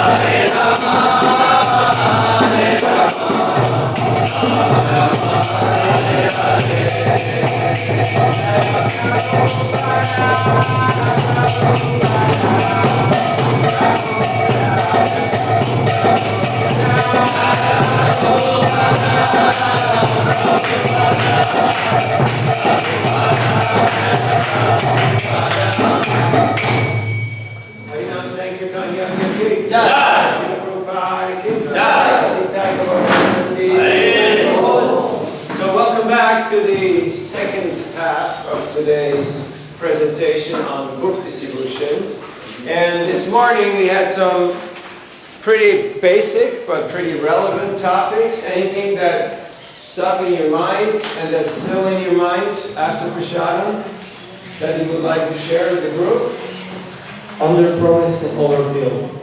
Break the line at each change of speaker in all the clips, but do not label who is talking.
Hare Rama Sankirtan, so welcome back to the second half of today's presentation on book distribution. And this morning we had some pretty basic but pretty relevant topics. Anything that stuck in your mind and that's still in your mind after Prasadam that you would like to share with the group?
Under promise and over fulfill.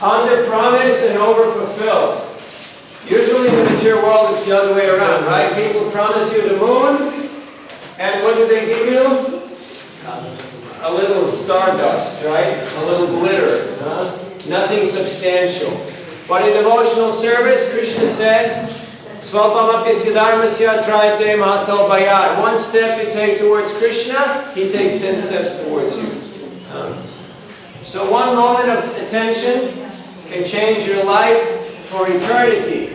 Under promise and over fulfill. Usually in the material world it's the other way around, right? People promise you the moon, and what do they give you? A little stardust, right? A little glitter. Nothing substantial. But in devotional service, Krishna says, one step you take towards Krishna, he takes 10 steps towards you. So one moment of attention can change your life for eternity.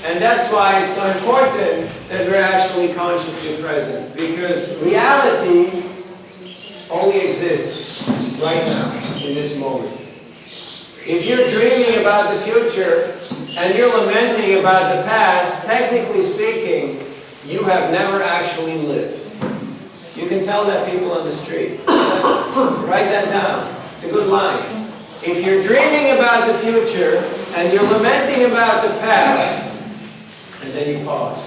And that's why it's so important that we're actually consciously present. Because reality only exists right now, in this moment. If you're dreaming about the future and you're lamenting about the past, technically speaking, you have never actually lived. You can tell that people on the street. Write that down. It's a good line. If you're dreaming about the future and you're lamenting about the past, and then you pause.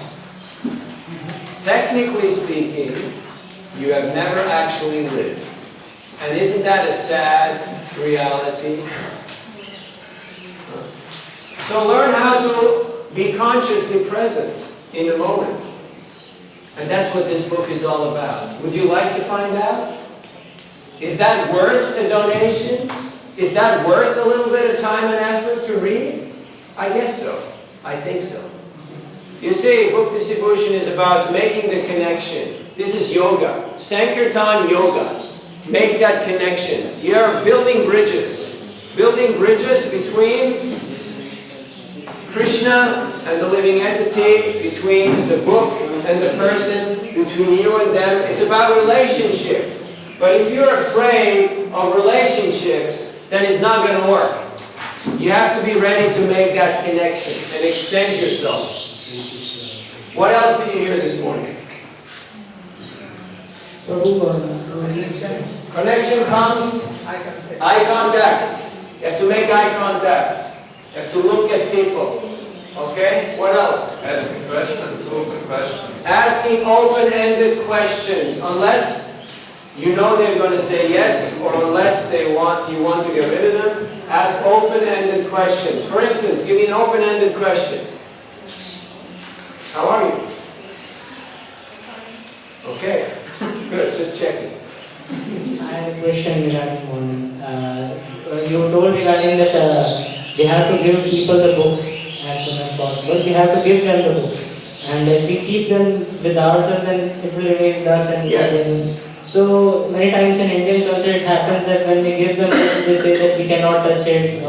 Technically speaking, you have never actually lived. And isn't that a sad reality? So learn how to be consciously present in the moment. And that's what this book is all about. Would you like to find out? Is that worth a donation? Is that worth a little bit of time and effort to read? I guess so. I think so. You see, book distribution is about making the connection. This is yoga. Sankirtan yoga. Make that connection. You're building bridges. Building bridges between Krishna and the living entity, between the book and the person, between you and them. It's about relationship. But if you're afraid of relationships, then it's not going to work. You have to be ready to make that connection and extend yourself. What else did you hear this morning? Connection comes, eye contact. You have to make eye contact. You have to look at people. Okay? What else?
Asking questions, open questions.
Asking open-ended questions. Unless you know they're going to say yes, or unless you want to get rid of them, ask open-ended questions. For instance, give me an open-ended question. How are you? Okay, good, just checking.
I have a question regarding one. You told regarding that they have to give people the books as soon as possible. We have to give them the books. And if we keep them with ourselves, then it will remain with us. And
yes.
So many times in Indian culture it happens that when we give them books, they say that we cannot touch it,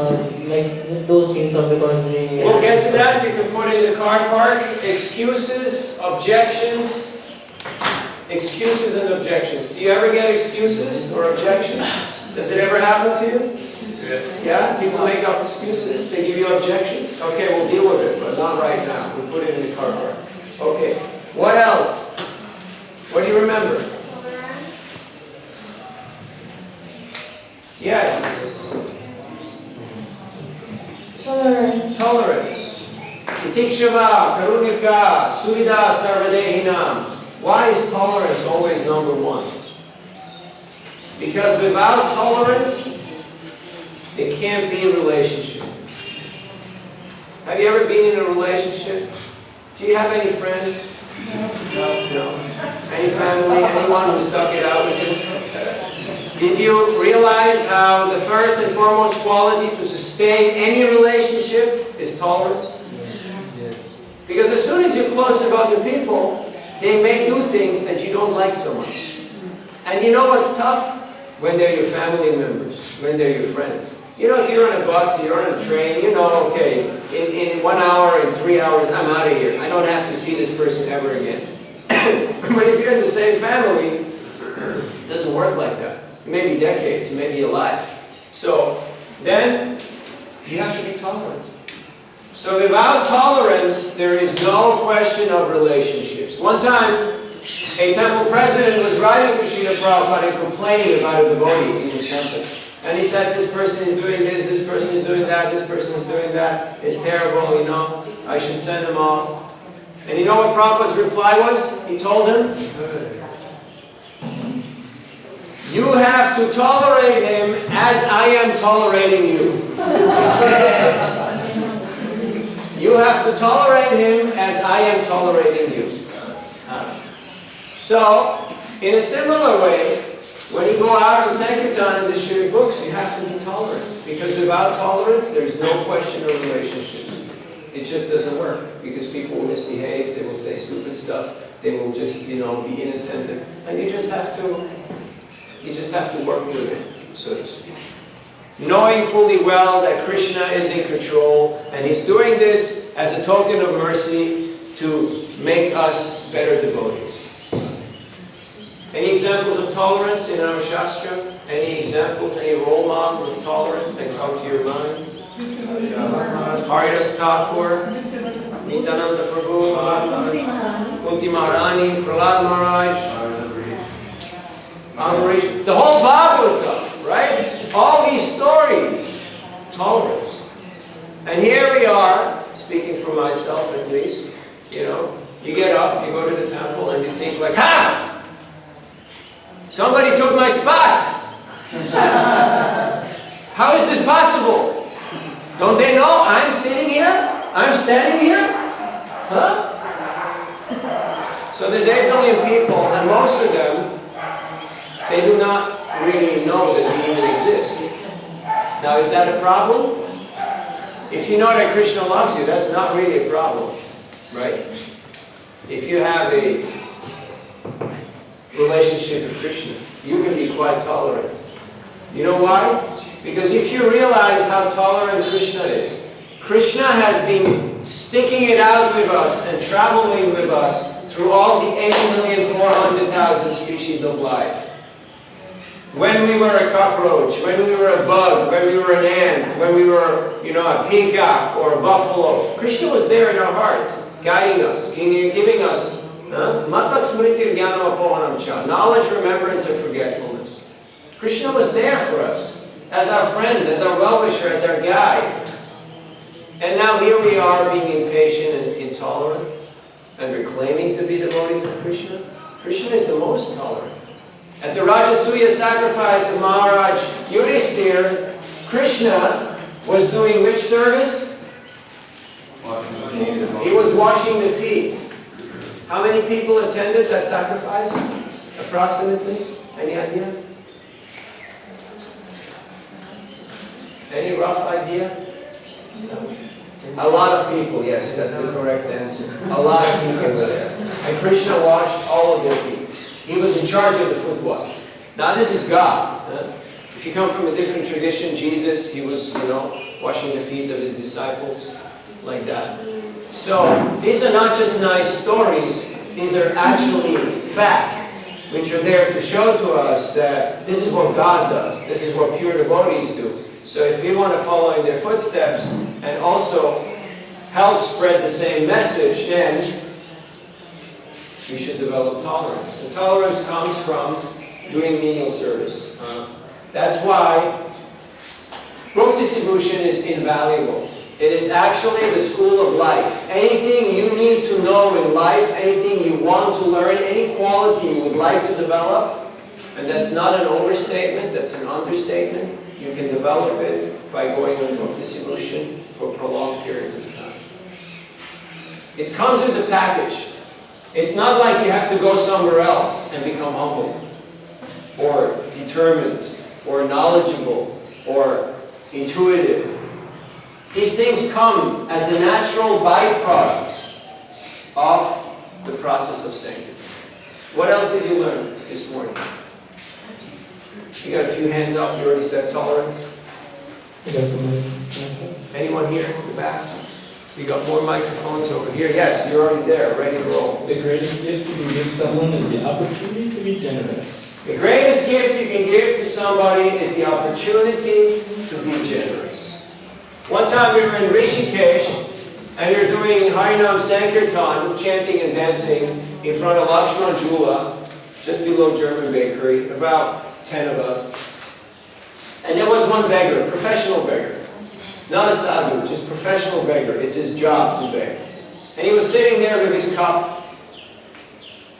like those things of because we...
We'll get to that. You can put in the card park. Excuses, objections. Excuses and objections. Do you ever get excuses or objections? Does it ever happen to you? Yeah? People make up excuses. They give you objections. Okay, we'll deal with it, but not right now. We'll put it in the card park. Okay. What else? What do you remember? Yes.
Tolerance.
Tolerance. Titikshava, karunika, suvida, sarvadehinam. Why is tolerance always number one? Because without tolerance, there can't be a relationship. Have you ever been in a relationship? Do you have any friends? No. Any family? Anyone who stuck it out with you? Did you realize how the first and foremost quality to sustain any relationship is tolerance? Yes. Because as soon as you're close to other people, they may do things that you don't like so much. And you know what's tough? When they're your family members, when they're your friends. You know, if you're on a bus, you're on a train, you know, okay, in 1 hour, in 3 hours, I'm out of here. I don't have to see this person ever again. But if you're in the same family, it doesn't work like that. Maybe decades, maybe a life. So then you have to be tolerant. So without tolerance, there is no question of relationships. One time, a temple president was writing to Srila Prabhupada and complaining about a devotee in his temple. And he said, this person is doing this person is doing that, this person is doing that. It's terrible, you know. I should send him off. And you know what Prabhupada's reply was? He told him, you have to tolerate him as I am tolerating you. You have to tolerate him as I am tolerating you. So, in a similar way, when you go out on Sankirtan and distribute books, you have to be tolerant. Because without tolerance, there's no question of relationships. It just doesn't work. Because people will misbehave, they will say stupid stuff, they will just, you know, be inattentive. And you just have to work with it, so to speak. Knowing fully well that Krishna is in control, and He's doing this as a token of mercy to make us better devotees. Any examples of tolerance in our Shastra? Any examples, any role models of tolerance that come to your mind? Haridas Thakur, Nityananda Prabhu, Kunti Maharani, Prahlad Maharaj, Amarish, the whole Bhagavatam, right? All these stories, tolerance. And here we are, speaking for myself at least, you know, you get up, you go to the temple, and you think like, ha! Somebody took my spot! How is this possible? Don't they know I'm sitting here? I'm standing here? Huh? So there's 8 billion people, and most of them, they do not really know that we even exist. Now, is that a problem? If you know that Krishna loves you, that's not really a problem, right? If you have a relationship with Krishna, you can be quite tolerant. You know why? Because if you realize how tolerant Krishna is, Krishna has been sticking it out with us and traveling with us through all the 8,400,000 species of life. When we were a cockroach, when we were a bug, when we were an ant, when we were, you know, a peacock or a buffalo, Krishna was there in our heart, guiding us, giving us knowledge, remembrance, and forgetfulness. Krishna was there for us, as our friend, as our well-wisher, as our guide. And now here we are being impatient and intolerant, and we're claiming to be devotees of Krishna. Krishna is the most tolerant. At the Rajasuya sacrifice of Maharaj Yudhishthir, Krishna was doing which service? He was washing the feet. How many people attended that sacrifice? Approximately? Any idea? Any rough idea? A lot of people, yes, that's the correct answer. A lot of people were there. And Krishna washed all of their feet. He was in charge of the foot wash. Now this is God. If you come from a different tradition, Jesus, he was, you know, washing the feet of his disciples, like that. So, these are not just nice stories, these are actually facts, which are there to show to us that this is what God does, this is what pure devotees do. So if we want to follow in their footsteps, and also help spread the same message, then we should develop tolerance. And tolerance comes from doing menial service. That's why book distribution is invaluable. It is actually the school of life. Anything you need to know in life, anything you want to learn, any quality you would like to develop, and that's not an overstatement, that's an understatement, you can develop it by going on book distribution for prolonged periods of time. It comes in the package. It's not like you have to go somewhere else and become humble, or determined, or knowledgeable, or intuitive. These things come as a natural byproduct of the process of Sankirtan. What else did you learn this morning? You got a few hands up. You already said tolerance. Anyone here in the back? We got more microphones over here. Yes, you're already there, ready to roll.
The greatest gift you can give someone is the opportunity to be generous.
The greatest gift you can give to somebody is the opportunity to be generous. One time we were in Rishikesh, and we were doing Harinam Sankirtan, chanting and dancing in front of Lakshman Jula, just below German Bakery, about 10 of us. And there was one beggar, a professional beggar. Not a sadhu, just professional beggar. It's his job to beg. And he was sitting there with his cup.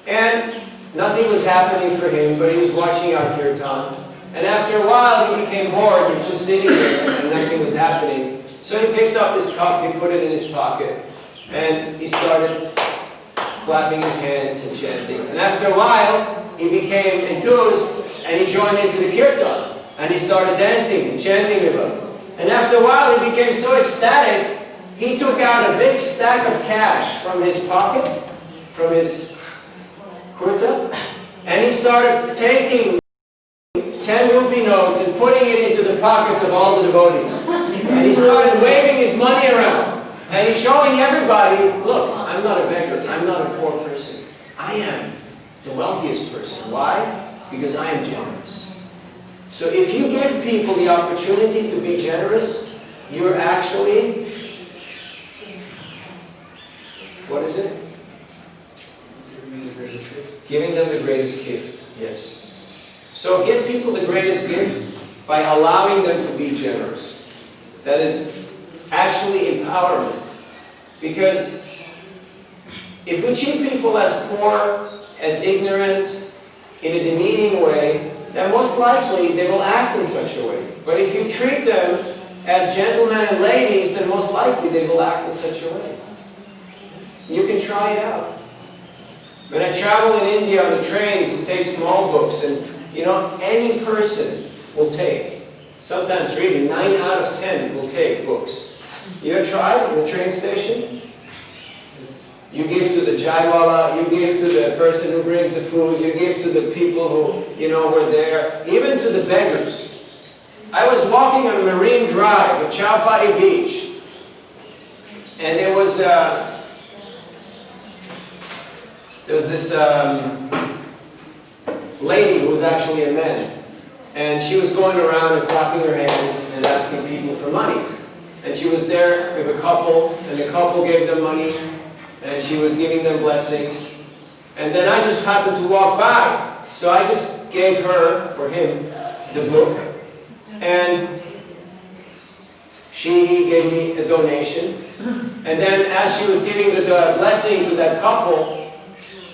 And nothing was happening for him, but he was watching our kirtan. And after a while, he became bored of just sitting there and nothing was happening. So he picked up his cup, he put it in his pocket, and he started clapping his hands and chanting. And after a while, he became enthused and he joined into the kirtan. And he started dancing and chanting with us. And after a while, he became so ecstatic, he took out a big stack of cash from his pocket, from his kurta, and he started taking 10 rupee notes and putting it into the pockets of all the devotees. And he started waving his money around. And he's showing everybody, look, I'm not a beggar, I'm not a poor person. I am the wealthiest person. Why? Because I am generous. So if you give people the opportunity to be generous, you're actually, what is it? Giving them the greatest gift. Yes. So give people the greatest gift by allowing them to be generous. That is actually empowerment. Because if we treat people as poor, as ignorant, in a demeaning way, then most likely they will act in such a way. But if you treat them as gentlemen and ladies, then most likely they will act in such a way. You can try it out. When I travel in India on the trains and take small books, and any person will take, sometimes really 9 out of 10 will take books. You ever tried in a train station? You give to the jaiwala, you give to the person who brings the food, you give to the people who, were there, even to the beggars. I was walking on Marine Drive at Chowpatty Beach, and there was this lady who was actually a man, and she was going around and clapping her hands and asking people for money. And she was there with a couple, and the couple gave them money, and she was giving them blessings. And then I just happened to walk by. So I just gave her, or him, the book. And she gave me a donation. And then as she was giving the blessing to that couple,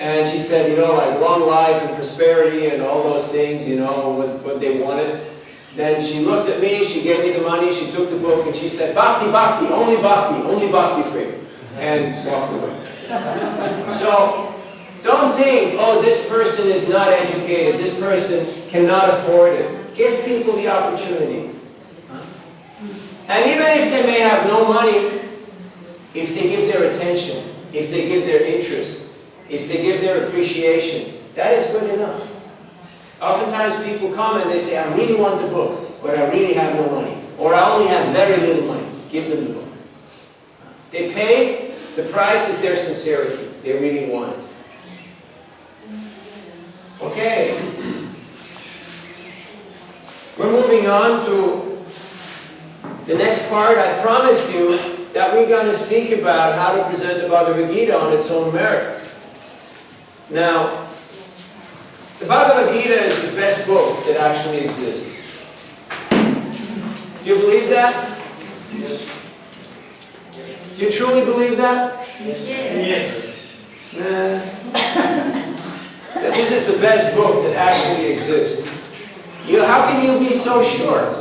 and she said, like long life and prosperity and all those things, what they wanted. Then she looked at me, she gave me the money, she took the book, and she said, Bhakti, Bhakti, only Bhakti for you. And walked away. So, don't think, oh, this person is not educated, this person cannot afford it. Give people the opportunity. And even if they may have no money, if they give their attention, if they give their interest, if they give their appreciation, that is good enough. Oftentimes people come and they say, I really want the book, but I really have no money. Or I only have very little money. Give them the book. They pay. The price is their sincerity. They really want it. Okay. We're moving on to the next part. I promised you that we're going to speak about how to present the Bhagavad Gita on its own merit. Now, the Bhagavad Gita is the best book that actually exists. Do you believe that?
Yes.
Do you truly believe that?
Yes.
Nah. That this is the best book that actually exists. How can you be so sure?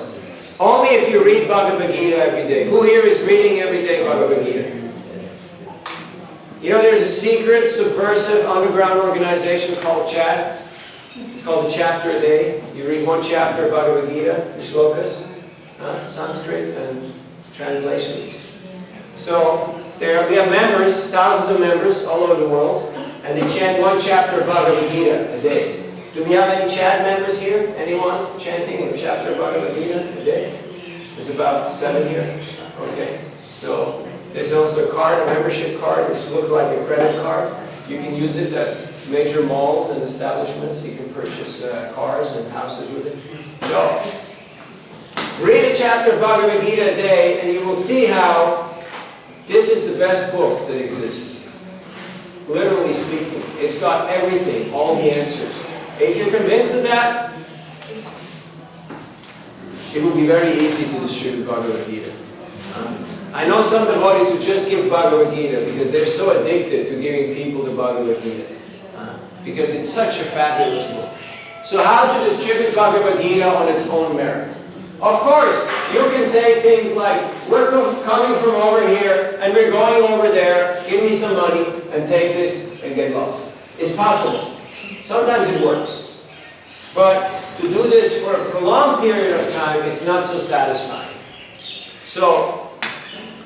Only if you read Bhagavad Gita every day. Who here is reading every day Bhagavad Gita? There's a secret, subversive, underground organization called CHAT. It's called a chapter a day. You read one chapter of Bhagavad Gita, the shlokas, Sanskrit, and translation. So we have members, thousands of members all over the world, and they chant one chapter of Bhagavad Gita a day. Do we have any Chad members here? Anyone chanting a chapter of Bhagavad Gita a day? There's about 7 here. Okay. So there's also a card, a membership card, which looks like a credit card. You can use it at major malls and establishments. You can purchase cars and houses with it. So read a chapter of Bhagavad Gita a day, and you will see how this is the best book that exists. Literally speaking, it's got everything, all the answers. If you're convinced of that, it will be very easy to distribute Bhagavad Gita. I know some devotees who just give Bhagavad Gita because they're so addicted to giving people the Bhagavad Gita. Because it's such a fabulous book. So how to distribute Bhagavad Gita on its own merit? Of course, you can say things like, we're coming from over here and we're going over there, give me some money and take this and get lost. It's possible. Sometimes it works. But to do this for a prolonged period of time, it's not so satisfying. So,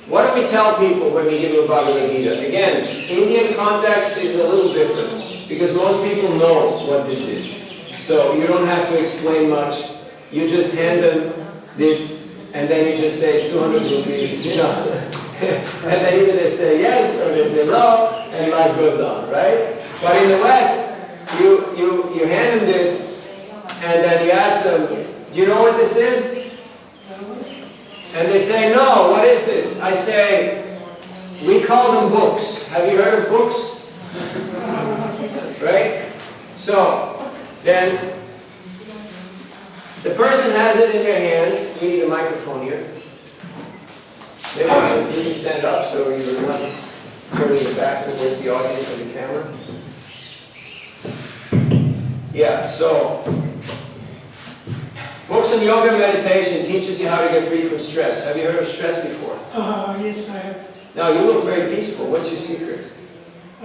what do we tell people when we give a Bhagavad Gita? Again, Indian context is a little different because most people know what this is. So you don't have to explain much. You just hand them this and then you just say it's 200 rupees, you know. And then either they say yes or they say no and life goes on, right? But in the West, you hand them this and then you ask them, do you know what this is? And they say, no, what is this? I say, we call them books. Have you heard of books? Right? So, then, the person has it in their hand. We need a microphone here. Maybe you can stand up so you're not turning your back towards the audience of the camera. Yeah, so, books on yoga and meditation teaches you how to get free from stress. Have you heard of stress before?
Yes, I have.
Now, you look very peaceful. What's your secret?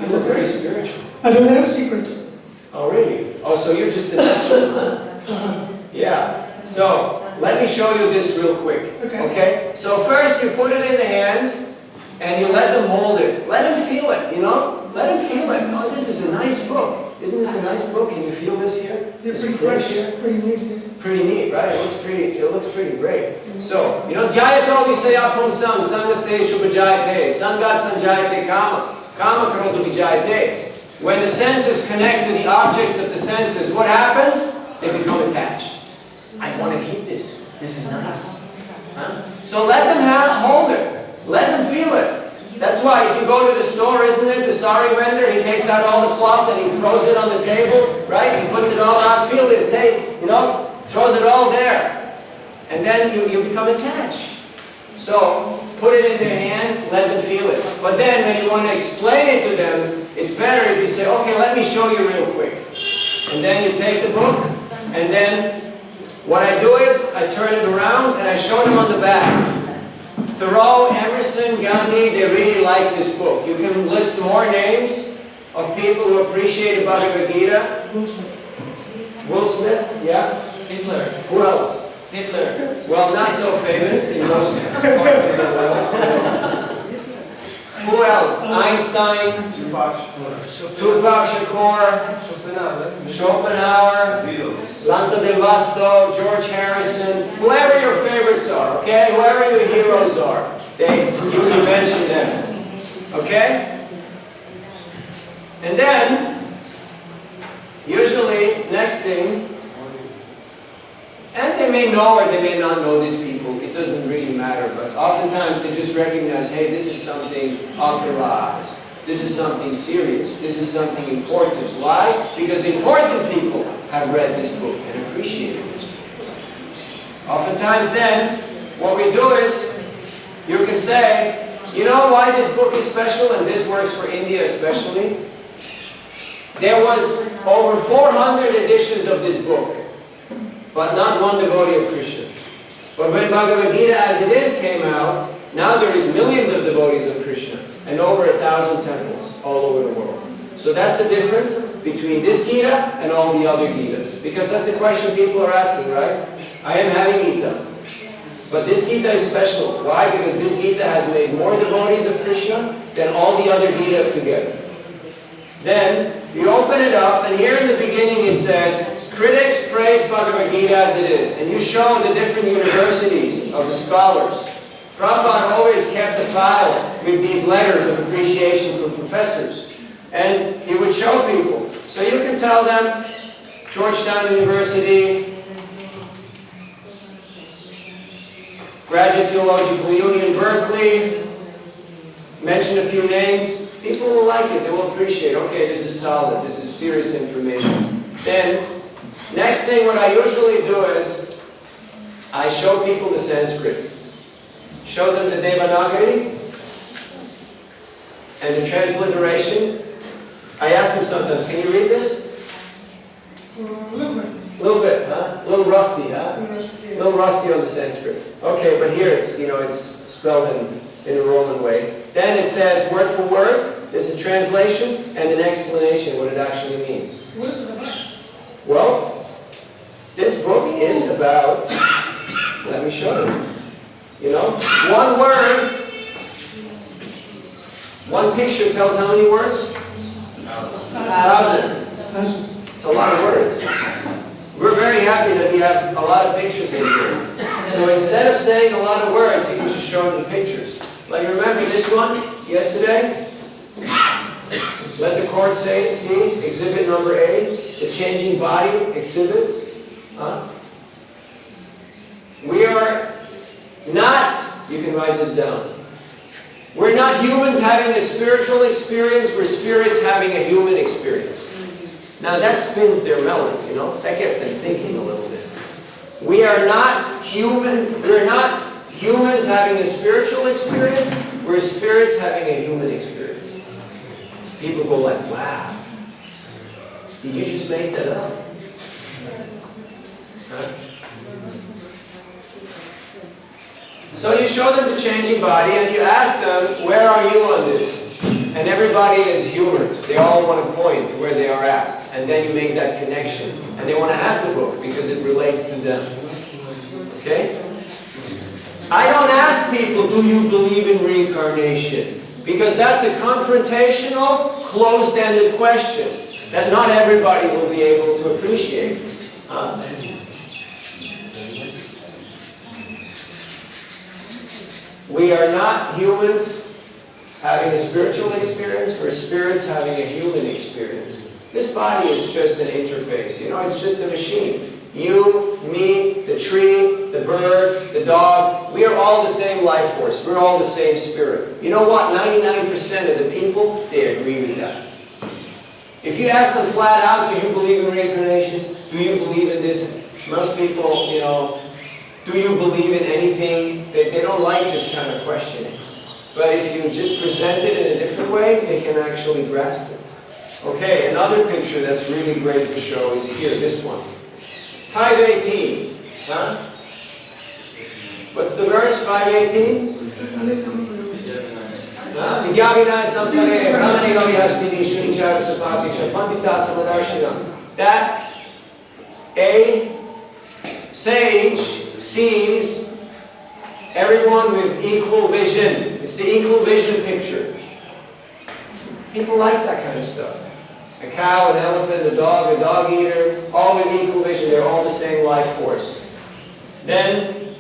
You look very spiritual.
I don't have a secret.
Oh, really? Oh, so you're just a natural, huh? Yeah. So, let me show you this real quick. Okay? So first, you put it in the hand, and you let them hold it. Let them feel it, you know? Let them feel it. Oh, this is a nice book. Isn't this a nice book? Can you feel this here?
It's
This
pretty
brush
fresh,
here?
pretty neat.
Pretty neat, right? It looks pretty great. So, you know, Jyato Visayapam Sam, Sangaste Shubhajayate, Sangat Sanjayate Kama, Kama Karotu Vijayate. When the senses connect to the objects of the senses, what happens? They become attached. I want to keep this. This is nice. Huh? So let them hold it. Let them feel it. That's why if you go to the store, isn't it, the sari vendor, he takes out all the cloth and he throws it on the table, right? He puts it all out, feel this, you know, throws it all there. And then you become attached. So, put it in their hand, let them feel it. But then when you want to explain it to them, it's better if you say, okay, let me show you real quick. And then you take the book, and then what I do is, I turn it around and I show them on the back. Thoreau, Emerson, Gandhi, they really like this book. You can list more names of people who appreciate Bhagavad Gita.
Will Smith.
Will Smith, yeah.
Hitler.
Who else?
Hitler.
Well, not so famous in most parts of the world. Who else? Einstein, Tupac Shakur, Schopenhauer, Lanza del Vasto, George Harrison, whoever your favorites are, okay? Whoever your heroes are, you mention them, okay? And then, usually, next thing, and they may know or they may not know these people, it doesn't really matter, but oftentimes they just recognize, hey, this is something authorized. This is something serious. This is something important. Why? Because important people have read this book and appreciated this book. Oftentimes then, what we do is, you can say, you know why this book is special, and this works for India especially? There was over 400 editions of this book, but not one devotee of Krishna. But when Bhagavad Gita as it is came out, now there is millions of devotees of Krishna and over 1,000 temples all over the world. So that's the difference between this Gita and all the other Gitas. Because that's a question people are asking, right? I am having Gita. But this Gita is special. Why? Because this Gita has made more devotees of Krishna than all the other Gitas together. Then you open it up, and here in the beginning it says, critics praise Bhagavad Gita as it is. And you show the different universities of the scholars. Prabhupada always kept a file with these letters of appreciation from professors. And he would show people. So you can tell them, Georgetown University, Graduate Theological Union, Berkeley, mention a few names. People will like it, they will appreciate, okay, this is solid, this is serious information. Then, next thing what I usually do is, I show people the Sanskrit. Show them the Devanagari and the transliteration. I ask them sometimes, can you read this?
A little bit.
A little bit, huh? A little rusty, huh? A little rusty on the Sanskrit. Okay, but here it's, it's spelled in a Roman way. Then it says, word for word, there's a translation and an explanation what it actually means.
What is it about?
Well, this book is about, let me show you. One word, one picture tells how many words? 1,000. It's a lot of words. We're very happy that we have a lot of pictures in here. So instead of saying a lot of words, you can just show them the pictures. Like remember this one, yesterday? Let the court see, exhibit number A, the changing body exhibits. We are not, you can write this down. We're not humans having a spiritual experience, we're spirits having a human experience. Now that spins their melon, that gets them thinking a little bit. We're not humans having a spiritual experience, we're spirits having a human experience. People go like, wow, did you just make that up? Huh? So you show them the changing body and you ask them, where are you on this? And everybody is humored. They all want to point to where they are at. And then you make that connection. And they want to have the book because it relates to them. Okay? I don't ask people, do you believe in reincarnation? Because that's a confrontational, closed-ended question that not everybody will be able to appreciate. We are not humans having a spiritual experience, we're spirits having a human experience. This body is just an interface, it's just a machine. You, me, the tree, the bird, the dog, we are all the same life force, we're all the same spirit. You know what? 99% of the people, they agree with that. If you ask them flat out, do you believe in reincarnation? Do you believe in this? Most people, do you believe in anything? They don't like this kind of questioning. But if you just present it in a different way, they can actually grasp it. Okay, another picture that's really great to show is here, this one. 518. Huh? What's the verse? 518? That a sage sees everyone with equal vision. It's the equal vision picture. People like that kind of stuff. A cow, an elephant, a dog eater, all with equal vision. They're all the same life force. Then,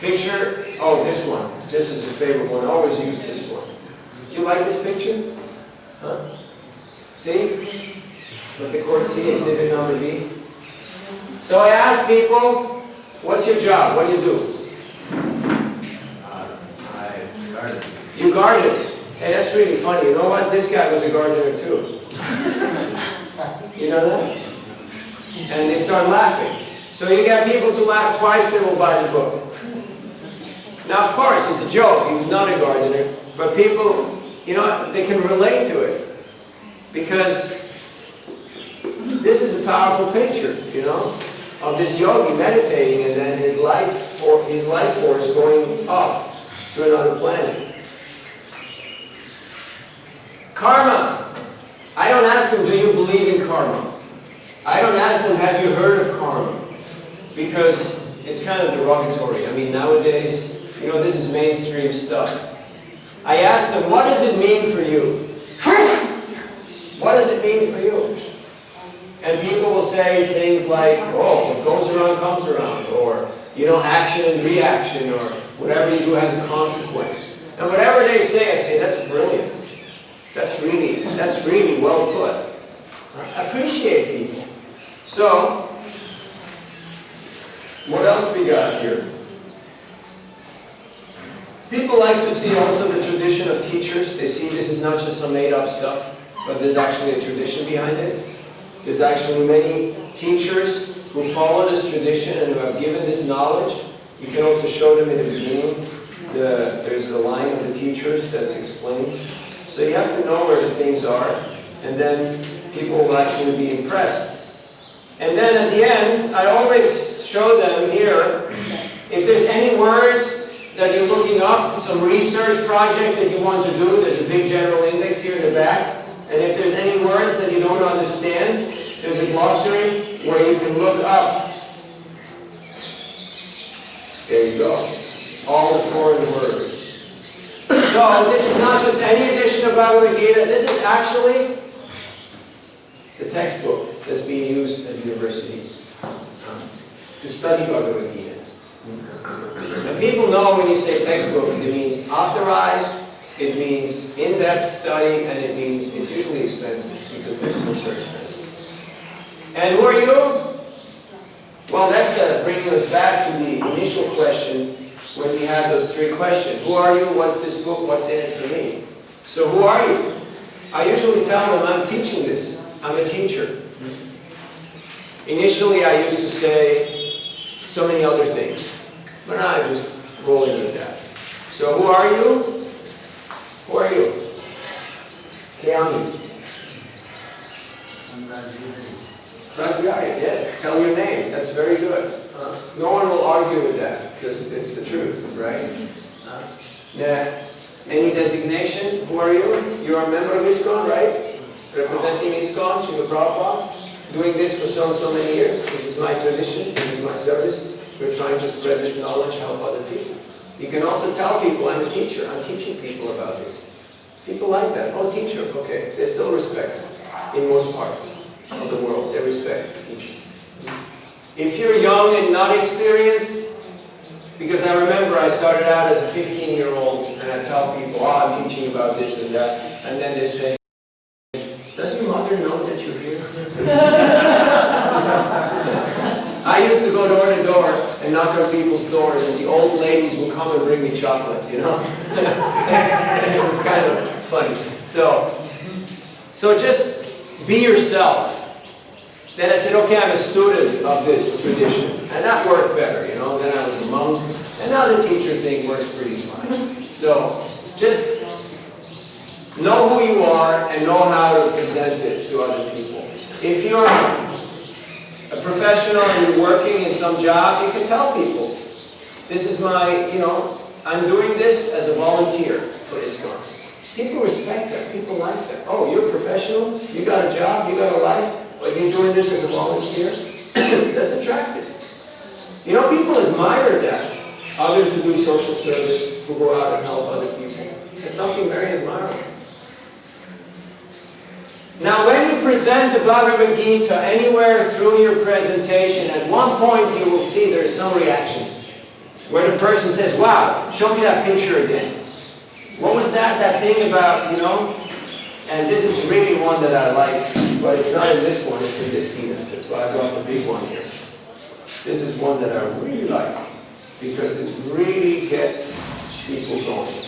picture, this one. This is a favorite one. I always use this one. Do you like this picture? Huh? See? Let the court see exhibit number B. So I ask people, what's your job? What do you do?
I garden.
You garden. Hey, that's really funny. You know what? This guy was a gardener too. You know that? And they start laughing. So you get people to laugh twice, they will buy the book. Now, of course, it's a joke. He was not a gardener. But people, they can relate to it. Because this is a powerful picture, of this yogi meditating and then his life force going off to another planet. Karma. I don't ask them, do you believe in karma? I don't ask them, have you heard of karma? Because it's kind of derogatory. I mean, nowadays, this is mainstream stuff. I ask them, what does it mean for you? What does waiting for you. And people will say things like, oh, what goes around comes around, or, action and reaction, or whatever you do has a consequence. And whatever they say, I say, that's brilliant. That's really well put. I appreciate people. So, what else we got here? People like to see also the tradition of teachers. They see this is not just some made-up stuff, but there's actually a tradition behind it. There's actually many teachers who follow this tradition and who have given this knowledge. You can also show them in the beginning. There's the line of the teachers that's explained. So you have to know where the things are, and then people will actually be impressed. And then at the end, I always show them here, if there's any words that you're looking up, some research project that you want to do, there's a big general index here in the back. And if there's any words that you don't understand, there's a glossary where you can look up. There you go. All the foreign words. So this is not just any edition of Bhagavad Gita. This is actually the textbook that's being used at universities to study Bhagavad Gita. And people know when you say textbook, it means authorized, it means in-depth study, and it means it's usually expensive, because textbooks are expensive. And who are you? Well, that's bringing us back to the initial question when we had those three questions. Who are you? What's this book? What's in it for me? So who are you? I usually tell them I'm teaching this. I'm a teacher. Initially, I used to say so many other things. But now I just roll into that. So who are you? Who are you? Keami. Rajgari, yes. Tell your name. That's very good. No one will argue with that, because it's the truth, right? Any designation? Who are you? You are a member of ISKCON, right? Representing ISKCON, Srila Prabhupada. Doing this for so many years. This is my tradition. This is my service. We're trying to spread this knowledge, help other people. You can also tell people, I'm a teacher. I'm teaching people about this. People like that. Oh, teacher. Okay. They still respect in most parts of the world. They respect the teacher. If you're young and not experienced, because I remember I started out as a 15-year-old and I tell people, oh, I'm teaching about this and that. And then they say, does your mother know that you're here? I used to go door to door and knock on people's doors, and the old ladies would come and bring me chocolate, It was kind of funny. So just be yourself. Then I said, okay, I'm a student of this tradition. And that worked better, Then I was a monk. And now the teacher thing works pretty fine. So just know who you are and know how to present it to other people. If you're a professional and you're working in some job, you can tell people, this is my, I'm doing this as a volunteer for ISKCON. People respect that. People like that. Oh, you're a professional? You got a job? You got a life? But you're doing this as a volunteer? That's attractive. People admire that. Others who do social service, who go out and help other people. It's something very admirable. Now, when you present the Bhagavad Gita anywhere through your presentation, at one point you will see there is some reaction. Where the person says, wow, show me that picture again. What was that thing about, And this is really one that I like, but it's not in this one, it's in this peanut. That's why I brought the big one here. This is one that I really like, because it really gets people going.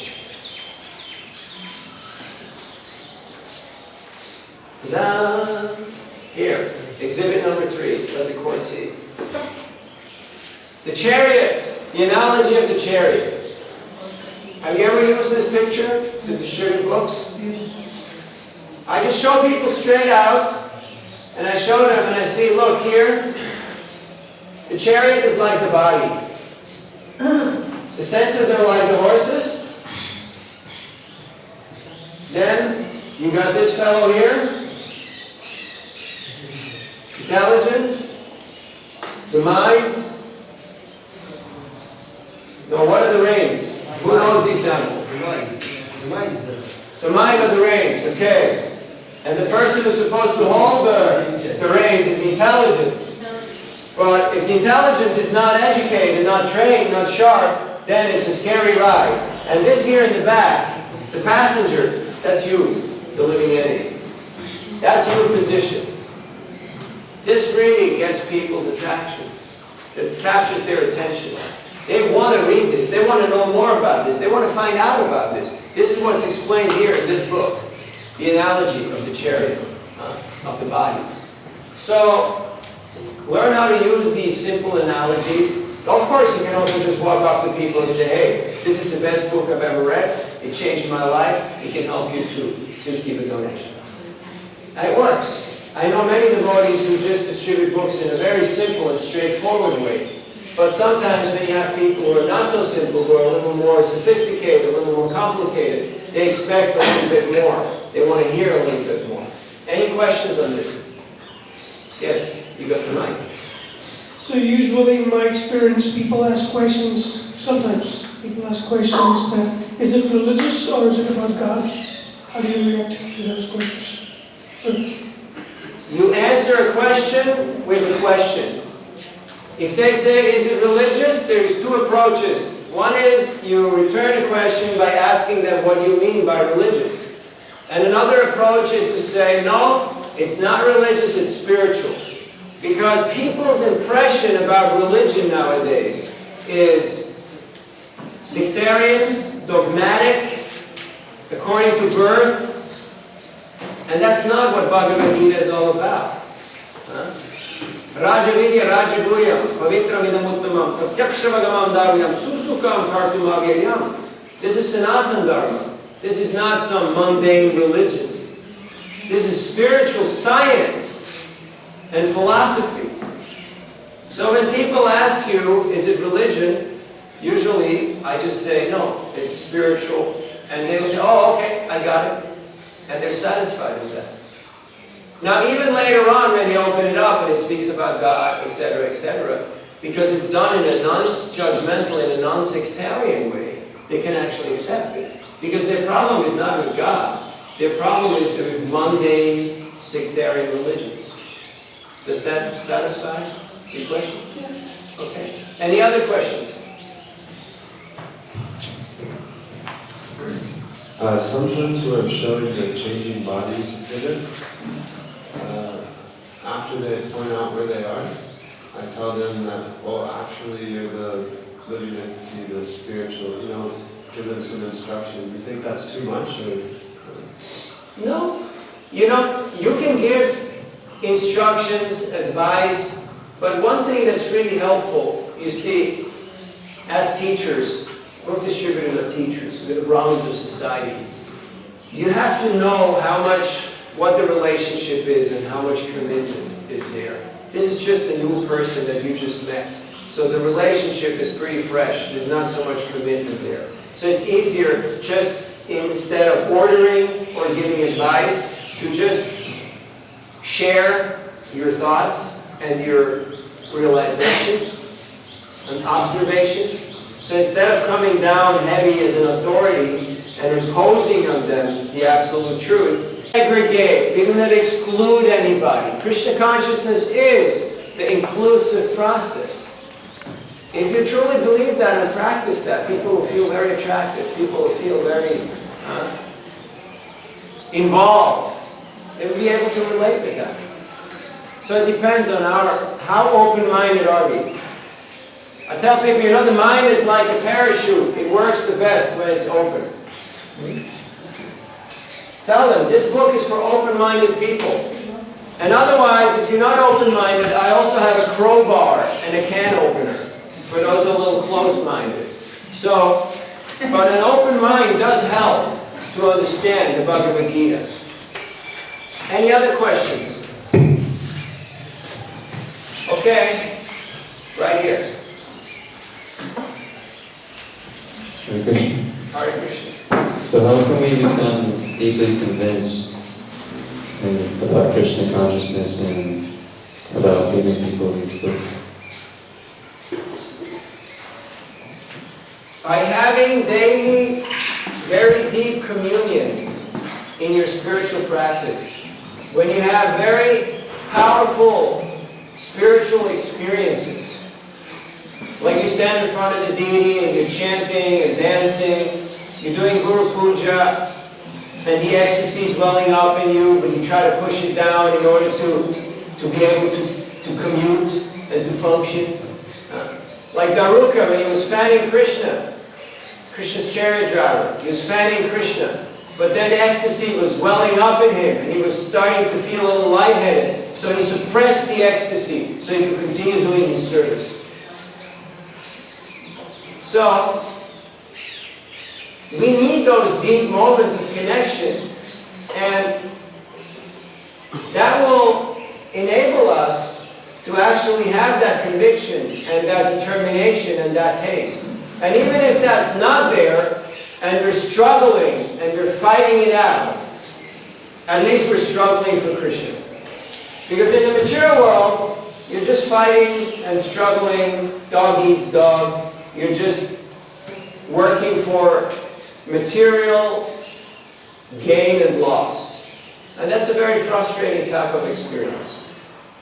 Ta-da! Here, exhibit number 3. Let the court see. The chariot. The analogy of the chariot. Have you ever used this picture to distribute books? I just show people straight out, and I show them and I see, look here, the chariot is like the body. The senses are like the horses. Then you got this fellow here. Intelligence, the mind. Now, what are the reins? Who knows the example?
The mind is
the mind of the reins, okay. And the person who's supposed to hold the reins is the intelligence. But if the intelligence is not educated, not trained, not sharp, then it's a scary ride. And this here in the back, the passenger, that's you, the living entity. That's your position. This really gets people's attraction. It captures their attention. They want to read this. They want to know more about this. They want to find out about this. This is what's explained here in this book. The analogy of the chariot, of the body. So, learn how to use these simple analogies. Of course, you can also just walk up to people and say, hey, this is the best book I've ever read. It changed my life. It can help you too. Please give a donation. And it works. I know many devotees who just distribute books in a very simple and straightforward way. But sometimes when you have people who are not so simple, who are a little more sophisticated, a little more complicated, they expect a little bit more. They want to hear a little bit more. Any questions on this? Yes, you got the mic.
So usually in my experience, people ask questions, sometimes people ask questions that, is it religious or is it about God? How do you react to those questions?
You answer a question with a question. If they say, is it religious? There's two approaches. One is you return the question by asking them what you mean by religious. And another approach is to say, no, it's not religious, it's spiritual. Because people's impression about religion nowadays is sectarian, dogmatic, according to birth, and that's not what Bhagavad Gita is all about. Raja Vidya, Raja Guyam, Pavitra Vidamuttamam, Pratyakshavagavam Dharmyam, Susukam Kartumavyayam. This is Sanatan Dharma. This is not some mundane religion. This is spiritual science and philosophy. So when people ask you, is it religion? Usually I just say, no, it's spiritual. And they'll say, oh, okay, I got it. And they're satisfied with that. Now, even later on, when you open it up and it speaks about God, etc., because it's done in a non-judgmental, in a non-sectarian way, they can actually accept it. Because their problem is not with God. Their problem is with mundane, sectarian religion. Does that satisfy your question? Yeah. Okay. Any other questions?
Sometimes when I'm showing the changing bodies exhibit, after they point out where they are, I tell them that, well, actually you're the living entity, the spiritual, give them some instruction. Do you think that's too much? Or?
No. You can give instructions, advice, but one thing that's really helpful, you see, as teachers, book distributors are teachers, we're the Brahmins of society. You have to know what the relationship is and how much commitment is there. This is just a new person that you just met. So the relationship is pretty fresh. There's not so much commitment there. So it's easier just instead of ordering or giving advice to just share your thoughts and your realizations and observations. So instead of coming down heavy as an authority and imposing on them the absolute truth, aggregate. We do not exclude anybody. Krishna consciousness is the inclusive process. If you truly believe that and practice that, people will feel very attractive. People will feel very involved. They will be able to relate with that. So it depends on how open-minded are we. I tell people, the mind is like a parachute. It works the best when it's open. Tell them, this book is for open-minded people. And otherwise, if you're not open-minded, I also have a crowbar and a can opener for those who are a little close-minded. So, but an open mind does help to understand the Bhagavad Gita. Any other questions? Okay, right here.
Hare Krishna.
Hare Krishna.
So how can we become deeply convinced about Krishna consciousness and about giving people these books?
By having daily, very deep communion in your spiritual practice. when you have very powerful spiritual experiences. Like you stand in front of the deity and you're chanting and dancing, you're doing Guru Puja, and the ecstasy is welling up in you, but you try to push it down in order to be able to commute and to function. Like Daruka, when he was fanning Krishna, Krishna's chariot driver, he was fanning Krishna, but then ecstasy was welling up in him, and he was starting to feel a little lightheaded. So he suppressed the ecstasy so he could continue doing his service. So, we need those deep moments of connection, and that will enable us to actually have that conviction and that determination and that taste. And even if that's not there, and we're struggling and we're fighting it out, at least we're struggling for Krishna. Because in the material world, you're just fighting and struggling, dog eats dog. You're just working for material gain and loss. And that's a very frustrating type of experience.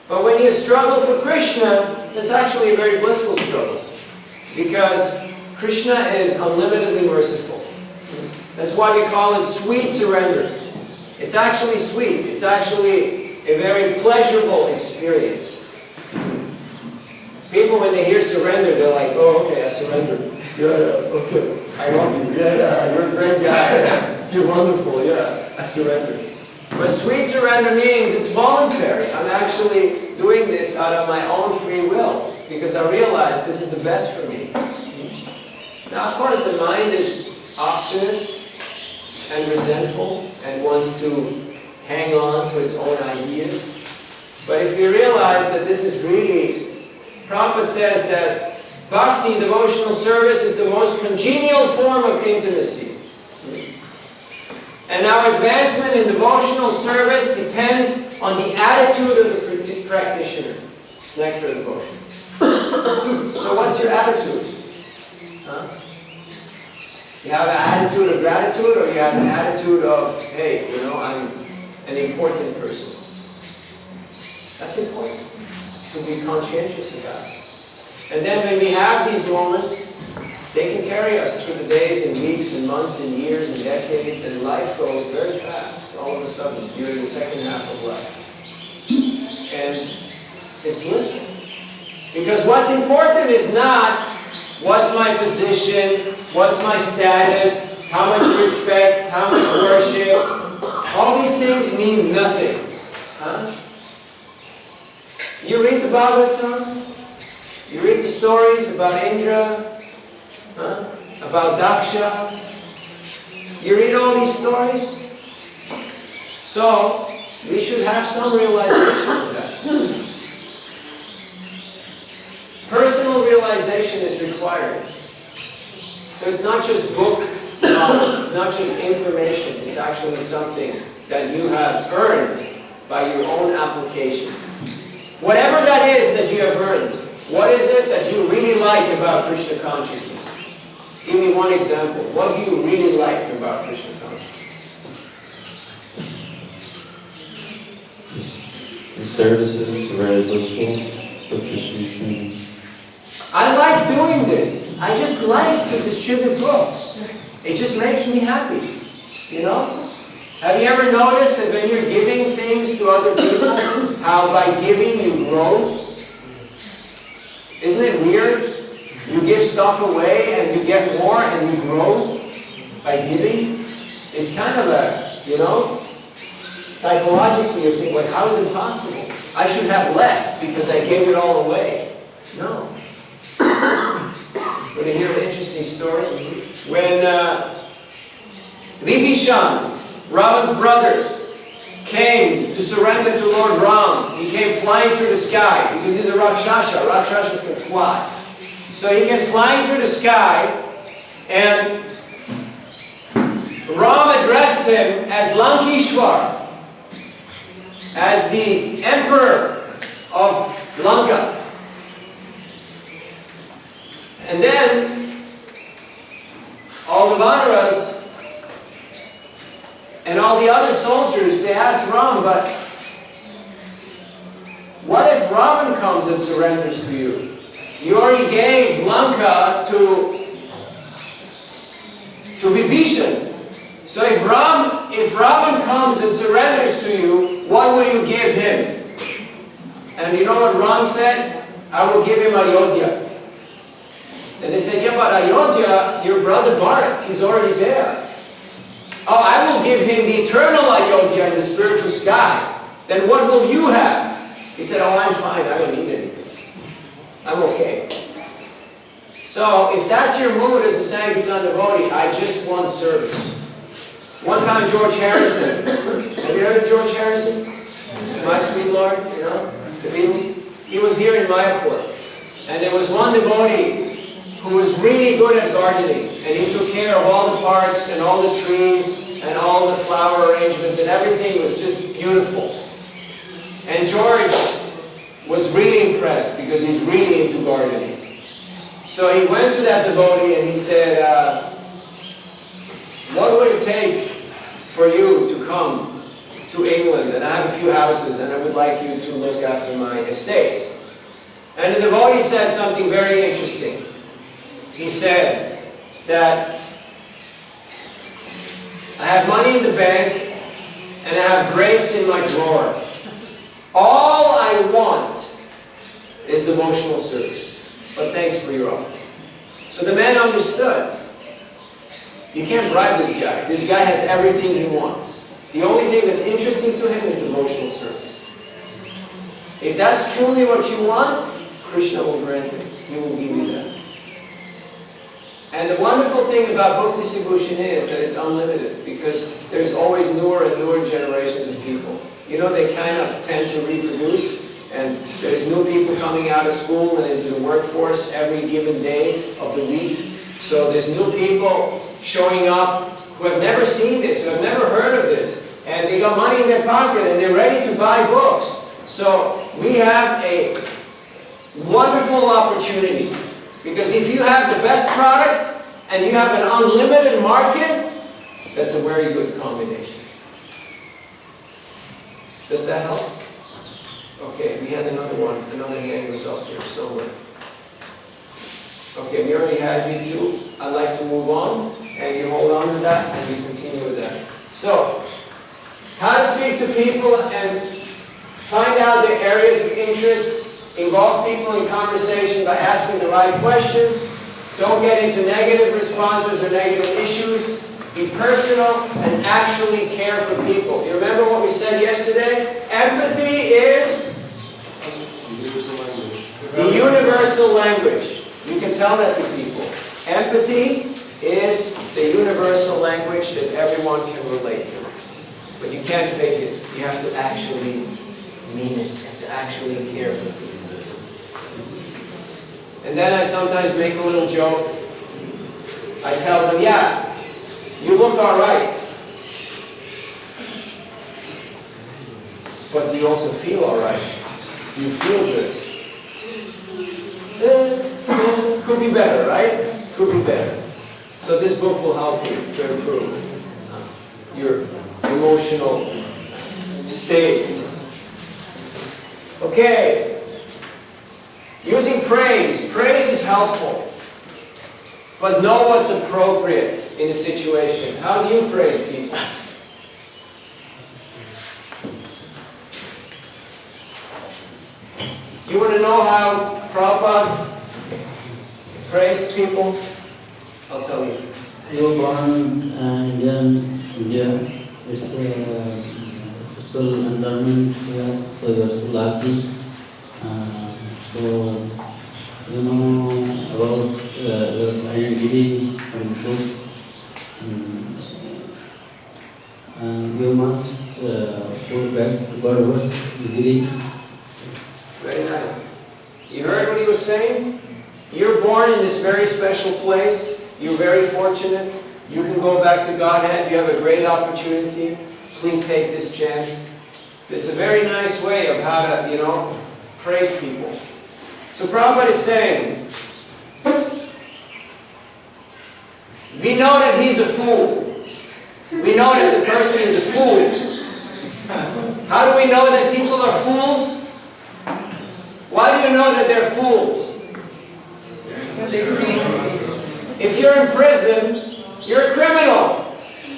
But when you struggle for Krishna, that's actually a very blissful struggle. Because Krishna is unlimitedly merciful. That's why we call it sweet surrender. It's actually sweet. It's actually a very pleasurable experience. People, when they hear surrender, they're like, oh, okay, I surrender. Yeah, okay. I love you. Yeah, you're a great guy. You're wonderful. Yeah, I surrender. But sweet surrender means it's voluntary. I'm actually doing this out of my own free will because I realize this is the best for me. Now, of course, the mind is obstinate and resentful and wants to hang on to its own ideas. But if you realize that this is really, Prabhupada says that bhakti, devotional service, is the most congenial form of intimacy. And our advancement in devotional service depends on the attitude of the practitioner. It's nectar devotion. So what's your attitude? Huh? You have an attitude of gratitude, or you have an attitude of, hey, you know, I'm an important person. That's important to be conscientious about. And then when we have these moments, they can carry us through the days and weeks and months and years and decades, and life goes very fast all of a sudden during the second half of life. And it's blissful. Because what's important is not what's my position, what's my status, how much respect, how much worship. All these things mean nothing. Huh? You read the Bhagavatam, you read the stories about Indra, about Daksha. You read all these stories. So, we should have some realization of that. Personal realization is required. So it's not just book knowledge, it's not just information, it's actually something that you have earned by your own application. Whatever that is that you have earned, what is it that you really like about Krishna consciousness? Give me one example. What do you really like about Krishna consciousness?
The services are very blissful for Krishna.
I like doing this. I just like to distribute books. It just makes me happy. You know? Have you ever noticed that when you're giving things to other people, how by giving you grow? Isn't it weird? You give stuff away and you get more and you grow by giving. It's kind of a, you know, psychologically you think, like, how is it possible? I should have less because I gave it all away. No. Want to hear an interesting story? When Vibhishan, Ravan's brother, came to surrender to Lord Ram, he came flying through the sky because he's a Rakshasa. Rakshasas can fly. So he came flying through the sky, and Ram addressed him as Lankeshwar, as the emperor of Lanka. And then all the Vanaras and all the other soldiers, they asked Ram, but What if Ravan comes and surrenders to you? You already gave Lanka to Vibhishan. So if Ravan comes and surrenders to you, what will you give him? And you know what Ram said? I will give him Ayodhya. And they said, yeah, but Ayodhya, your brother Bharat, he's already there. Oh, I will give him the eternal Ayodhya in the spiritual sky. Then what will you have? He said, oh, I'm fine, I don't need anything. I'm okay. So, if that's your mood as a Sankirtan devotee, I just want service. One time George Harrison, have you heard of George Harrison? My Sweet Lord, you know, the Beatles? He was here in Mayapur. And there was one devotee who was really good at gardening, and he took care of all the parks and all the trees and all the flower arrangements, and everything was just beautiful. And George was really impressed because he's really into gardening. So he went to that devotee and he said, what would it take for you to come to England? And I have a few houses and I would like you to look after my estates. And the devotee said something very interesting. He said that I have money in the bank and I have grapes in my drawer. All I want is devotional service. But thanks for your offer. So the man understood. You can't bribe this guy. This guy has everything he wants. The only thing that's interesting to him is devotional service. If that's truly what you want, Krishna will grant it. He will give you that. And the wonderful thing about Bhakti Sibhushan is that it's unlimited, because there's always newer and newer generations of people. You know, they kind of tend to reproduce, and there's new people coming out of school and into the workforce every given day of the week. So there's new people showing up who have never seen this, who have never heard of this, and they got money in their pocket and they're ready to buy books. So we have a wonderful opportunity. Because if you have the best product and you have an unlimited market, that's a very good combination. Does that help? Okay, we had another one. Another hand was up there somewhere. Okay, we already had you two. I'd like to move on, and you hold on to that, and we continue with that. So, how to speak to people and find out their areas of interest. Involve people in conversation by asking the right questions. Don't get into negative responses or negative issues. Be personal and actually care for people. You remember what we said yesterday? Empathy is the universal language. You can tell that to people. Empathy is the universal language that everyone can relate to. But you can't fake it. You have to actually mean it. You have to actually care for people. And then I sometimes make a little joke. I tell them, yeah, you look all right. But do you also feel all right? Do you feel good? Could be better, right? Could be better. So this book will help you to improve your emotional state. Okay. Using praise. Praise is helpful. But know what's appropriate in a situation. How do you praise people? You want to know how Prabhupada praised people? I'll tell you.
You were born in India. It's a special environment here, so you're so lucky. So, you know about your identity and books. You must go back to Godhood easily.
Very nice. You heard what he was saying? You're born in this very special place. You're very fortunate. You can go back to Godhead. You have a great opportunity. Please take this chance. It's a very nice way of how to, praise people. So Prabhupada is saying, we know that he's a fool. We know that the person is a fool. How do we know that people are fools? they're fools? If you're in prison, you're a criminal.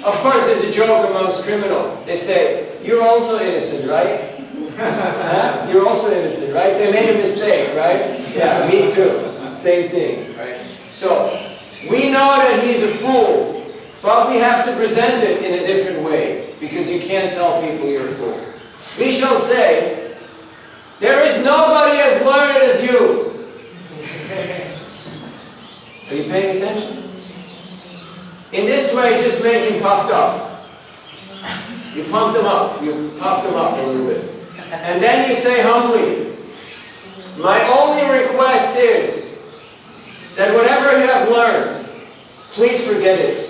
Of course, there's a joke amongst criminals. They say, you're also innocent, right? Huh? You're also innocent, right? They made a mistake, right? Yeah, me too. Same thing, right? So, we know that he's a fool, but we have to present it in a different way, because you can't tell people you're a fool. We shall say, there is nobody as learned as you. Are you paying attention? In this way, just make him puffed up. You pump them up. You puff them up a little bit. And then you say humbly, my only request is that whatever you have learned, please forget it.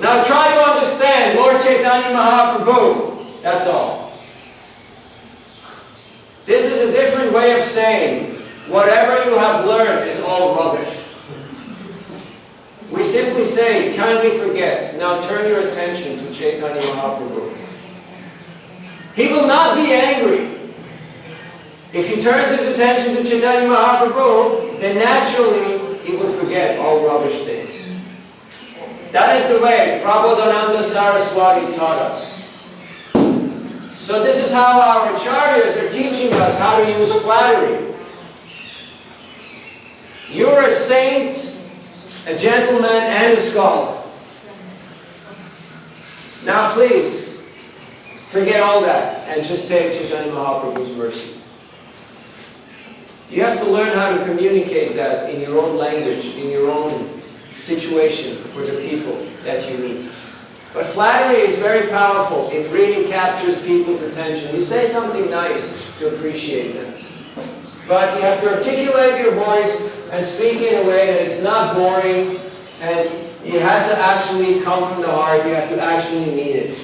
Now try to understand Lord Chaitanya Mahaprabhu. That's all. This is a different way of saying, whatever you have learned is all rubbish. We simply say, kindly forget. Now turn your attention to Chaitanya Mahaprabhu. He will not be angry. If he turns his attention to Chaitanya Mahaprabhu, then naturally he will forget all rubbish things. That is the way Prabodhananda Saraswati taught us. So this is how our acharyas are teaching us how to use flattery. You're a saint, a gentleman, and a scholar. Now please, forget all that and just take Chaitanya Mahaprabhu's mercy. You have to learn how to communicate that in your own language, in your own situation for the people that you meet. But flattery is very powerful. It really captures people's attention. You say something nice to appreciate them. But you have to articulate your voice and speak in a way that it's not boring, and it has to actually come from the heart. You have to actually mean it.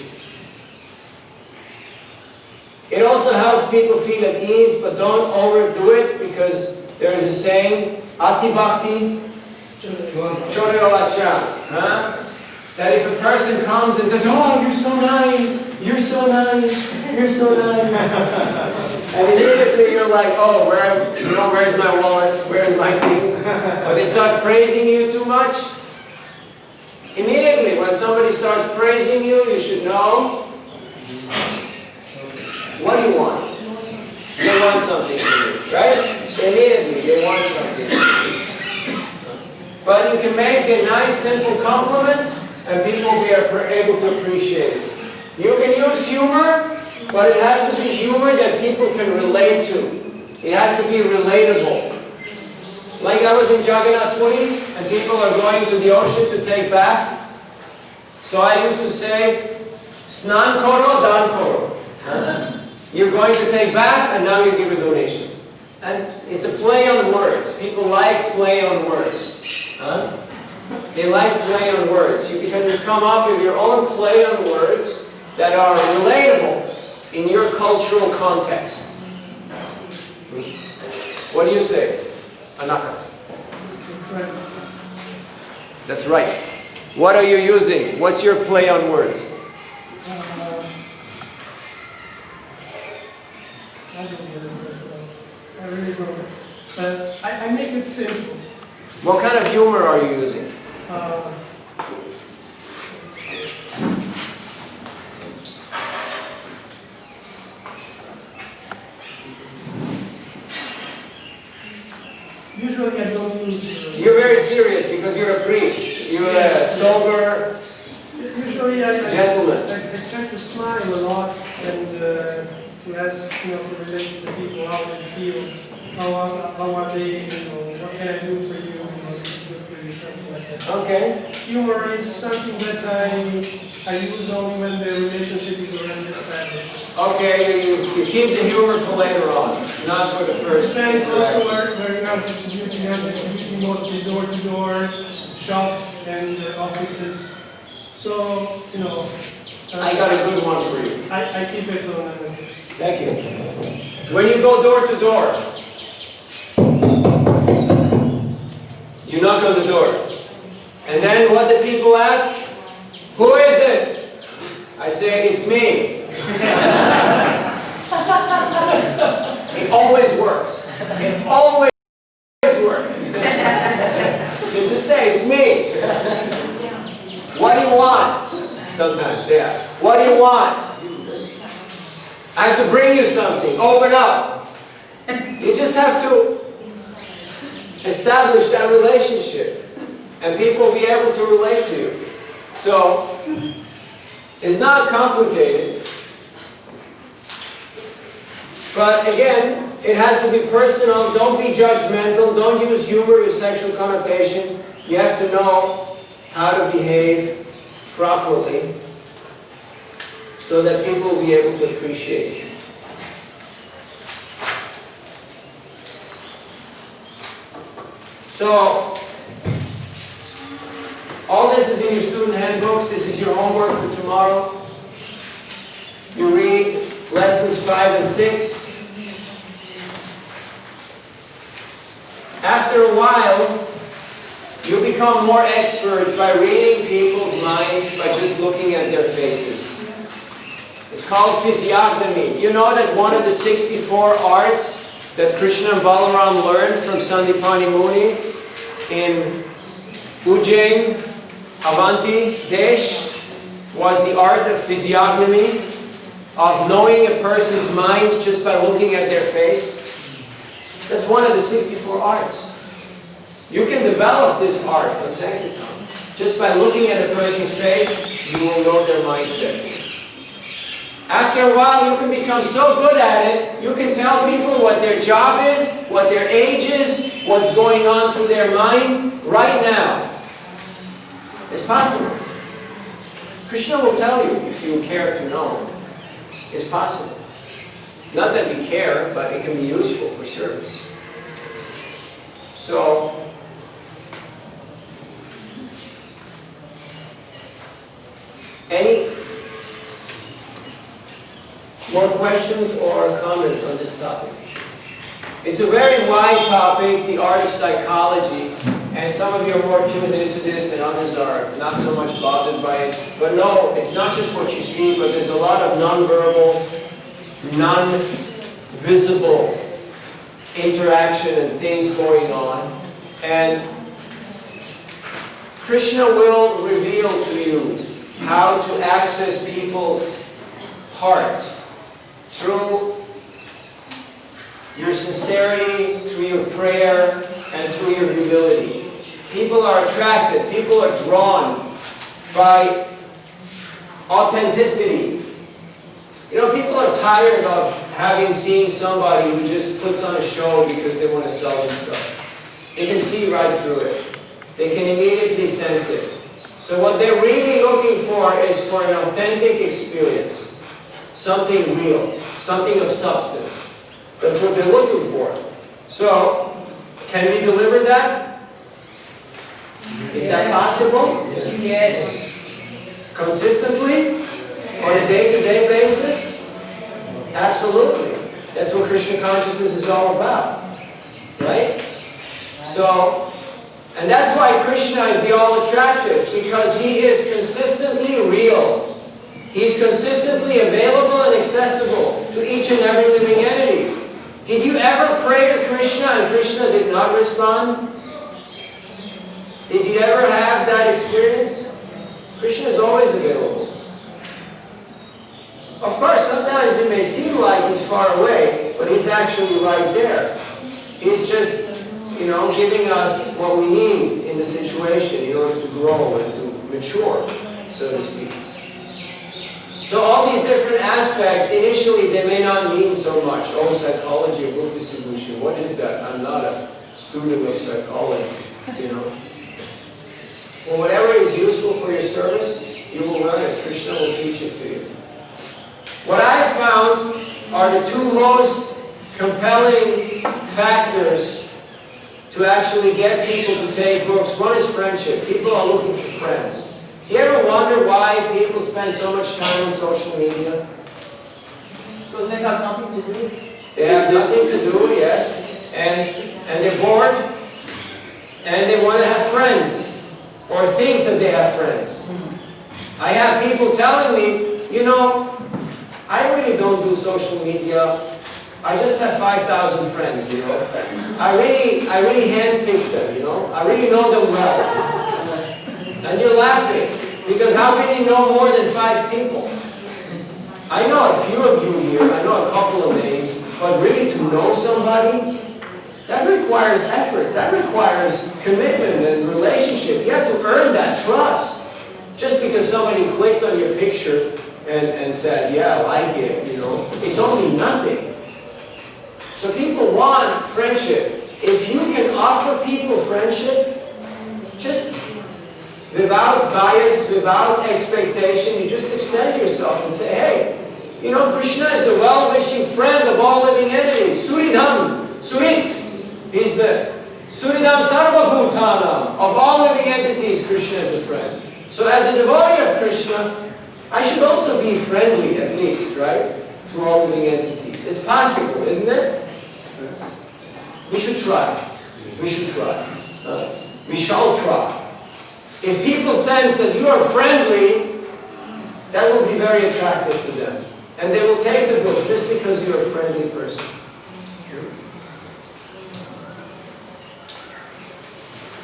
It also helps people feel at ease, but don't overdo it, because there is a saying, Ati Bhakti Chodero Acha. That if a person comes and says, oh, you're so nice, you're so nice, you're so nice. And immediately you're like, oh, where's my wallet? Where's my things? Or they start praising you too much. Immediately, when somebody starts praising you, you should know, what do you want? They want something from you, right? Immediately, they want something. But you can make a nice, simple compliment, and people will be able to appreciate it. You can use humor, but it has to be humor that people can relate to. It has to be relatable. Like I was in Jagannath Puri, and people are going to the ocean to take bath. So I used to say, Snan koro, dan koro. You're going to take bath, and now you give a donation. And it's a play on words. People like play on words. They like play on words. You can come up with your own play on words that are relatable in your cultural context. What do you say? Anaka. That's right. What are you using? What's your play on words?
I don't get it. I really don't. But I make it simple.
What kind of humor are you using?
Usually I don't use...
You're very serious because you're a priest. You're a sober
Usually I
gentleman.
I try to smile a lot and to ask, to relate to the people, how they feel, how are they, what can I do for you, it's good for you, something like that.
Okay.
Humor is something that I use only when the relationship is already established.
Okay, you keep the humor for later on, not for the first.
Besides also where we are distributing mostly door-to-door, shop and offices. So,
I got a good one for you.
I keep it on.
Thank you. When you go door to door, you knock on the door. And then what do people ask? Who is it? I say, it's me. It always works. It always works. They just say, it's me. What do you want? Sometimes they ask, what do you want? I have to bring you something. Open up. You just have to establish that relationship, and people will be able to relate to you. So, it's not complicated. But again, it has to be personal. Don't be judgmental. Don't use humor or sexual connotation. You have to know how to behave properly so that people will be able to appreciate you. So, all this is in your student handbook. This is your homework for tomorrow. You read lessons 5 and 6. After a while, you become more expert by reading people's minds by just looking at their faces. It's called physiognomy. You know that one of the 64 arts that Krishna and Balaram learned from Sandipani Muni in Ujjain, Avanti, Desh, was the art of physiognomy, of knowing a person's mind just by looking at their face. That's one of the 64 arts. You can develop this art on Sankirtan. Just by looking at a person's face, you will know their mindset. After a while, you can become so good at it, you can tell people what their job is, what their age is, what's going on through their mind right now. It's possible. Krishna will tell you if you care to know. It's possible. Not that we care, but it can be useful for service. So, any more questions or comments on this topic? It's a very wide topic, the art of psychology, and some of you are more tuned into this and others are not so much bothered by it. But no, it's not just what you see, but there's a lot of non-verbal, non-visible interaction and things going on. And Krishna will reveal to you how to access people's heart through your sincerity, through your prayer, and through your humility. People are attracted, people are drawn by authenticity. You know, people are tired of having seen somebody who just puts on a show because they want to sell them stuff. They can see right through it. They can immediately sense it. So what they're really looking for is for an authentic experience. Something real, something of substance. That's what they're looking for. So, can we deliver that? Is that possible?
Yes.
Consistently? On a day-to-day basis? Absolutely. That's what Krishna consciousness is all about. Right? So, and that's why Krishna is the all-attractive, because he is consistently real. He's consistently available and accessible to each and every living entity. Did you ever pray to Krishna and Krishna did not respond? Did you ever have that experience? Krishna is always available. Of course, sometimes it may seem like he's far away, but he's actually right there. He's just, you know, giving us what we need in the situation in order to grow and to mature, so to speak. So all these different aspects, initially they may not mean so much. Oh, psychology, book distribution, what is that? I'm not a student of psychology, you know. Well, whatever is useful for your service, you will learn it. Krishna will teach it to you. What I found are the two most compelling factors to actually get people to take books. One is friendship. People are looking for friends. Do you ever wonder why people spend so much time on social media?
Because they have nothing to do.
They have nothing to do, yes. And they're bored. And they want to have friends. Or think that they have friends. I have people telling me, you know, I really don't do social media. I just have 5,000 friends, you know. I really handpicked them, you know. I really know them well. And you're laughing, because how can you know more than 5 people? I know a few of you here, I know a couple of names, but really to know somebody, that requires effort, that requires commitment and relationship. You have to earn that trust. Just because somebody clicked on your picture and said, yeah, I like it, you know, it don't mean nothing. So people want friendship. If you can offer people friendship, just without bias, without expectation, you just extend yourself and say, hey, you know, Krishna is the well-wishing friend of all living entities. Suridham, Surit. He's the Suridham Sarvabhutanam. Of all living entities, Krishna is the friend. So as a devotee of Krishna, I should also be friendly, at least, right? To all living entities. It's possible, isn't it? We should try. We should try. We shall try. If people sense that you are friendly, that will be very attractive to them. And they will take the book just because you're a friendly person.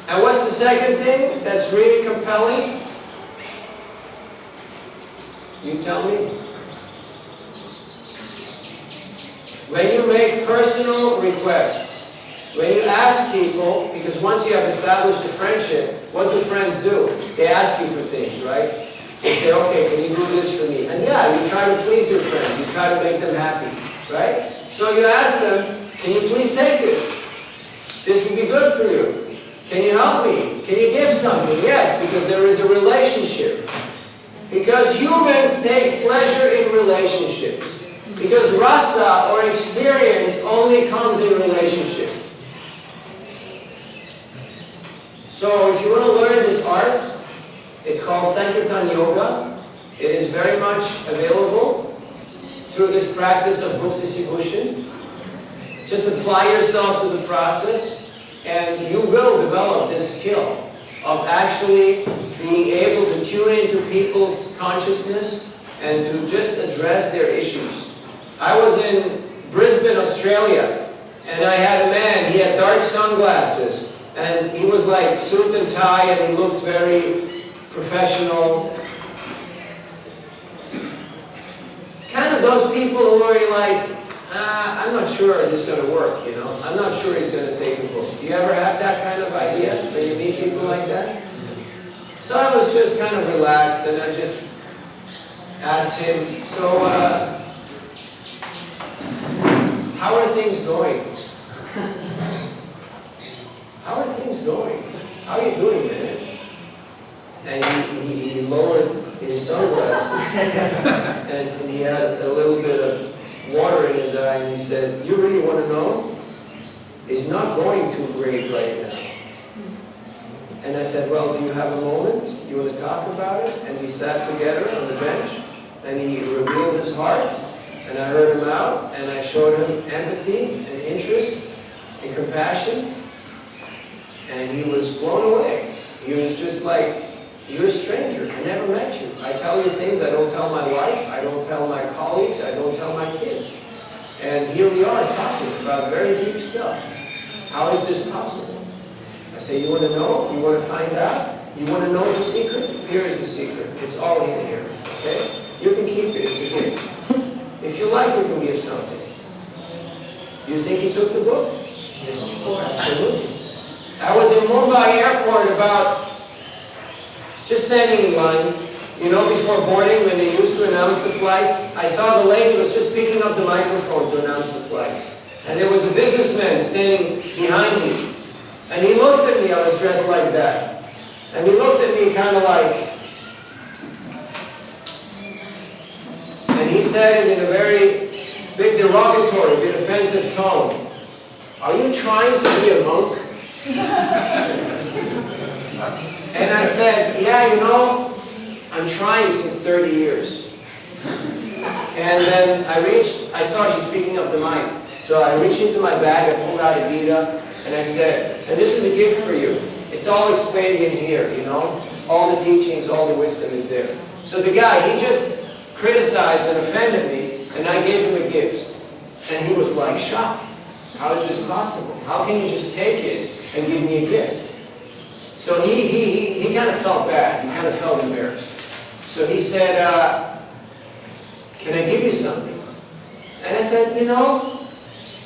And what's the second thing that's really compelling? You tell me. When you make personal requests, when you ask people, because once you have established a friendship, what do friends do? They ask you for things, right? They say, okay, can you do this for me? And yeah, you try to please your friends. You try to make them happy, right? So you ask them, can you please take this? This would be good for you. Can you help me? Can you give something? Yes, because there is a relationship. Because humans take pleasure in relationships. Because rasa, or experience, only comes in relationship. So if you want to learn this art, it's called Sankirtan Yoga. It is very much available through this practice of Bhukti Sibhushan. Just apply yourself to the process and you will develop this skill of actually being able to tune into people's consciousness and to just address their issues. I was in Brisbane, Australia, and I had a man, he had dark sunglasses, and he was like suit and tie, and he looked very professional. Kind of those people who are like, I'm not sure this is going to work, you know. I'm not sure he's going to take the book. Do you ever have that kind of idea when you meet people like that? So I was just kind of relaxed, and I just asked him, so, how are things going? How are things going? How are you doing, man? And he lowered his sunglasses, and he had a little bit of water in his eye, and he said, you really want to know? It's not going too great right now. And I said, well, do you have a moment? You want to talk about it? And we sat together on the bench, and he revealed his heart, and I heard him out, and I showed him empathy and interest and compassion, and he was blown away. He was just like, you're a stranger. I never met you. I tell you things I don't tell my wife, I don't tell my colleagues, I don't tell my kids. And here we are talking about very deep stuff. How is this possible? I say, you want to know? You want to find out? You want to know the secret? Here is the secret. It's all in here. Okay? You can keep it. It's a gift. If you like, you can give something. Do you think he took the book? Yes. Absolutely. I was in Mumbai airport just standing in line, you know, before boarding when they used to announce the flights. I saw the lady was just picking up the microphone to announce the flight. And there was a businessman standing behind me. And he looked at me, I was dressed like that. And he looked at me kind of like, and he said it in a very big derogatory, bit offensive tone. Are you trying to be a monk? And I said, yeah, you know, I'm trying since 30 years. And then I saw she's picking up the mic. So I reached into my bag, I pulled out a Gita, and I said, and this is a gift for you. It's all explained in here, you know. All the teachings, all the wisdom is there. So the guy, he just criticized and offended me, and I gave him a gift. And he was like shocked. How is this possible? How can you just take it and give me a gift? So he kind of felt bad. He kind of felt embarrassed. So he said, can I give you something? And I said, you know,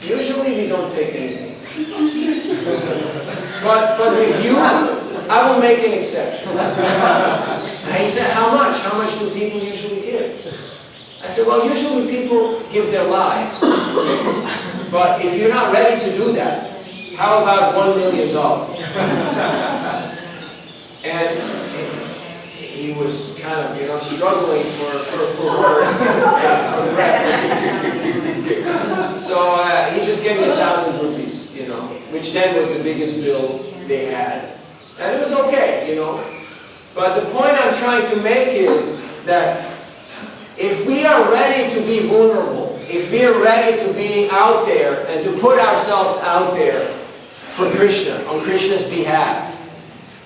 usually we don't take anything. but with you, I will make an exception. And he said, how much? How much do people usually give? I said, well, usually people give their lives. But if you're not ready to do that, how about $1 million? And he was kind of, you know, struggling for words. So he just gave me 1,000 rupees, you know, which then was the biggest bill they had. And it was okay, you know. But the point I'm trying to make is that if we are ready to be vulnerable, if we are ready to be out there and to put ourselves out there for Krishna, on Krishna's behalf,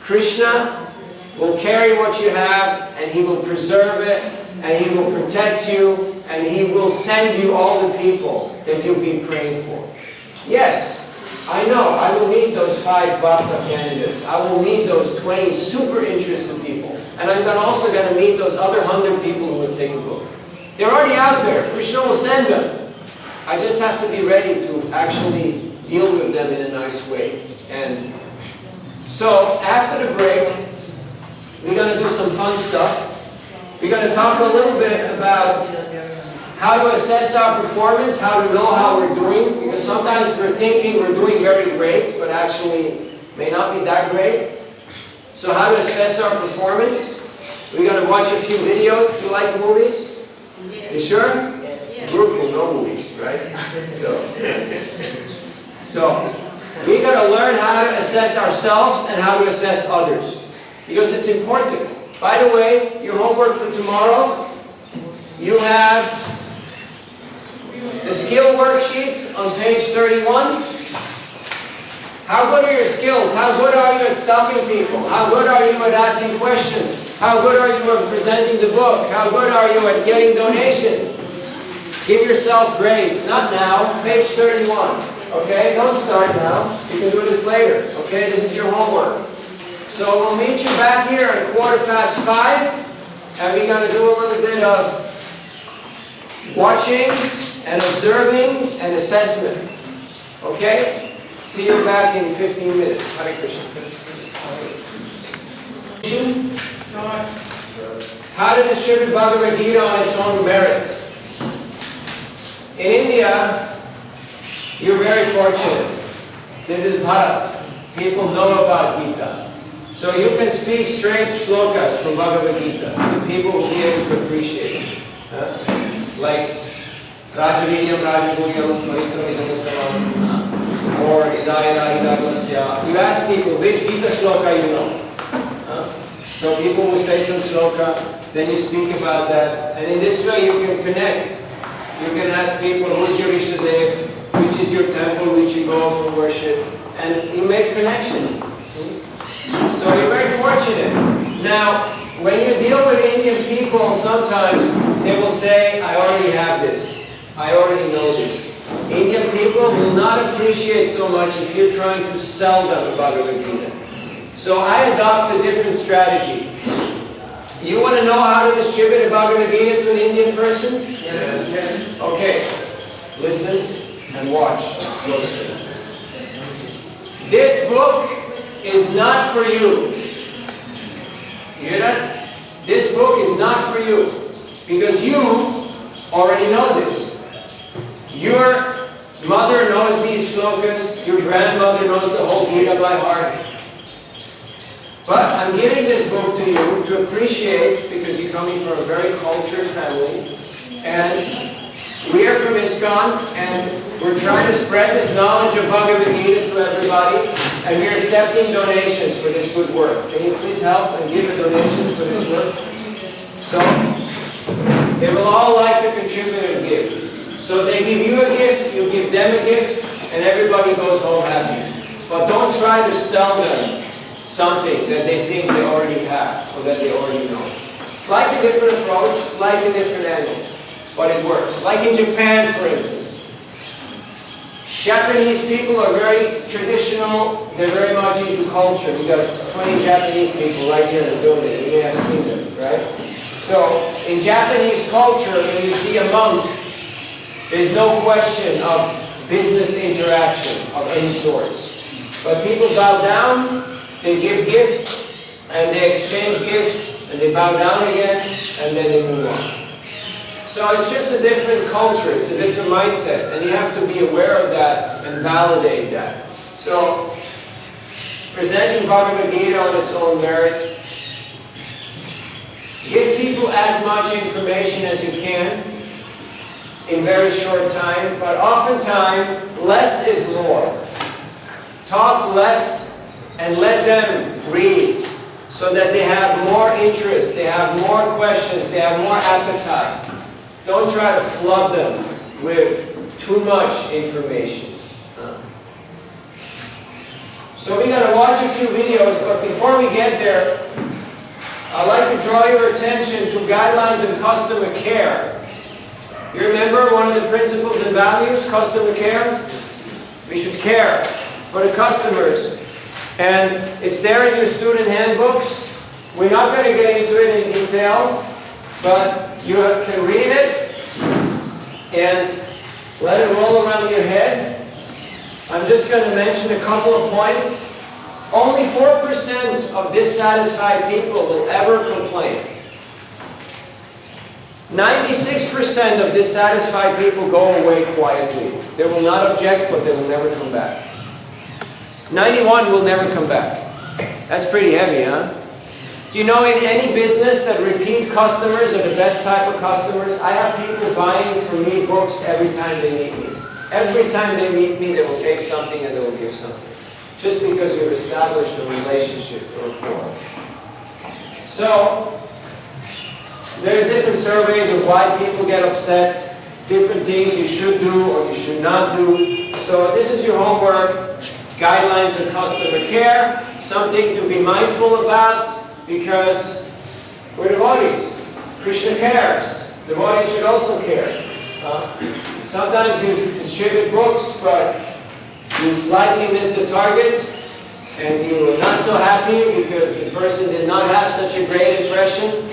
Krishna will carry what you have and He will preserve it and He will protect you and He will send you all the people that you'll be praying for. Yes, I know, I will meet those 5 Bhakta candidates. I will meet those 20 super interested people. And I'm also going to meet those other 100 people who will take a book. They're already out there. Krishna will send them. I just have to be ready to actually deal with them in a nice way. And so, after the break, we're going to do some fun stuff. We're going to talk a little bit about how to assess our performance, how to know how we're doing, because sometimes we're thinking we're doing very great, but actually may not be that great. So how to assess our performance. We're going to watch a few videos. Do you like movies? Yes. You sure? Yes. Group will know movies, right? So we're going to learn how to assess ourselves and how to assess others, because it's important. By the way, your homework for tomorrow, you have the skill worksheet on page 31. How good are your skills? How good are you at stopping people? How good are you at asking questions? How good are you at presenting the book? How good are you at getting donations? Give yourself grades. Not now. Page 31. Okay? Don't start now. You can do this later. Okay? This is your homework. So we'll meet you back here at 5:15, and we're going to do a little bit of watching and observing and assessment. Okay? See you back in 15 minutes. Hare Krishna. How to distribute Bhagavad Gita on its own merit. In India, you're very fortunate. This is Bharat. People know about Gita. So you can speak straight shlokas from Bhagavad Gita, and people will be able to appreciate it. Like Rajavidyam Rajaguryam Paritram or Idaya Idaglasya. You ask people which Gita shloka you know. So people will say some shloka, then you speak about that. And in this way you can connect. You can ask people, who is your Ishtadev, which is your temple which you go for worship, and you make connection. So you're very fortunate. Now, when you deal with Indian people, sometimes they will say, I already have this. I already know this. Indian people will not appreciate so much if you're trying to sell them Bhagavad Gita. So I adopt a different strategy. You want to know how to distribute a Bhagavad Gita to an Indian person? Yes. Okay. Listen and watch closely. This book is not for you. You hear that? This book is not for you, because you already know this. Your mother knows these shlokas, your grandmother knows the whole Gita by heart. But I'm giving this book to you to appreciate, because you're coming from a very cultured family, and we are from ISKCON, and we're trying to spread this knowledge of Bhagavad Gita to everybody, and we're accepting donations for this good work. Can you please help and give a donation for this work? So, they will all like to contribute and give. So they give you a gift, you give them a gift, and everybody goes home happy. But don't try to sell them something that they think they already have, or that they already know. Slightly different approach, slightly different angle, but it works. Like in Japan, for instance. Japanese people are very traditional. They're very much into culture. We got 20 Japanese people right here in the building. You may have seen them, right? So, in Japanese culture, when you see a monk, there's no question of business interaction of any sorts. But people bow down, they give gifts, and they exchange gifts, and they bow down again, and then they move on. So it's just a different culture, it's a different mindset, and you have to be aware of that and validate that. So, presenting Bhagavad Gita on its own merit, give people as much information as you can in very short time, but oftentimes, less is more. Talk less and let them read so that they have more interest, they have more questions, they have more appetite. Don't try to flood them with too much information. So we're going to watch a few videos, but before we get there, I'd like to draw your attention to guidelines and customer care. You remember one of the principles and values, customer care? We should care for the customers. And it's there in your student handbooks. We're not going to get into it in detail, but you can read it and let it roll around your head. I'm just going to mention a couple of points. Only 4% of dissatisfied people will ever complain. 96% of dissatisfied people go away quietly. They will not object, but they will never come back. 91 will never come back. That's pretty heavy, huh? Do you know in any business that repeat customers are the best type of customers? I have people buying from me books every time they meet me. Every time they meet me, they will take something and they will give something. Just because you've established a relationship or rapport. So, there's different surveys of why people get upset, different things you should do or you should not do. So this is your homework, guidelines of customer care, something to be mindful about because we're devotees. Krishna cares. Devotees should also care. Sometimes you distribute books, but you slightly miss the target and you are not so happy because the person did not have such a great impression.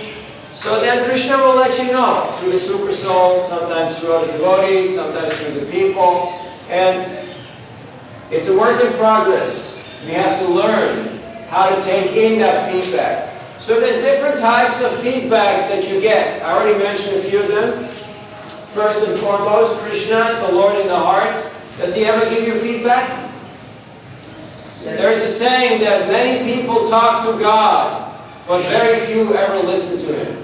So then Krishna will let you know through the super soul, sometimes through other devotees, sometimes through the people. And it's a work in progress. We have to learn how to take in that feedback. So there's different types of feedbacks that you get. I already mentioned a few of them. First and foremost, Krishna, the Lord in the heart. Does He ever give you feedback? There is a saying that many people talk to God, but very few ever listen to Him.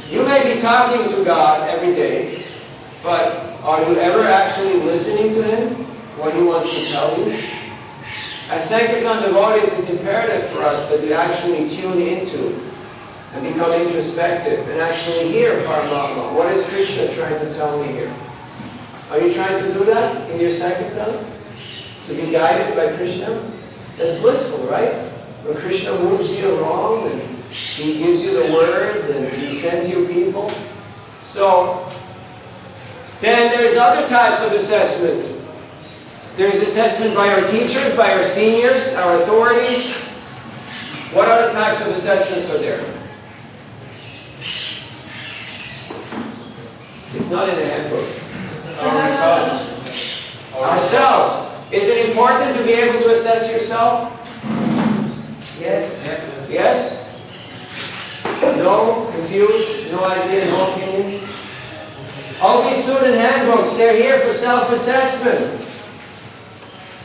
You may be talking to God every day, but are you ever actually listening to Him? What He wants to tell you? As Sankirtan devotees, it's imperative for us that we actually tune into and become introspective and actually hear Paramatma. What is Krishna trying to tell me here? Are you trying to do that in your Sankirtan? To be guided by Krishna? That's blissful, right? When Krishna moves you along and He gives you the words and He sends you people. So, then there's other types of assessment. There's assessment by our teachers, by our seniors, our authorities. What other types of assessments are there? It's not in the handbook.
Ourselves.
Ourselves. Is it important to be able to assess yourself? Yes? Yes? No? Confused? No idea? No opinion? All these student handbooks, they're here for self-assessment.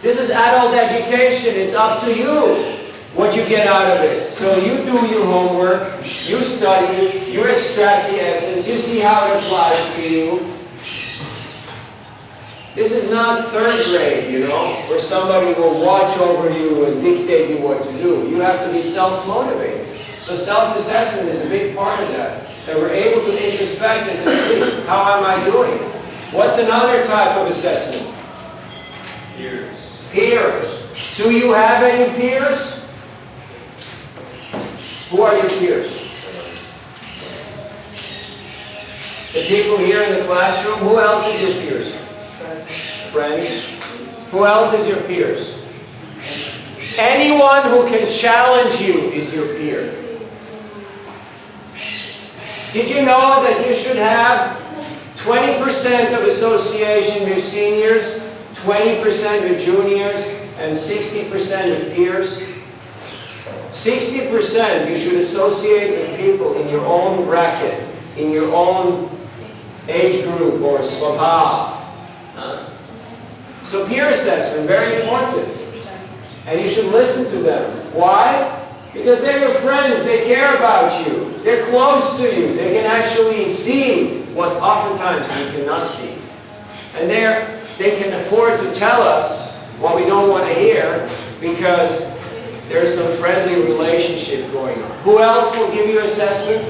This is adult education. It's up to you what you get out of it. So you do your homework, you study, you extract the essence, you see how it applies to you. This is not third grade, you know, where somebody will watch over you and dictate you what to do. You have to be self-motivated. So self-assessment is a big part of that. That we're able to introspect and to see, how am I doing? What's another type of assessment?
Peers.
Peers. Do you have any peers? Who are your peers? The people here in the classroom. Who else is your peers? Friends. Who else is your peers? Anyone who can challenge you is your peer. Did you know that you should have 20% of association with seniors, 20% with juniors, and 60% with peers? 60% you should associate with people in your own bracket, in your own age group or swabhav. So peer assessment, very important. And you should listen to them. Why? Because they're your friends, they care about you, they're close to you, they can actually see what oftentimes we cannot see. And they can afford to tell us what we don't want to hear because there's some friendly relationship going on. Who else will give you assessment?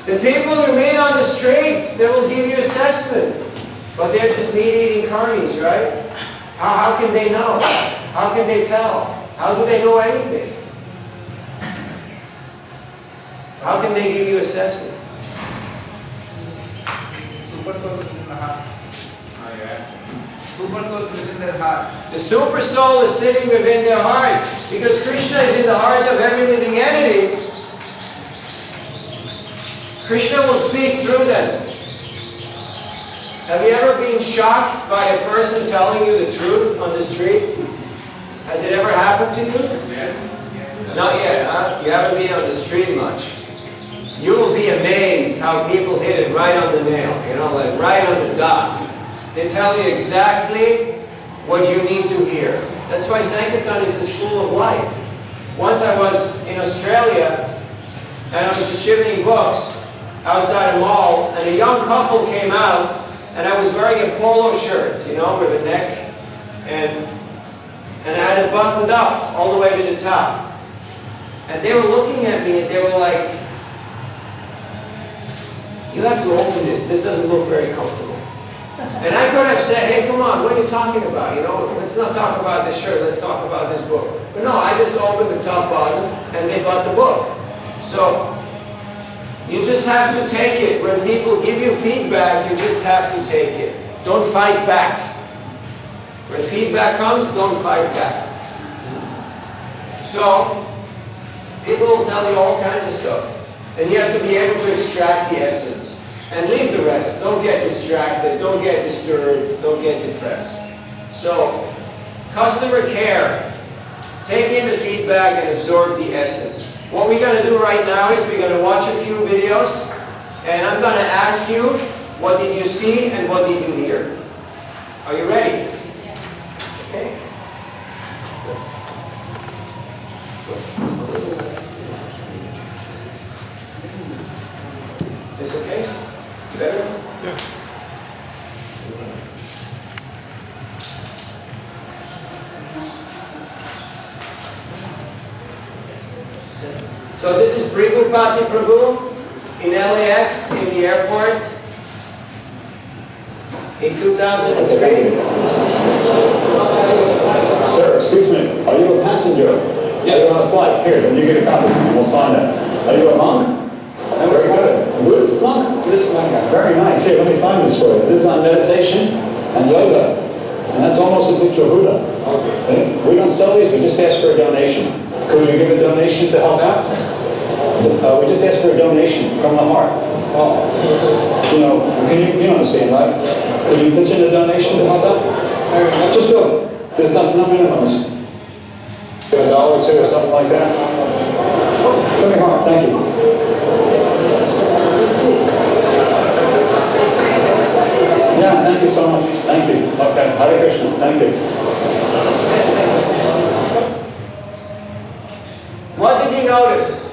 The people you meet on the street, they will give you assessment. But they're just meat-eating carnies, right? How can they know? How can they tell? How do they know anything? How can they give you assessment?
Super soul is in the heart. Super soul is in their heart.
The super soul is sitting within their heart. Because Krishna is in the heart of every living entity. Krishna will speak through them. Have you ever been shocked by a person telling you the truth on the street? Has it ever happened to you?
Yes.
Not yet, huh? You haven't been on the street much. You will be amazed how people hit it right on the nail, you know, like right on the dot. They tell you exactly what you need to hear. That's why Sankirtan is the school of life. Once I was in Australia, and I was distributing books outside a mall, and a young couple came out, and I was wearing a polo shirt, you know, with a neck, and I had it buttoned up all the way to the top. And they were looking at me, and they were like, "You have to open this. This doesn't look very comfortable." And I could have said, "Hey, come on, what are you talking about? You know, let's not talk about this shirt. Let's talk about this book." But no, I just opened the top button, and they bought the book. So you just have to take it. When people give you feedback, you just have to take it. Don't fight back. When feedback comes, don't fight back. So, people will tell you all kinds of stuff. And you have to be able to extract the essence. And leave the rest. Don't get distracted. Don't get disturbed. Don't get depressed. So, customer care. Take in the feedback and absorb the essence. What we're going to do right now is we're going to watch a few videos, and I'm going to ask you, what did you see and what did you hear? Are you ready? Okay. Let's go a little less. This okay? Better? Yeah. So this is Brigupati Prabhu in LAX in the airport in 2003.
Sir, excuse me, are you a passenger? Yeah. Are you on a flight? Here, then you get a copy and we'll sign that. Are you a monk? I'm very good. A Buddhist monk? Buddhist monk. Very nice. Here, let me sign this for you. This is on meditation and yoga. And that's almost a picture of Buddha. Okay. We don't sell these, we just ask for a donation. Could you give a donation to help out? We just ask for a donation from the heart. Oh. You know, you understand, right? Could you pitch in a donation to help out? Just do it. There's no minimums. $1 or $2 or something like that. Come here, heart. Thank you. Yeah, thank you so much. Thank you. Okay, Hare Krishna. Thank you.
What did you notice?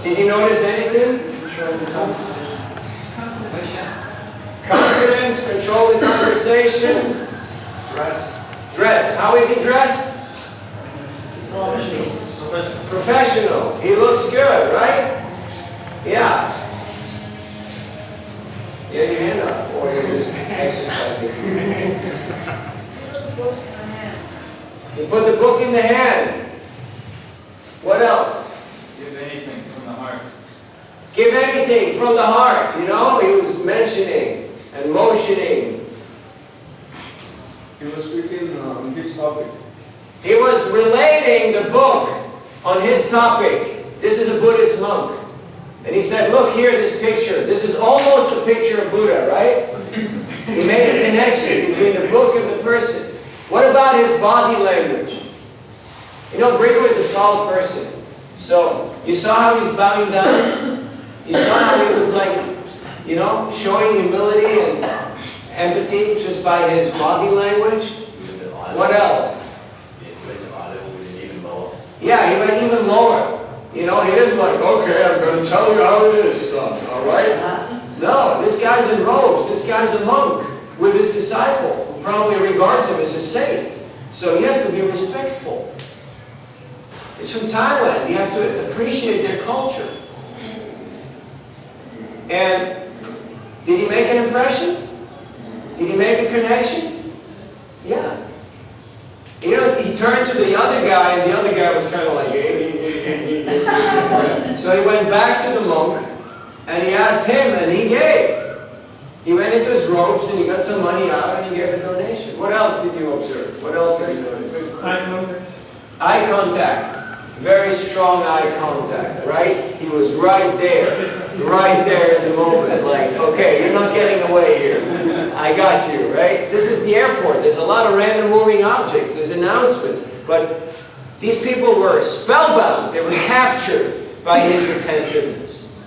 Did you notice anything? Confidence, control the conversation. Dress. How is he dressed? Professional. He looks good, right? Yeah. You have your hand up, or you're just exercising. You put the book in the hand. anything from the heart, you know? He was mentioning and motioning.
He was speaking on his topic.
He was relating the book on his topic. This is a Buddhist monk. And he said, look here, this picture. This is almost a picture of Buddha, right? He made a connection between the book and the person. What about his body language? You know, Brigu is a tall person. So, you saw how he's bowing down? You saw how he was like, you know, showing humility and empathy just by his body language? What else? Yeah, he went even lower. You know, he didn't like, okay, I'm going to tell you how it is, son, all right? No, this guy's in robes. This guy's a monk with his disciple, who probably regards him as a saint. So you have to be respectful. It's from Thailand. You have to appreciate their culture. And did he make an impression? Did he make a connection? Yeah. You know, he turned to the other guy, and the other guy was kind of like, so he went back to the monk, and he asked him, and he gave. He went into his robes, and he got some money out, and he gave a donation. What else did you observe? What else did you notice?
Eye contact.
Eye contact. Very strong eye contact, right? He was right there in the moment, like, okay, you're not getting away here. I got you, right? This is the airport. There's a lot of random moving objects. There's announcements. But these people were spellbound. They were captured by his attentiveness.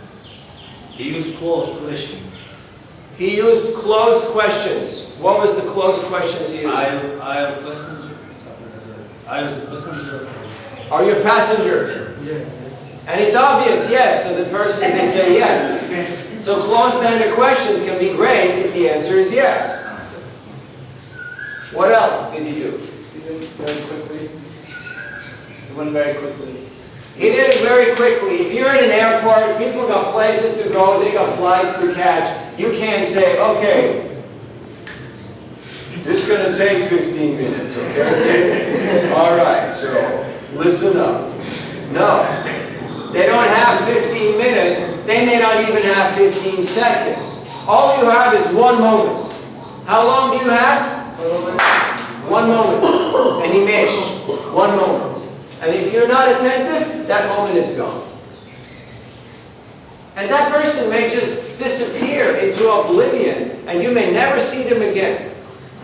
He used closed question.
He used closed questions. What was the closed questions he used?
I am a passenger. I was a passenger.
Are you a passenger?
Yeah.
And it's obvious, yes. So the person, they say yes. So closed-ended questions can be great if the answer is yes. What else did he do?
He did it very quickly. He went very quickly.
He did it very quickly. If you're in an airport, people got places to go, they got flights to catch. You can't say, okay, this is going to take 15 minutes, okay? All right, so listen up. No. They don't have 15 minutes. They may not even have 15 seconds. All you have is one moment. How long do you have? 1 moment. And Animesh. 1 moment. And if you're not attentive, that moment is gone. And that person may just disappear into oblivion, and you may never see them again.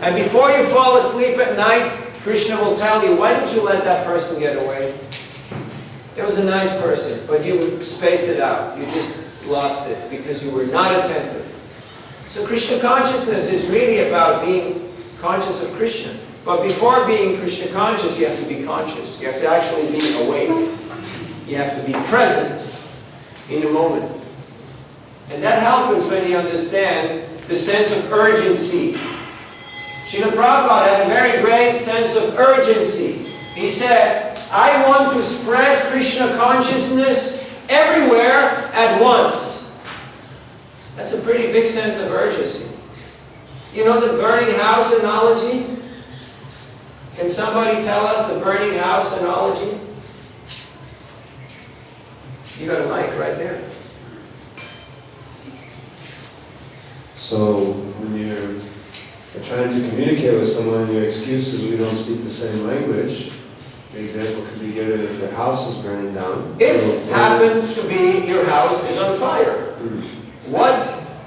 And before you fall asleep at night, Krishna will tell you, why did you let that person get away? There was a nice person, but you spaced it out. You just lost it because you were not attentive. So Krishna consciousness is really about being conscious of Krishna. But before being Krishna conscious, you have to be conscious. You have to actually be awake. You have to be present in the moment. And that happens when you understand the sense of urgency. Srila Prabhupada had a very great sense of urgency. He said, I want to spread Krishna consciousness everywhere at once. That's a pretty big sense of urgency. You know the burning house analogy? Can somebody tell us the burning house analogy? You got a mic right there.
So when you're trying to communicate with someone, your excuse is we don't speak the same language. The example could be given if your house is burning down.
If happened to be your house is on fire, what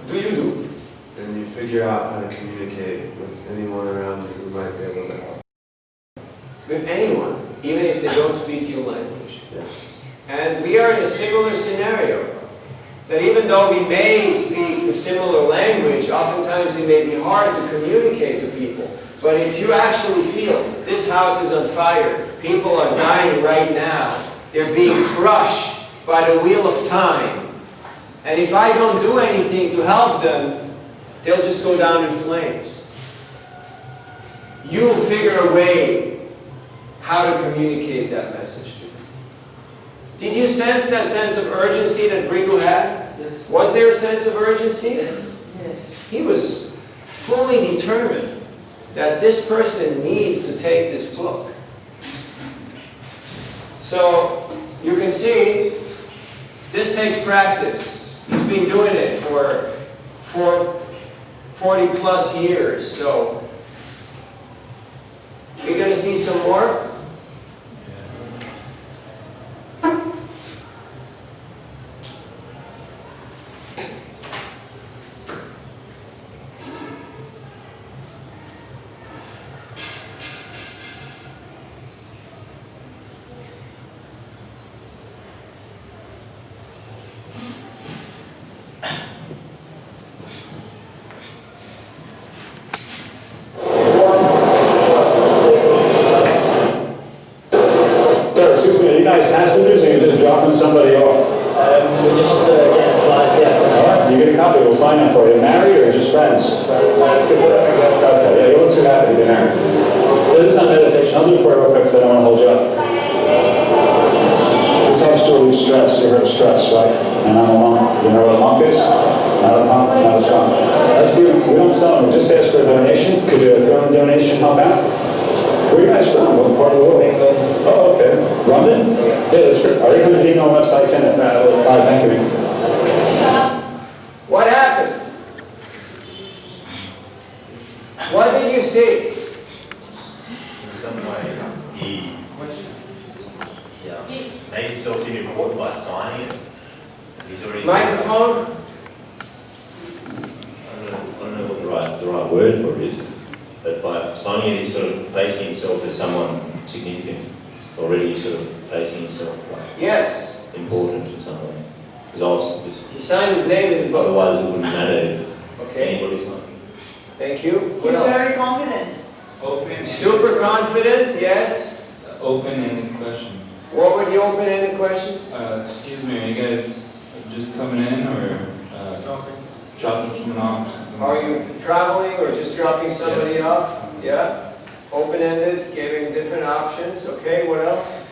do you do?
Then you figure out how to communicate with anyone around you who might be able to help.
With anyone, even if they don't speak your language.
Yeah.
And we are in a similar scenario. That even though we may speak the similar language, oftentimes it may be hard to communicate to people. But if you actually feel this house is on fire, people are dying right now, they're being crushed by the wheel of time, and if I don't do anything to help them, they'll just go down in flames. You'll figure a way how to communicate that message to them. Did you sense that sense of urgency that Brigu had?
Yes.
Was there a sense of urgency?
Yes.
He was fully determined that this person needs to take this book. So, you can see, this takes practice. He's been doing it for 40 plus years, so you're going to see some more?
Passengers, or you're just dropping somebody off?
We're just getting a flight, yeah.
All right, you get a copy. We'll sign up for you. Married or just friends? Okay, yeah, you look too happy to be married. This is not meditation. I'll do it for you real quick because I don't want to hold you up. This helps to relieve stress. You heard of stress, right? And I'm a monk. You know what a monk is? Not a punk, not a skunk. Let's do. We don't sell them. We just ask for a donation. Could you throw in a donation, help out? Where are you guys from? What part of the world? Oh, okay. London? Yeah, that's great. Are you going to be on websites in it? All right, thank you.
What happened? What did you see?
In some way, he made himself seem important by signing it. He's already
Microphone?
I don't know what the right word for it is, but by signing it, he's sort of placing himself as someone significant. Already sort of placing himself like
yes,
important in some way. Because
he signed his name in the book.
Otherwise, it wouldn't matter if
okay.
anybody's not.
Thank you. What
He's
else?
very confident.
Open.
Super confident. Yes.
Open-ended question.
What were the open-ended questions?
Excuse me, are you guys just coming in or dropping someone off or something?
Are you traveling or just dropping somebody
Yes.
off? Yeah. Open-ended, giving different options. Okay, what else?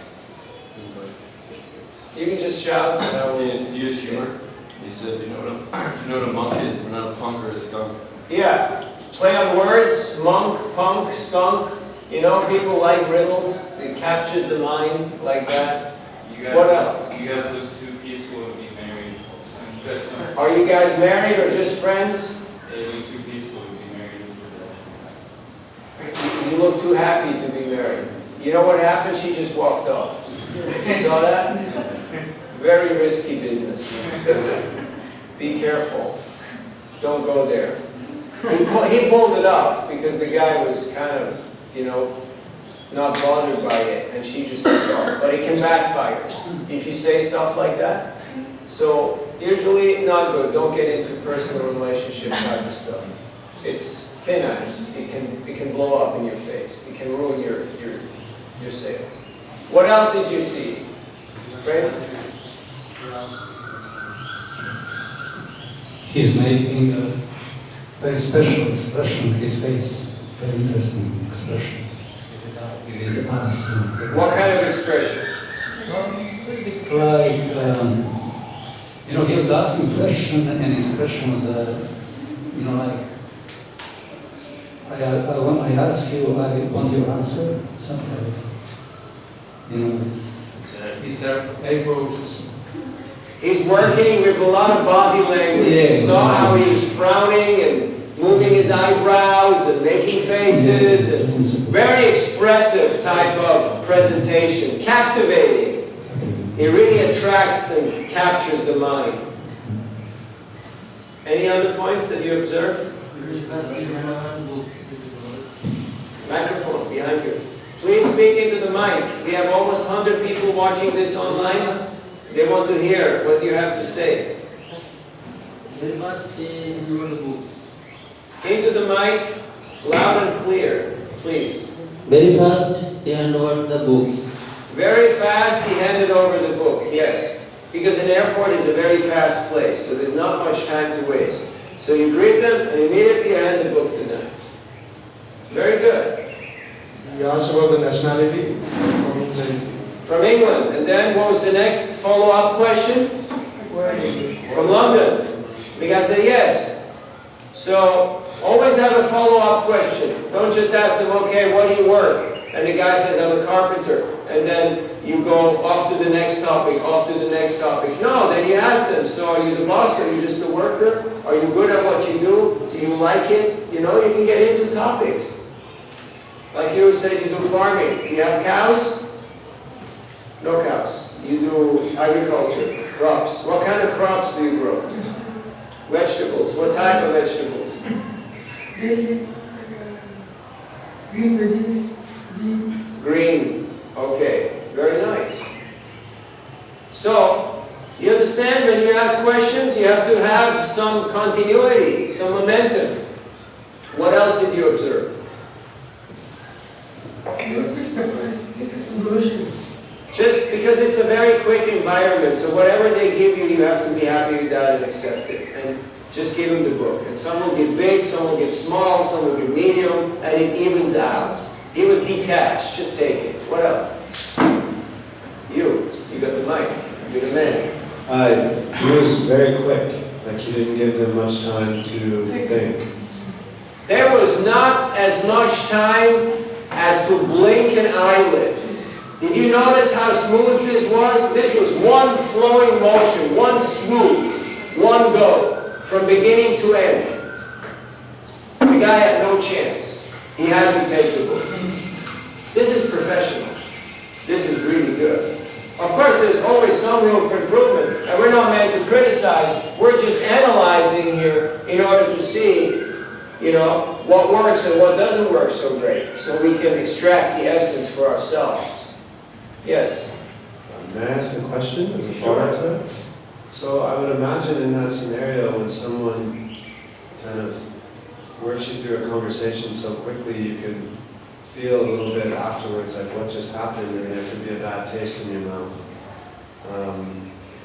You can just shout. And I will
use humor. He said, you know what a monk is? We're not a punk or a skunk.
yeah. Play on words. Monk, punk, skunk. You know, people like riddles. It captures the mind like that. What else?
You guys look too peaceful to be married.
Are you guys married or just friends?
You look too peaceful to be married.
You look too happy to be married. You know what happened? She just walked off. You saw that? Very risky business. Be careful. Don't go there. He pulled it off because the guy was kind of, you know, not bothered by it, and she just took off. But it can backfire if you say stuff like that. So usually not good. Don't get into personal relationship type of stuff. It's thin ice. It can blow up in your face. It can ruin your sale. What else did you see? Right?
He's making a very special expression with his face. Very interesting expression. It is honest.
What kind of expression?
Like, you know, he was asking a question, and his question was, you know, like, I ask you, I want your answer, something like that. You know, it's elbows.
He's working with a lot of body language.
Yeah,
you saw how he was frowning and moving his eyebrows and making faces. And very expressive type of presentation. Captivating. He really attracts and captures the mind. Any other points that you observed? Microphone behind you. Please speak into the mic. We have almost 100 people watching this online. They want to hear what you have to say. Into the mic, loud and clear, please.
Very fast, he handed over the books.
Very fast, he handed over the book, yes. Because an airport is a very fast place, so there's not much time to waste. So you greet them and immediately hand the book to them. Very good.
You asked about the nationality from England.
From England. And then what was the next follow-up question? From London. The guy said yes. So always have a follow-up question. Don't just ask them, okay, what do you work? And the guy says, I'm a carpenter. and then you go off to the next topic, off to the next topic. No, then you ask them, so are you the boss, are you just a worker? Are you good at what you do? Do you like it? You know, you can get into topics. Like you said, you do farming. Do you have cows? No cows. You do agriculture, crops. What kind of crops do you grow? Vegetables. What type of vegetables?
Green veggies, beans.
Green. Okay. Very nice. So, you understand when you ask questions, you have to have some continuity, some momentum. What else did you observe?
This is evolution.
Just because it's a very quick environment, so whatever they give you, you have to be happy with that and accept it. And just give them the book. And some will give big, some will give small, some will give medium, and it evens out. He was detached. Just take it. What else? You got the mic. You're the man.
He was very quick. Like he didn't give them much time to think.
There was not as much time as to blink an eyelid. Did you notice how smooth this was? This was one flowing motion, one swoop, one go, from beginning to end. The guy had no chance. He had to take the book. This is professional. This is really good. Of course, there's always some room for improvement, and we're not meant to criticize. We're just analyzing here in order to see, you know, what works and what doesn't work so great, so we can extract the essence for ourselves. Yes?
May I ask a question as a follow-up to that? So I would imagine in that scenario when someone kind of works you through a conversation so quickly, you could feel a little bit afterwards like what just happened, and there could be a bad taste in your mouth.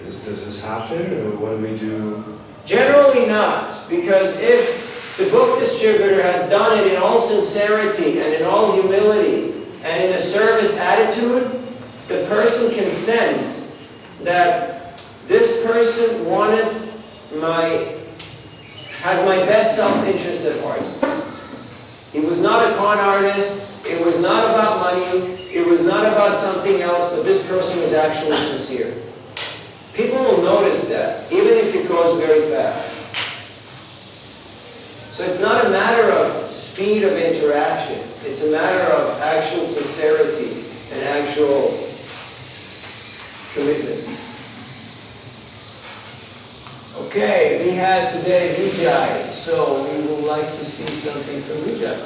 Does this happen, or what do we do?
Generally not, because if the book distributor has done it in all sincerity and in all humility and in a service attitude, the person can sense that this person had my best self-interest at heart. He was not a con artist. It was not about money. It was not about something else, but this person was actually sincere. People will notice that, even if it goes very fast. So it's not a matter of speed of interaction. It's a matter of actual sincerity and actual commitment. Okay, we had today Vijay, so we would like to see something from Vijay.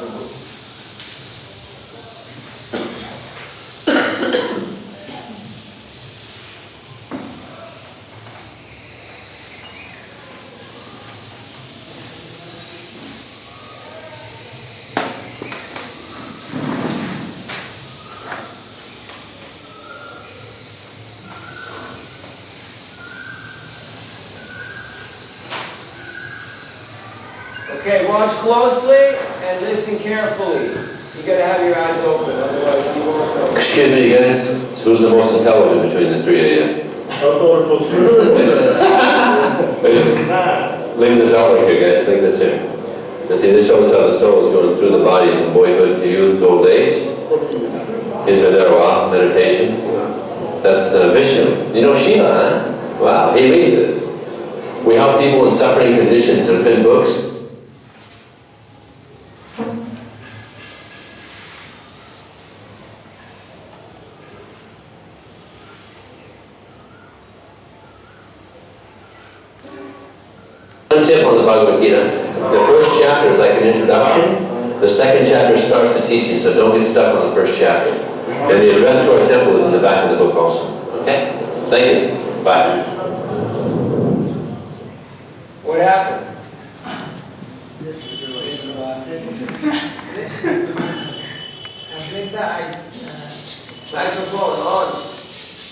Okay, watch closely and listen carefully. You gotta have your eyes open, otherwise you won't know.
Excuse me, guys. So who's the most intelligent between the three of you? Leaving this out here, guys. Think that's it. Let's see, this shows how the soul is going through the body from boyhood to youth to old age. Isra meditation. That's Vishnu. You know Shiva, huh? Wow, he reads this. We help people in suffering conditions and pin books. Tip on the Bhagavad Gita. The first chapter is like an introduction. The second chapter starts the teaching, so don't get stuck on the first chapter. And the address to our temple is in the back of the book also. Okay? Thank you. Bye.
What happened? Microphone on.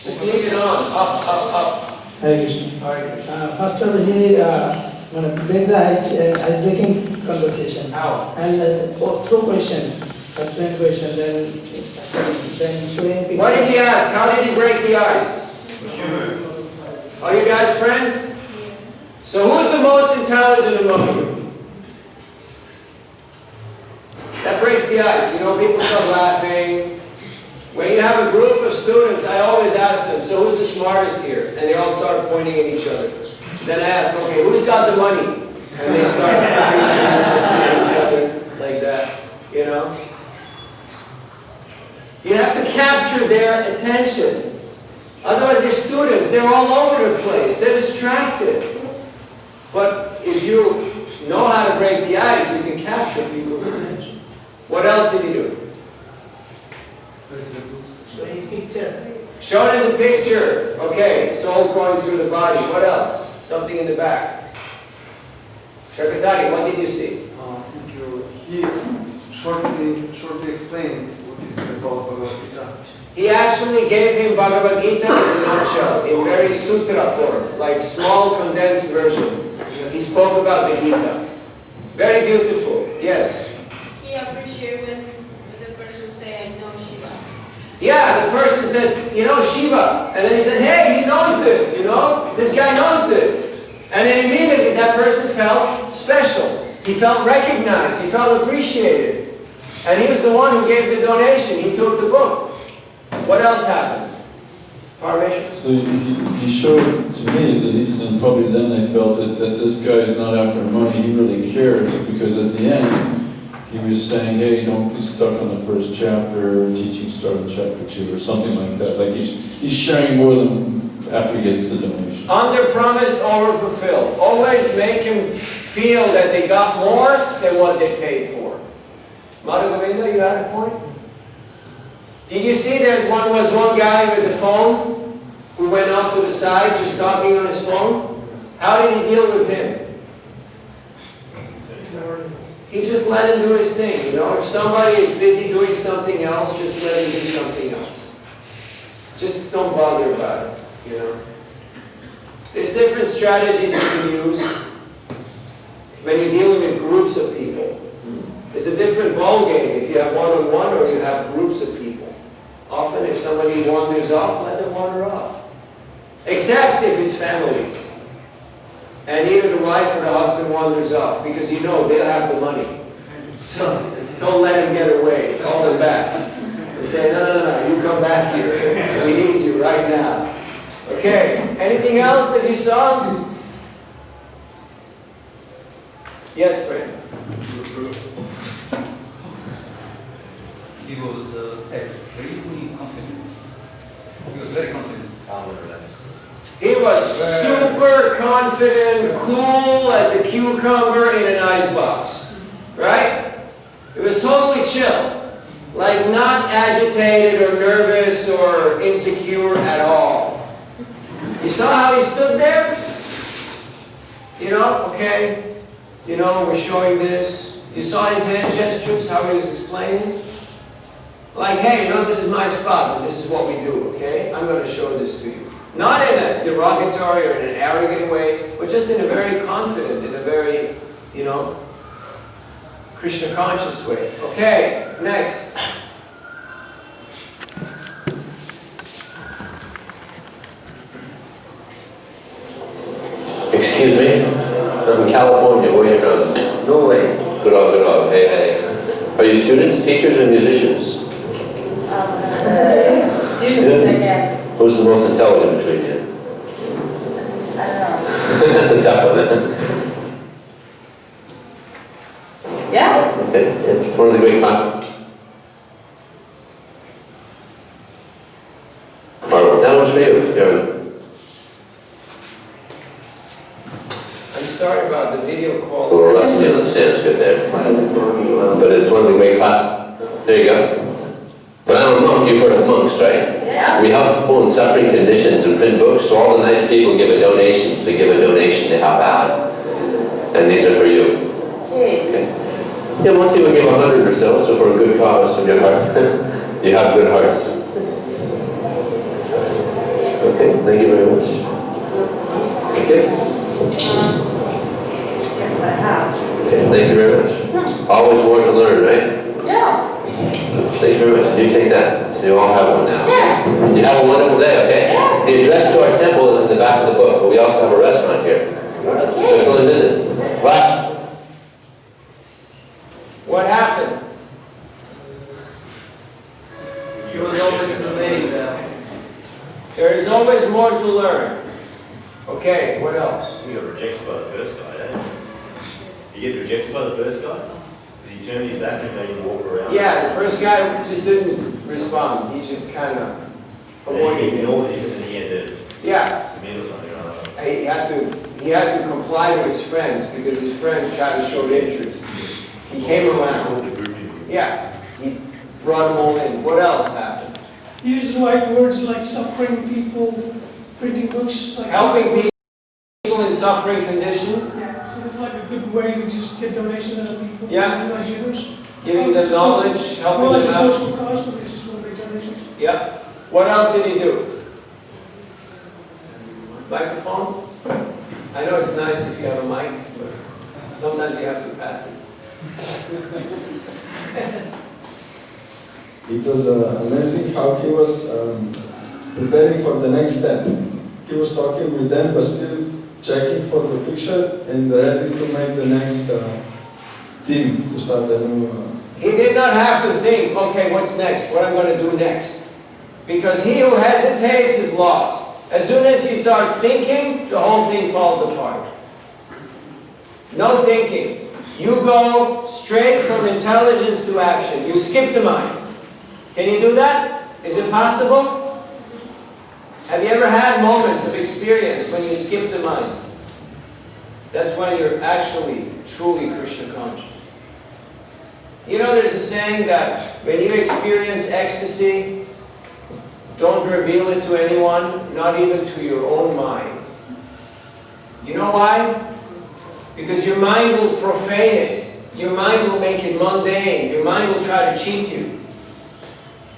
Just leave it on. Up.
Hare Krishna. First of all, he break the ice-breaking conversation.
How?
And through question, explain question, then studying, then showing people.
What did he ask? How did he break the ice? Are you guys friends? So who's the most intelligent among you? That breaks the ice. You know, people start laughing. When you have a group of students, I always ask them, so who's the smartest here? And they all start pointing at each other. Then I ask, okay, who's got the money? And they start pointing at each other like that, you know? You have to capture their attention. Otherwise, they're students, they're all over the place, they're distracted. But if you know how to break the ice, you can capture people's attention. What else did he do? Show them the picture. Okay, soul going through the body. What else? Something in the back. Shakatari, what did you see?
I think he shortly explained what is about Bhagavad Gita.
He actually gave him Bhagavad Gita as a nutshell, in very sutra form, like small condensed version. He spoke about the Gita. Very beautiful. Yes?
He appreciated when the person say, I know Shiva.
Yeah, the person said, you know, Shiva. And then he said, hey, he knows this, you know? This guy knows this. And then immediately that person felt special. He felt recognized. He felt appreciated. And he was the one who gave the donation. He took the book. What else happened? Parmeshwar?
So he showed to me, at least, and probably then they felt it, that this guy is not after money. He really cares, because at the end, he was saying, hey, don't be stuck on the first chapter, teaching start in chapter 2, or something like that. Like he's sharing more than after he gets the donation.
Under promised, over fulfilled. Always make him feel that they got more than what they paid for. Madhu Govinda, you had a point? Did you see that was one guy with the phone who went off to the side just talking on his phone? How did he deal with him? He just let him do his thing, you know. If somebody is busy doing something else, just let him do something else. Just don't bother about it, you know. There's different strategies you can use when you're dealing with groups of people. It's a different ballgame if you have one-on-one or you have groups of people. Often if somebody wanders off, let them wander off. Except if it's families. And either the wife or the husband wanders off, because you know they'll have the money. So don't let them get away. Call them back. And say, no, you come back here. We need you right now. Okay, anything else that you saw? Yes, Prem.
He was extremely confident. He was very confident.
He was super confident, cool as a cucumber in an icebox. Right? It was totally chill. Like not agitated or nervous or insecure at all. You saw how he stood there? You know, okay. You know, we're showing this. You saw his hand gestures, how he was explaining? Like, hey, you know, this is my spot, and this is what we do, okay? I'm going to show this to you. Not in a derogatory or in an arrogant way, but just in a very confident, in a very, you know, Krishna conscious way. Okay, next.
Excuse me? I'm from California. Where are you from? Norway. Good on. Hey. Are you students, teachers, or musicians? Students, I guess. Who's the most intelligent between you?
I don't know.
That's a tough one.
Yeah.
Okay. It's one of the great classes. That one's for you, Karen.
I'm sorry about the video call.
A little rusty on the Sanskrit there. But it's one of the great classes. There you go. But I'm a monk, you've heard of monks, right?
Yeah.
We help people in suffering conditions and print books, so all the nice people give a donation. So give a donation to help out. And these are for you. Okay. Yeah, let's see, we'll give 100 or so for a good cause from your heart. You have good hearts. Okay, thank you very much. Okay. Okay, thank you very much. Always more to learn, right?
Yeah.
Thank you very much. You take that. So you all have one now.
Yeah.
You have a wonderful day, okay?
Yeah.
The address to our temple is in the back of the book, but we also have a restaurant here.
Okay.
So come and visit. Bye.
What happened? He was always learning that. There is always more to learn. Okay, what else?
You got rejected by the first guy, eh? You get rejected by the first guy? Did he turn his back and made you walk around?
Yeah, the first guy just didn't respond. He just kind of avoided
He
it.
ignored him and he had to
Yeah.
submit or something like that.
He had to comply to his friends because his friends kind of showed interest. He came around. Yeah, he brought them all in. What else happened?
He used the right words like suffering people, printing books. Like
Helping people in suffering condition.
Yeah, so it's like a good way to just get donations to other people.
Yeah.
Like generous.
Giving them knowledge, helping
more like
them
a
out.
social cause, so they just want to make donations.
Yeah. What else did he do? Microphone? I know it's nice if you have a mic, but sometimes you have to pass it.
It was amazing how he was preparing for the next step. He was talking with them, but still checking for the picture and ready to make the next team to start the new.
He did not have to think, okay, what's next? What I'm going to do next? Because he who hesitates is lost. As soon as you start thinking, the whole thing falls apart. No thinking. You go straight from intelligence to action. You skip the mind. Can you do that? Is it possible? Have you ever had moments of experience when you skip the mind? That's when you're actually, truly Krishna conscious. You know, there's a saying that when you experience ecstasy, don't reveal it to anyone, not even to your own mind. You know why? Because your mind will profane it. Your mind will make it mundane. Your mind will try to cheat you.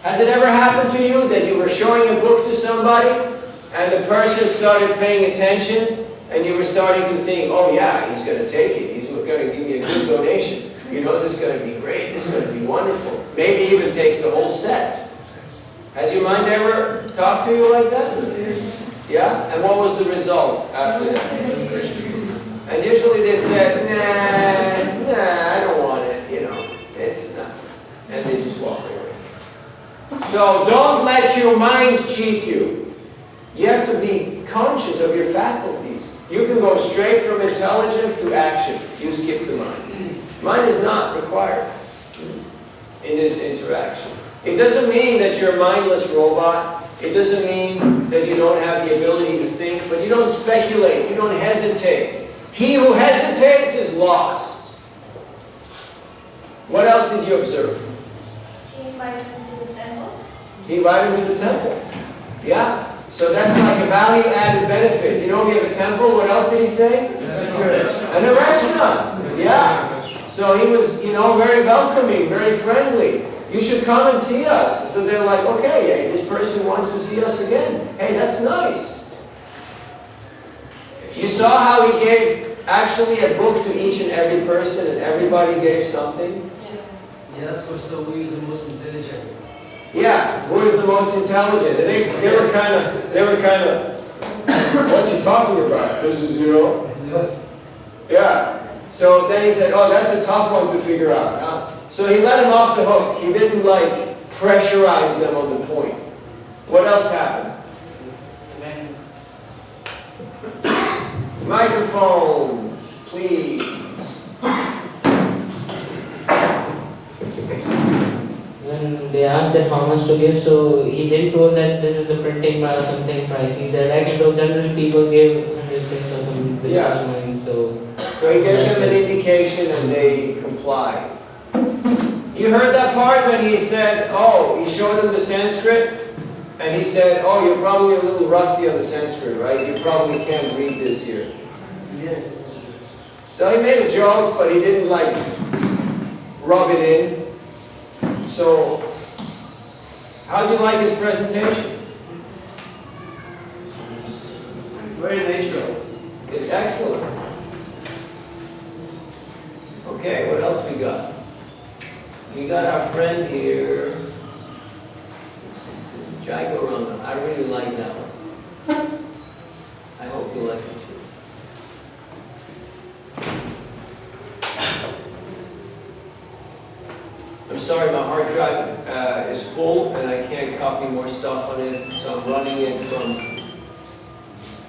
Has it ever happened to you that you were showing a book to somebody and the person started paying attention and you were starting to think, oh yeah, he's going to take it. He's going to give me a good donation. You know, this is going to be great. This is going to be wonderful. Maybe even takes the whole set. Has your mind ever talked to you like that? Yeah? And what was the result after that? And usually they said, nah, I don't want it, you know, it's not. And they just walk away. So don't let your mind cheat you. You have to be conscious of your faculties. You can go straight from intelligence to action. You skip the mind. Mind is not required in this interaction. It doesn't mean that you're a mindless robot. It doesn't mean that you don't have the ability to think, but you don't speculate, you don't hesitate. He who hesitates is lost. What else did you observe?
He invited him to the temple.
He invited him to the temple. Yeah. So that's like a value-added benefit. You know, we have a temple. What else did he say? And a restaurant. Yeah. So he was, you know, very welcoming, very friendly. You should come and see us. So they're like, okay, hey, this person wants to see us again. Hey, that's nice. You saw how he gave actually a book to each and every person and everybody gave something?
Yes, so who is the most intelligent?
Yeah, who is the most intelligent? And they were kind of, what's he talking about? This is, you know? Yeah. So then he said, oh, that's a tough one to figure out. Huh? So he let him off the hook. He didn't like pressurize them on the point. What else happened? Microphones, please.
When they asked that how much to give, so he didn't told that this is the printing price or something price. He said, like, generally people give 100 cents or some this much money. So
he gave them an indication and they complied. You heard that part when he said, oh, he showed them the Sanskrit, and he said, oh, you're probably a little rusty on the Sanskrit, right? You probably can't read this here. Yes. So he made a joke, but he didn't like rub it in. So, how do you like his presentation? Very natural. It's excellent. Okay, what else we got? We got our friend here, Jagarana. I really like that one. I hope you like it too. I'm sorry, my hard drive is full and I can't copy more stuff on it, so I'm running it from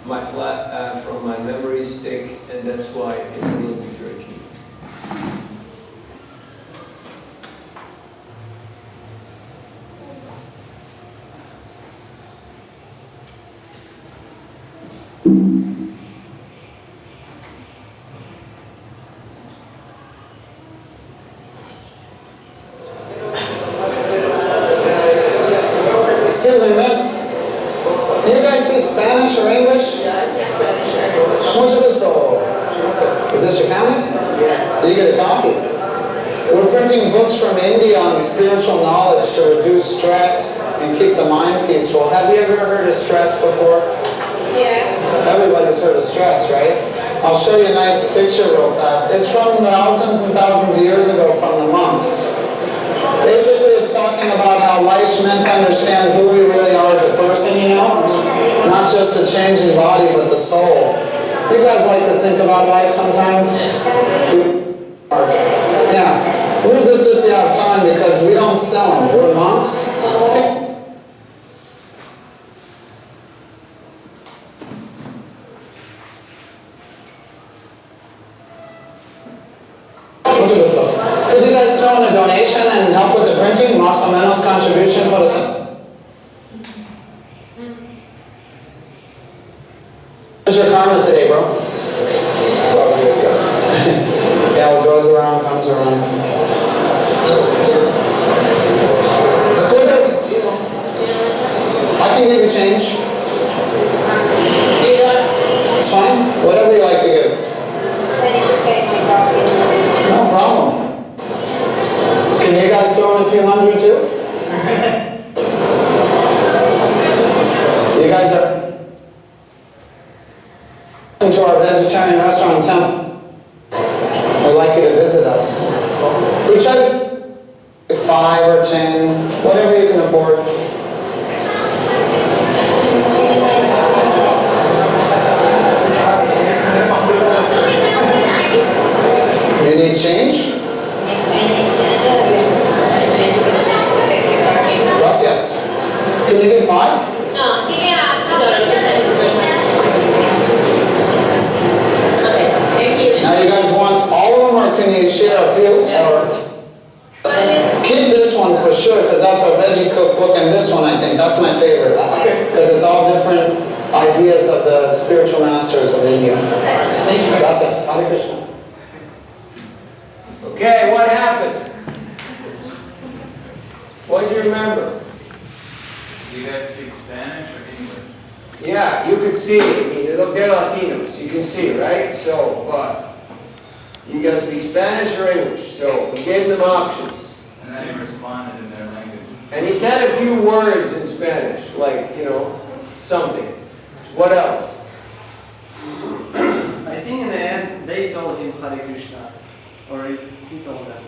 my from my memory stick, and that's why it's a little bit jerky.
Excuse me, miss. Do you guys speak Spanish or English?
Yeah, I speak Spanish and English.
Mucho gusto. Is this your family?
Yeah.
Do you get a copy? We're printing books from India on spiritual knowledge to reduce stress and keep the mind peaceful. Have you ever heard of stress before?
Yeah.
Everybody's heard of stress, right? I'll show you a nice picture real fast. It's from thousands and thousands of years ago from the monks. Basically, it's talking about how life's meant to understand who we really are as a person, you know? Not just a changing body, but the soul. You guys like to think about life sometimes? Yeah. Read this if you have time, because we don't sell them. We're monks. Could you guys throw in a donation and help with the printing? Más o menos contribution for the... Where's your karma today, bro? Yeah, what goes around comes around. I can give you change. It's fine. Whatever you like to give. No problem. Can you guys throw in a few hundred too? You guys are into our vegetarian restaurant in town. We'd like you to visit us. We try to 5 or 10, whatever you can afford. You need change? Gracias. Can you give 5?
No, give me a
Now you guys want all of them, or can you share a few? Or keep this one for sure, because that's our veggie cookbook, and this one I think, that's my favorite. Because it's all different ideas of the spiritual masters of India. Thank you. Gracias. Hare Krishna.
Okay, what happened? What do you remember?
Do you guys speak Spanish or English?
Yeah, you could see. I mean, they're Latinos. You can see, right? So, but you guys speak Spanish or English. So we gave them options.
And then he responded in their language.
And he said a few words in Spanish, like, you know, something. What else?
I think in the end they told him Hare Krishna, or he told them.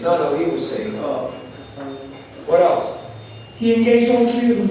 No, he was saying.
Oh,
what else?
He engaged all 3 of them.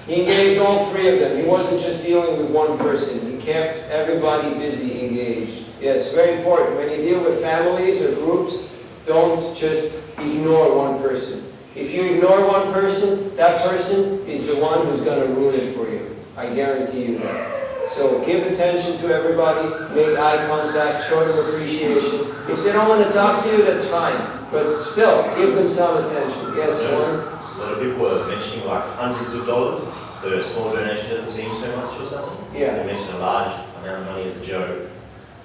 He engaged all 3 of them. He wasn't just dealing with one person. He kept everybody busy, engaged. Yes, very important. When you deal with families or groups, don't just ignore one person. If you ignore one person, that person is the one who's going to ruin it for you. I guarantee you that. So give attention to everybody, make eye contact, show them appreciation. If they don't want to talk to you, that's fine. But still, give them some attention. Yes, Warren?
A lot of people were mentioning like hundreds of dollars, so a small donation doesn't seem so much or something.
Yeah.
They mentioned a large amount of money as a joke,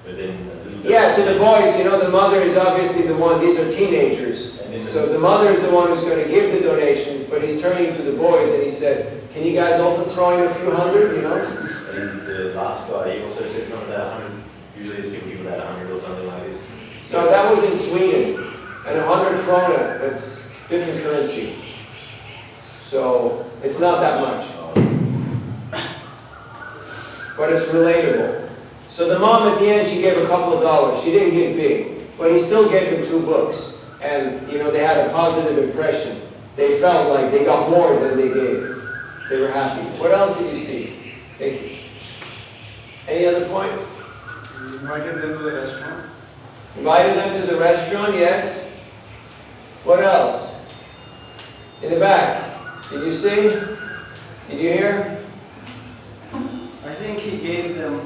but then a little bit.
Yeah, to the boys, you know, the mother is obviously the one, these are teenagers. So the mother is the one who's going to give the donations, but he's turning to the boys and he said, can you guys also throw in a few hundred, you know?
And the last guy, he also said something about 100. Usually it's people about 100 or something like this.
So that was in Sweden, and 100 krona, that's different currency. So it's not that much. But it's relatable. So the mom at the end, she gave a couple of dollars. She didn't give big, but he still gave them 2 books. And, you know, they had a positive impression. They felt like they got more than they gave. They were happy. What else did you see? Thank you. Any other point?
Invited them to the restaurant.
Invited them to the restaurant, yes. What else? In the back. Did you see? Did you hear?
I think he gave them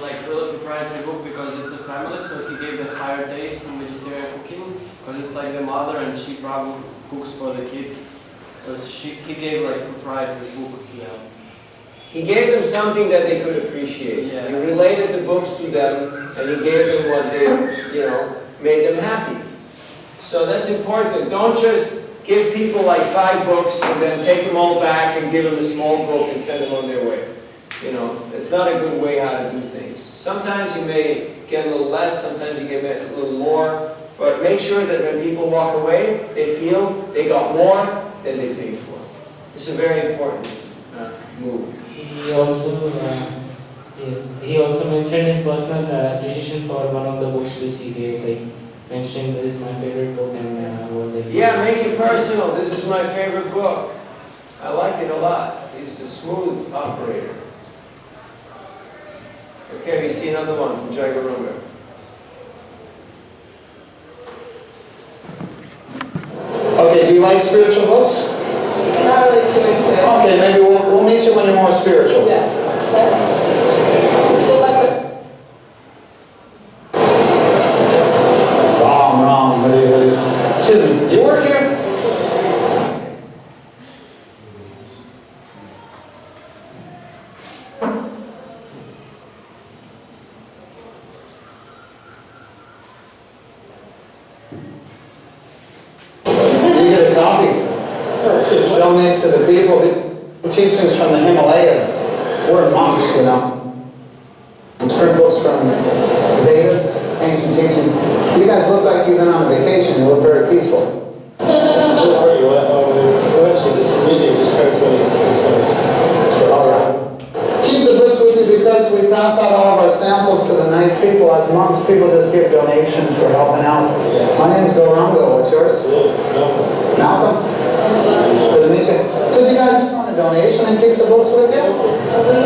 like really proprietary book because it's a family, so he gave the higher taste in vegetarian cooking because it's like the mother and she probably cooks for the kids. So he gave like proprietary book. Yeah.
He gave them something that they could appreciate.
Yeah.
He related the books to them, and he gave them what they, made them happy. So that's important. Don't just give people like 5 books and then take them all back and give them a small book and send them on their way. It's not a good way how to do things. Sometimes you may get a little less, sometimes you get a little more, but make sure that when people walk away, they feel they got more than they paid for. It's a very important move.
He also mentioned his personal appreciation for one of the books which he gave. Like mentioned, this is my favorite book, and what they.
Yeah, make it personal. This is my favorite book. I like it a lot. He's a smooth operator. Okay, we see another one from Jagarunga.
Okay, do you like spiritual books?
Not really too into it.
Okay, maybe we'll meet you when you're more spiritual.
Yeah.
Wrong. Excuse me, you work here? You get a copy. Donates to the people. The teachings from the Himalayas. We're monks, Turn books from Vedas, ancient teachings. You guys look like you've been on a vacation. You look very peaceful. Keep the books with you because we pass out all of our samples to the nice people. As monks, people just give donations for helping out. My name's Gorango. What's yours? Malcolm? Good to meet you. Could you guys want a donation and keep the books with you?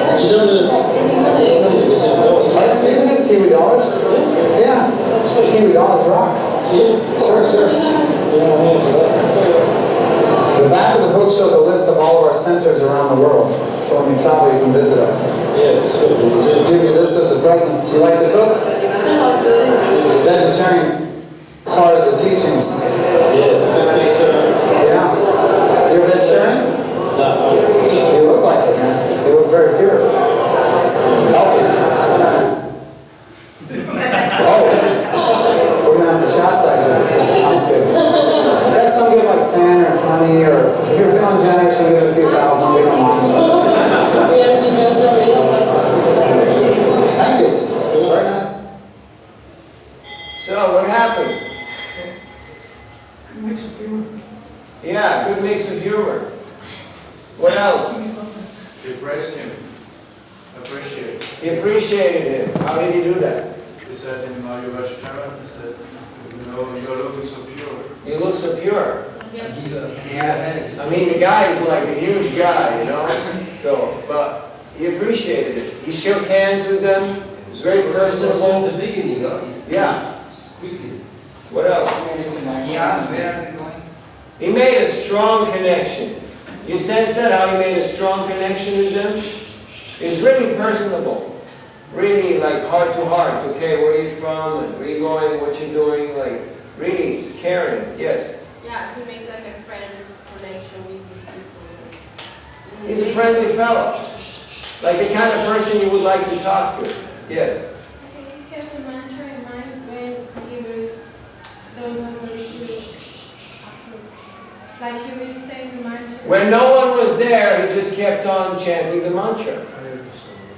You can give Kiwi dollars. Yeah. Kiwi dollars rock. Sure. The back of the book shows a list of all of our centers around the world. So when you travel, you can visit us. I'll give you this as a present. Do you like to cook? Vegetarian part of the teachings. Yeah. You're a vegetarian? You look like it, man. You look very pure. Healthy. Oh. We're going to have to chastise you. I'm just kidding. Let some give like 10 or 20, or if you're feeling generous, you give a few thousand. We don't mind. Thank you. Very nice.
So, what happened? Yeah, good mix of humor. What else?
He praised him. Appreciated.
He appreciated him. How did he do that?
He said to him, "Are you vegetarian?" He said, "You're looking so pure."
He looks so pure. I mean, the guy is like a huge guy, So, but he appreciated it. He shook hands with them. He was very personable.
Since the beginning,
Yeah.
quickly.
What else? He made a strong connection. You sense that, how he made a strong connection with them? He's really personable. Really like heart to heart. Okay, where are you from? And where are you going? What you doing? Like really caring. Yes.
Yeah, to make like a friend connection with these people.
He's a friendly fellow. Like the kind of person you would like to talk to. Yes.
He kept the mantra in mind when he was those who were like he was saying the mantra.
When no one was there, he just kept on chanting the mantra.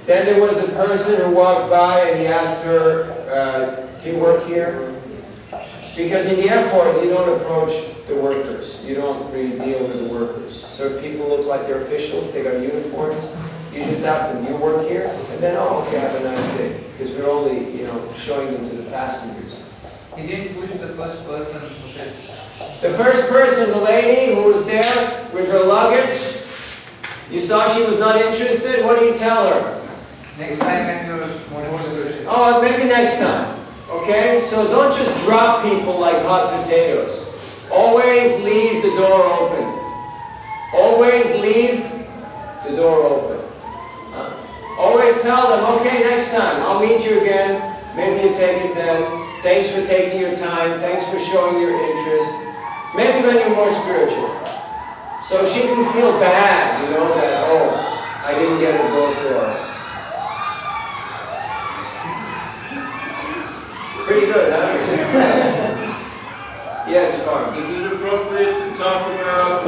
Then there was a person who walked by and he asked her, do you work here? Because in the airport, you don't approach the workers. You don't really deal with the workers. So if people look like they're officials, they got uniforms, you just ask them, you work here? And then, oh, okay, have a nice day. Because we're only, showing them to the passengers.
He didn't push the first person who said.
The first person, the lady who was there with her luggage, you saw she was not interested, what do you tell her?
Next time when you're more spiritual.
Oh, maybe next time. Okay? So don't just drop people like hot potatoes. Always leave the door open. Always meet you again. Maybe you take it then. Thanks for taking your time. Thanks for showing your interest. Maybe when you're more spiritual. So she didn't feel bad, you know, that, oh, I didn't get a book or... Pretty good, huh? Yes, Mark.
Is it appropriate to talk about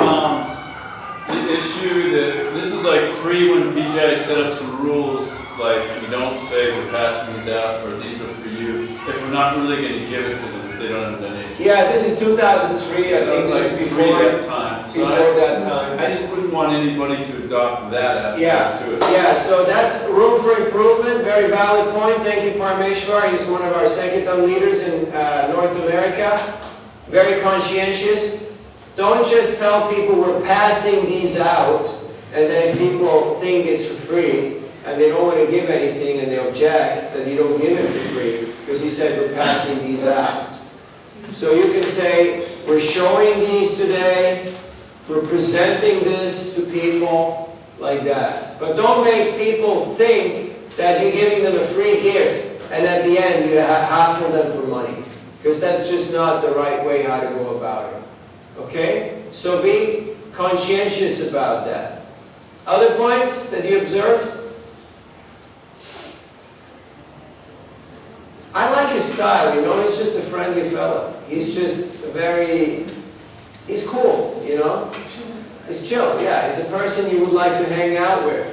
the issue that this is like when BJ set up some rules, like we don't say we're passing these out or these are for you, if we're not really going to give it to them if they don't have a donation.
Yeah, this is 2003. I think this is before
that time. So
that time.
I just wouldn't want anybody to adopt that aspect to it.
Yeah, so that's room for improvement. Very valid point. Thank you, Parmeshwar. He's one of our Sankirtan leaders in North America. Very conscientious. Don't just tell people we're passing these out, and then people think it's for free, and they don't want to give anything, and they object that you don't give it for free, because he said we're passing these out. So you can say, we're showing these today, we're presenting this to people, like that. But don't make people think that you're giving them a free gift, and at the end you hassle them for money. Because that's just not the right way how to go about it. Okay? So be conscientious about that. Other points that you observed? I like his style, you know, he's just a friendly fella. He's just he's cool, you know? He's chill, yeah. He's a person you would like to hang out with.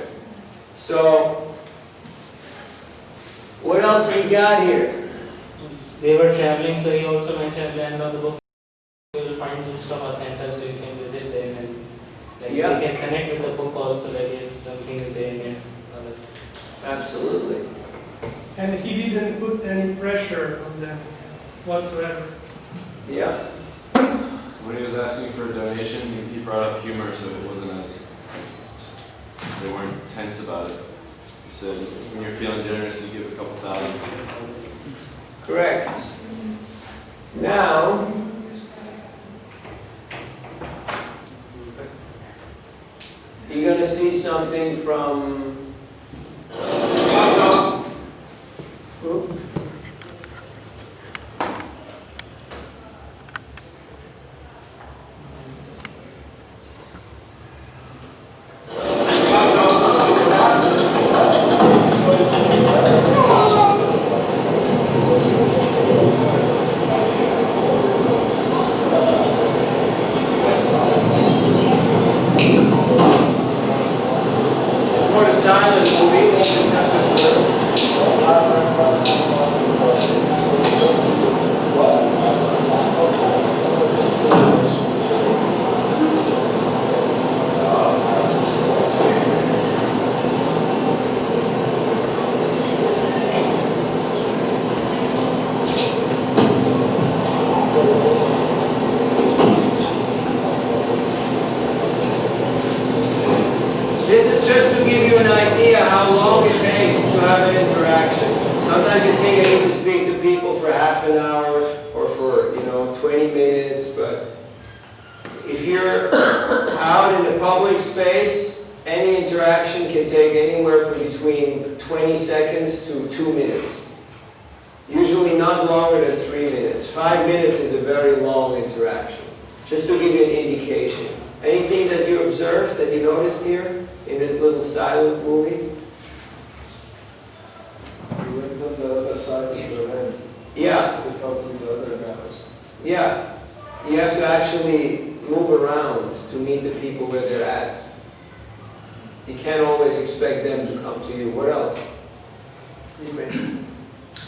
So, what else we got here?
They were traveling, so he also mentioned at the end of the book, you will find Instama center, so you can visit them and you can connect with the book also, that is something is there in it.
Absolutely.
And he didn't put any pressure on them whatsoever.
Yeah.
When he was asking for a donation, he brought up humor, so it wasn't they weren't tense about it. He said, when you're feeling generous, you give a couple thousand.
Correct. Now, you're going to see something from... Who?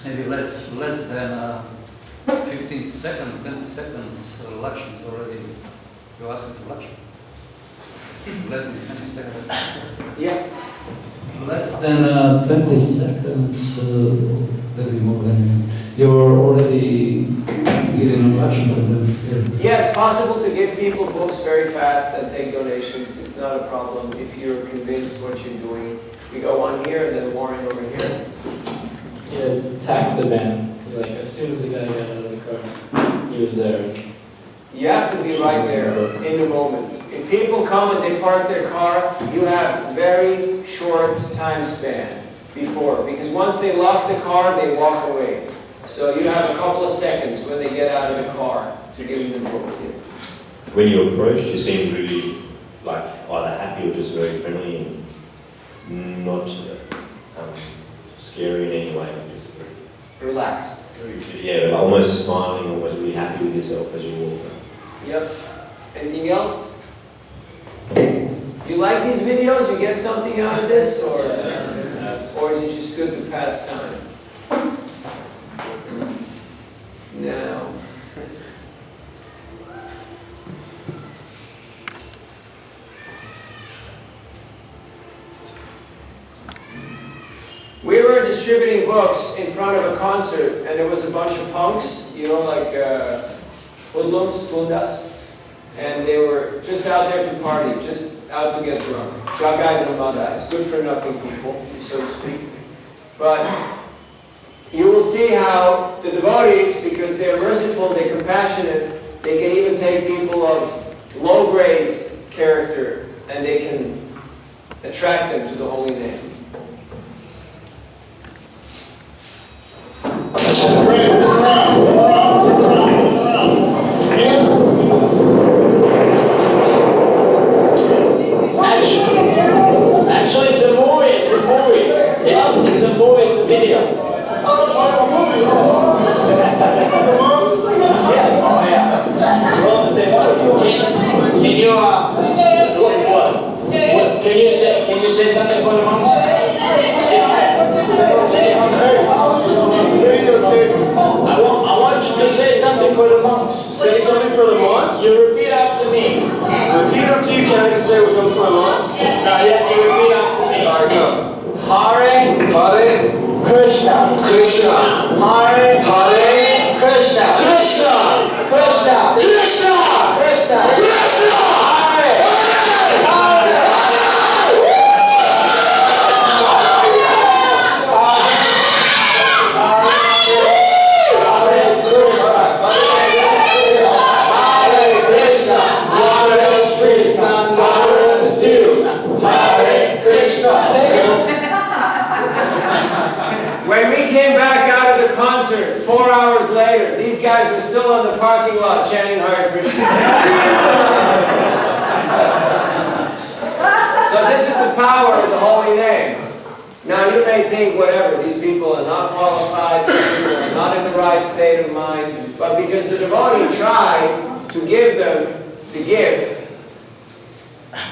Maybe less than 15 seconds, 10 seconds, lunch is already, you're asking for lunch. Less than 20 seconds.
Yeah.
Less than 20 seconds, maybe more than, you're already getting lunch from them.
Yes, possible to give people books very fast and take donations. It's not a problem if you're convinced what you're doing. We got one here and then Warren over here.
Yeah, attack the van. Like, as soon as the guy got out of the car, he was there.
You have to be right there in the moment. If people come and they park their car, you have very short time span. before, because once they lock the car, they walk away. So you have a couple of seconds when they get out of the car to give them the book.
When you approached, you seemed really like either happy or just very friendly and not scary in any way. Just
relaxed.
Yeah, like almost smiling, almost really happy with yourself as you walk.
Yep. Anything else? You like these videos? You get something out of this? Or is it just good to pass time? No. We were distributing books in front of a concert, and there was a bunch of punks, you know, like hoodlums, tundas, and they were just out there to party, just out to get drunk. Drug guys and guys, good for nothing people, so to speak. But you will see how the devotees, because they're merciful, they're compassionate, they can even take people of low-grade character, and they can attract them to the holy name.
Actually, it's a movie. It's a movie. It's a movie. It's a video. Yeah. Oh yeah. We're all the same. Can you what? Can you say something for the monks? I want you to say something for the monks.
Say something for the monks?
You repeat after me.
Repeat after you. Can I just say what comes to my mind?
No, you have to repeat after me.
Alright, go.
Hare Krishna.
Krishna.
Hare Krishna.
Krishna.
Krishna.
Krishna.
Krishna.
Krishna.
Hare.
When we came back out of the concert 4 hours later, these guys were still on the parking lot chanting Hare Krishna. So this is the power of the holy name. Now you may think, whatever, these people are not qualified, these people are not in the right state of mind, but because the devotee tried to give them the gift,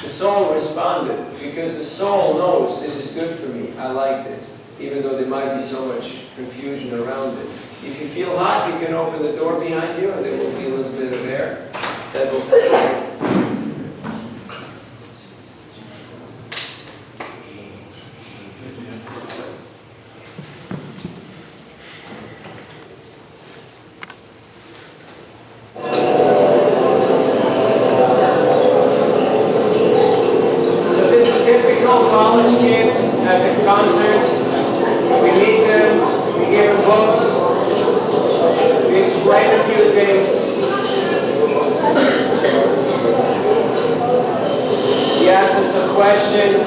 the soul responded, because the soul knows this is good for me, I like this, even though there might be so much confusion around it. If you feel hot, you can open the door behind you and there will be a little bit of air. That will college kids at the concert. We meet them, we give them books, we explain a few things. We ask them some questions.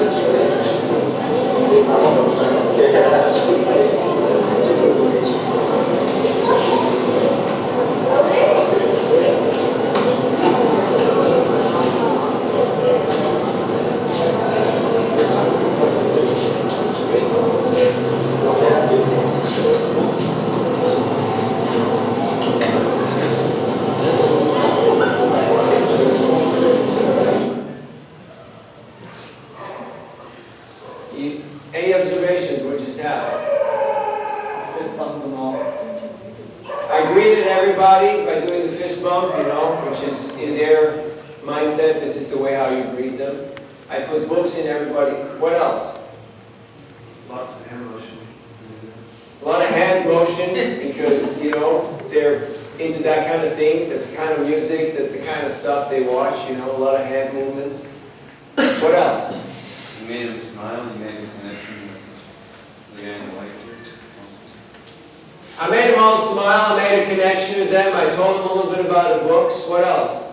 Any observations? What just happened? Fist bump them all. I greeted everybody by doing the fist bump, you know, which is in their mindset. This is the way how you greet them. I put books in everybody. What else?
Lots of hand motion.
A lot of hand motion because, you know, they're into that kind of thing. That's the kind of music, that's the kind of stuff they watch, you know, a lot of hand movements. What else?
You made him smile, you made him connection with the guy in the white shirt.
I made them all smile, I made a connection with them, I told them a little bit about the books. What else?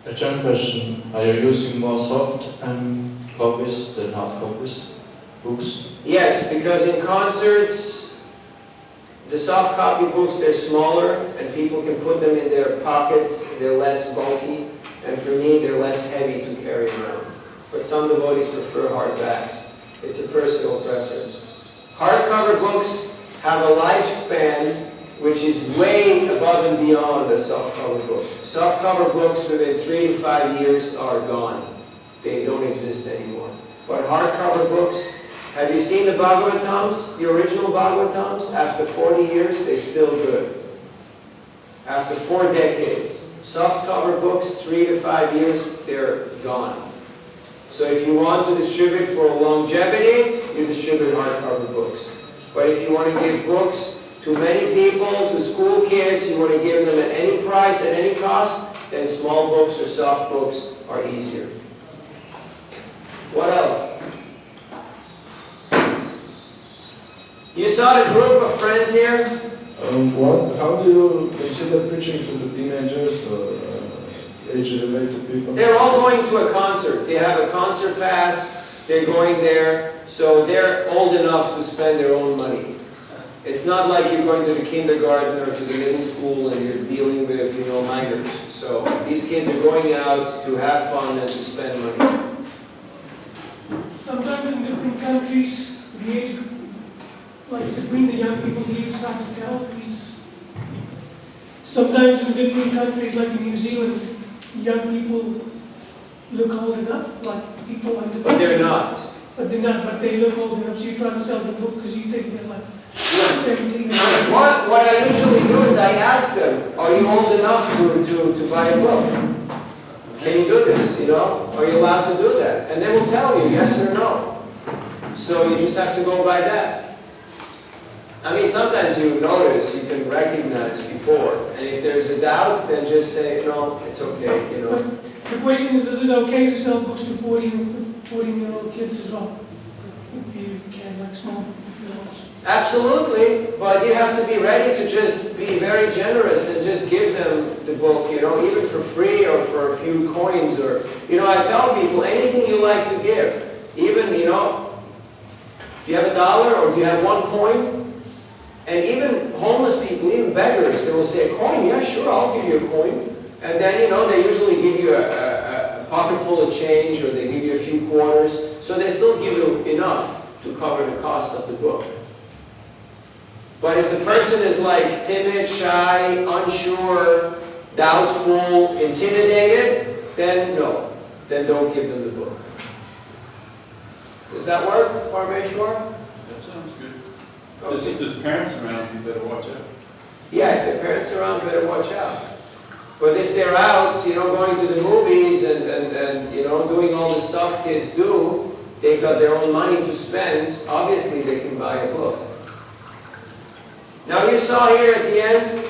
A general question. Are you using more soft copies than hard copies?
books?
Yes, because in concerts, the soft copy books, they're smaller and people can put them in their pockets, they're less bulky, and for me, they're less heavy to carry around. But some devotees prefer hardbacks. It's a personal preference. Hardcover books have a lifespan which is way above and beyond a softcover book. Softcover books within 3 to 5 years are gone. They don't exist anymore. But hardcover books, have you seen the Bhagavatams, the original Bhagavatams? After 40 years, they're still good. After 4 decades. Softcover books, 3 to 5 years, they're gone. So if you want to distribute for longevity, you distribute hardcover books. But if you want to give books to many people, to school kids, you want to give them at any price, at any cost, then small books or soft books are easier. What else? You saw the group of friends here?
How do you consider preaching to the teenagers or age-related people?
They're all going to a concert. They have a concert pass, they're going there, so they're old enough to spend their own money. It's not like you're going to the kindergarten or to the middle school and you're dealing with, minors. So these kids are going out to have fun and to spend money.
Sometimes in different countries, the age, like between the young people, the age start to tell. Sometimes in different countries, like in New Zealand, young people look old enough, like people like
But they're not.
But they're not, but they look old enough, so you're trying to sell the book because you think they're like 17.
What I usually do is I ask them, are you old enough to buy a book? Can you do this, Are you allowed to do that? And they will tell you yes or no. So you just have to go by that. I mean, sometimes you notice, you can recognize before. And if there's a doubt, then just say, no, it's okay,
The question is it okay to sell books to 14-year-old kids as well? If you can, like small, if you want.
Absolutely, but you have to be ready to just be very generous and just give them the book, even for free or for a few coins or, I tell people anything you like to give, even, do you have $1 or do you have 1 coin? And even homeless people, even beggars, they will say, a coin, yeah, sure, I'll give you a coin. And then, they usually give you a pocket full of change or they give you a few quarters, so they still give you enough to cover the cost of the book. But if the person is like timid, shy, unsure, doubtful, intimidated, then no. Then don't give them the book. Does that work, Parmeshwar?
That sounds good.
Okay.
If there's parents around, you better watch out.
Yeah, if their parents are around, better watch out. But if they're out, going to the movies and doing all the stuff kids do, they've got their own money to spend, obviously they can buy a book. Now you saw here at the end,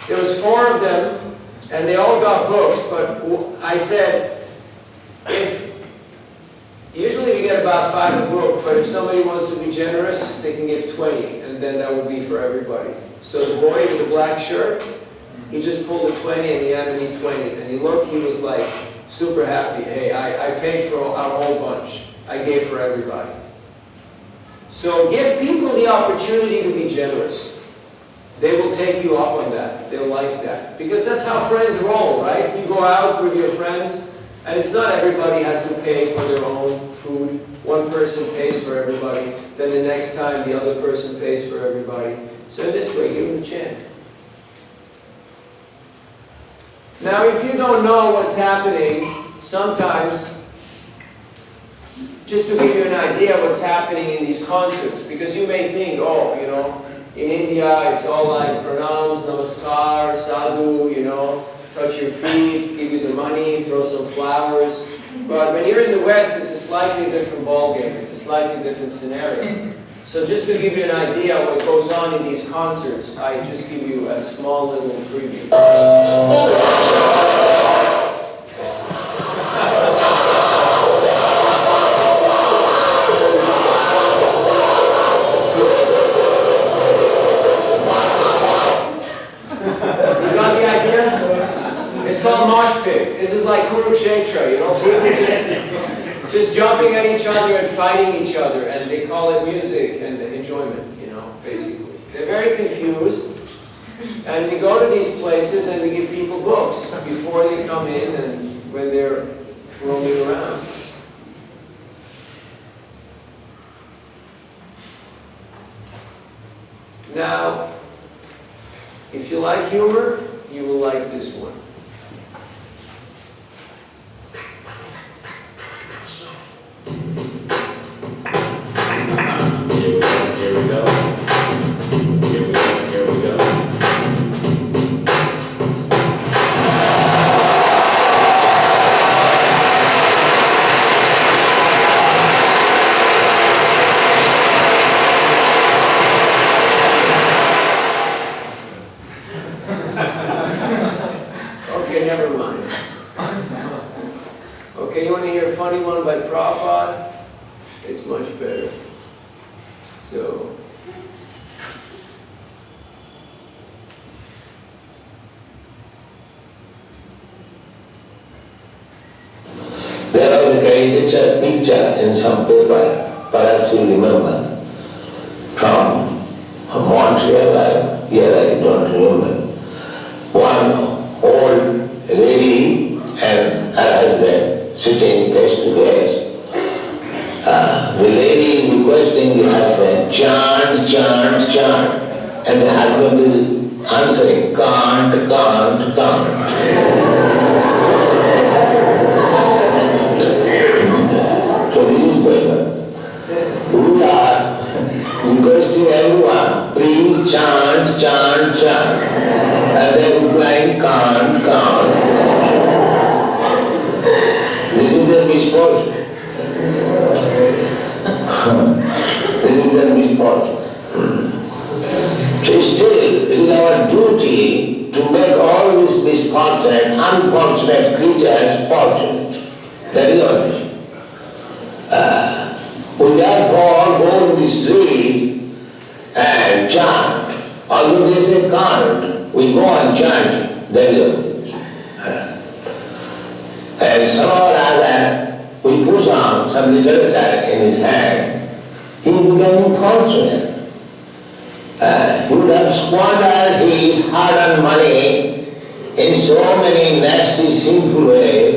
there was 4 of them, and they all got books, but I said, usually we get about 5 a book, but if somebody wants to be generous, they can give 20, and then that would be for everybody. So the boy with the black shirt, he just pulled a 20 and he handed me 20, and he was like super happy. Hey, I paid for our whole bunch. I gave for everybody. So give people the opportunity to be generous. They will take you up on that. They'll like that. Because that's how friends roll, right? You go out with your friends, and it's not everybody has to pay for their own food. One person pays for everybody. Then the next time, the other person pays for everybody. So in this way, give them a chance. Now, if you don't know what's happening, sometimes, just to give you an idea what's happening in these concerts, because you may think, in India, it's all like pranams, namaskar, sadhu, touch your feet, give you the money, throw some flowers. But when you're in the West, it's a slightly different ballgame. It's a slightly different scenario. So just to give you an idea what goes on in these concerts, I just give you a small little preview. It's called mosh pit. This is like Kurukshetra, people just jumping at each other and fighting each other, and they call it music and enjoyment, basically. They're very confused, and we go to these places and we give people books before they come in and when they're roaming around. Now, if you like humor, you will like this one.
Here we go. Here we go. Here we go.
Okay, never mind. Okay, you want to hear a funny one by Prabhupada? It's much better. So,
there was a picture in some paper, perhaps you remember, from Montreal, here I don't remember. One old lady and her husband sitting face to face. The lady is requesting the husband, chant, chant, chant, and the husband is answering, can't, can't, can't. So this is better. We are requesting everyone, please chant, chant, chant, and they replying, can't, can't. This is the misfortune. This is the misfortune. So still, it is our duty to make all these misfortunate, unfortunate creatures fortunate. That is our duty. We therefore go in the street and chant. Although they say can't, we go and chant. That is our duty. And somehow or other, we push on some literature in his hand. He became fortunate. He would have squandered his hard-earned money in so many nasty, sinful ways,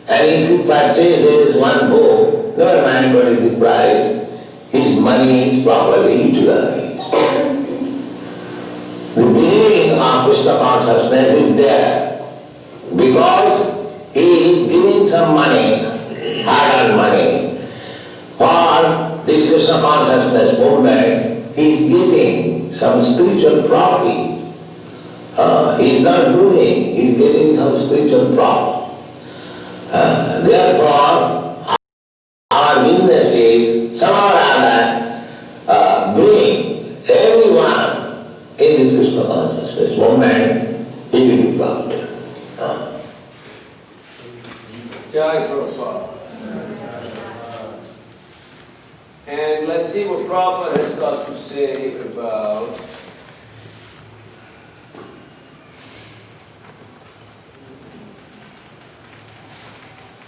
and if he purchases one book, never mind what is the price, his money is properly utilized. The beginning of Krishna consciousness is there, because he is giving some money, hard-earned money, for this Krishna consciousness movement. He is getting some spiritual profit. He is not losing, he is getting some spiritual profit. Therefore, our business is somehow or other bring everyone in this Krishna consciousness movement, he will be profited.
Jai Prabhupada. And let's see what Prabhupada has got to say about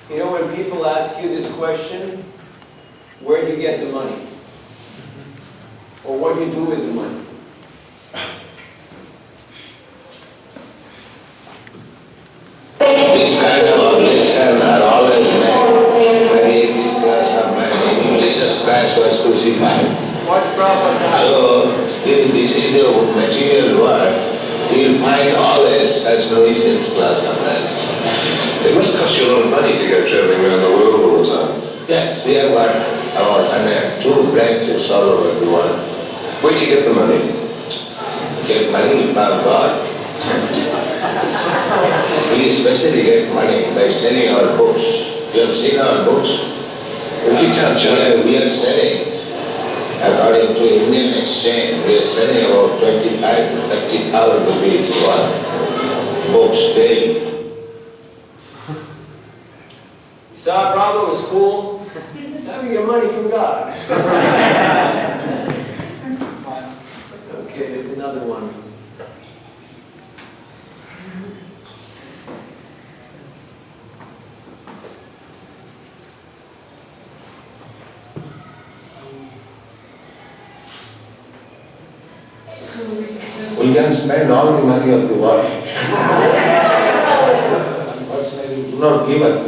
when people ask you this question, where do you get the money? Or what do you do with the money?
This kind of objections are always made when he discusses of man. Jesus Christ was crucified.
Watch Prabhupada's eyes.
So, this is the material world. You'll find always such nuisance class of man.
It must cost you a lot of money to go traveling around the world all the time.
Yes, we have got about 102 branches all over the world.
Where do you get the money?
Get money from God. We especially get money by selling our books. You have seen our books?
If you can't charge,
we are selling, according to Indian exchange, we are selling about 25 to 30,000 rupees worth books daily.
Saw Prabhupada was cool. Now we get money from God. Okay, there's another one.
We can spend all the money of the world. Do not give us.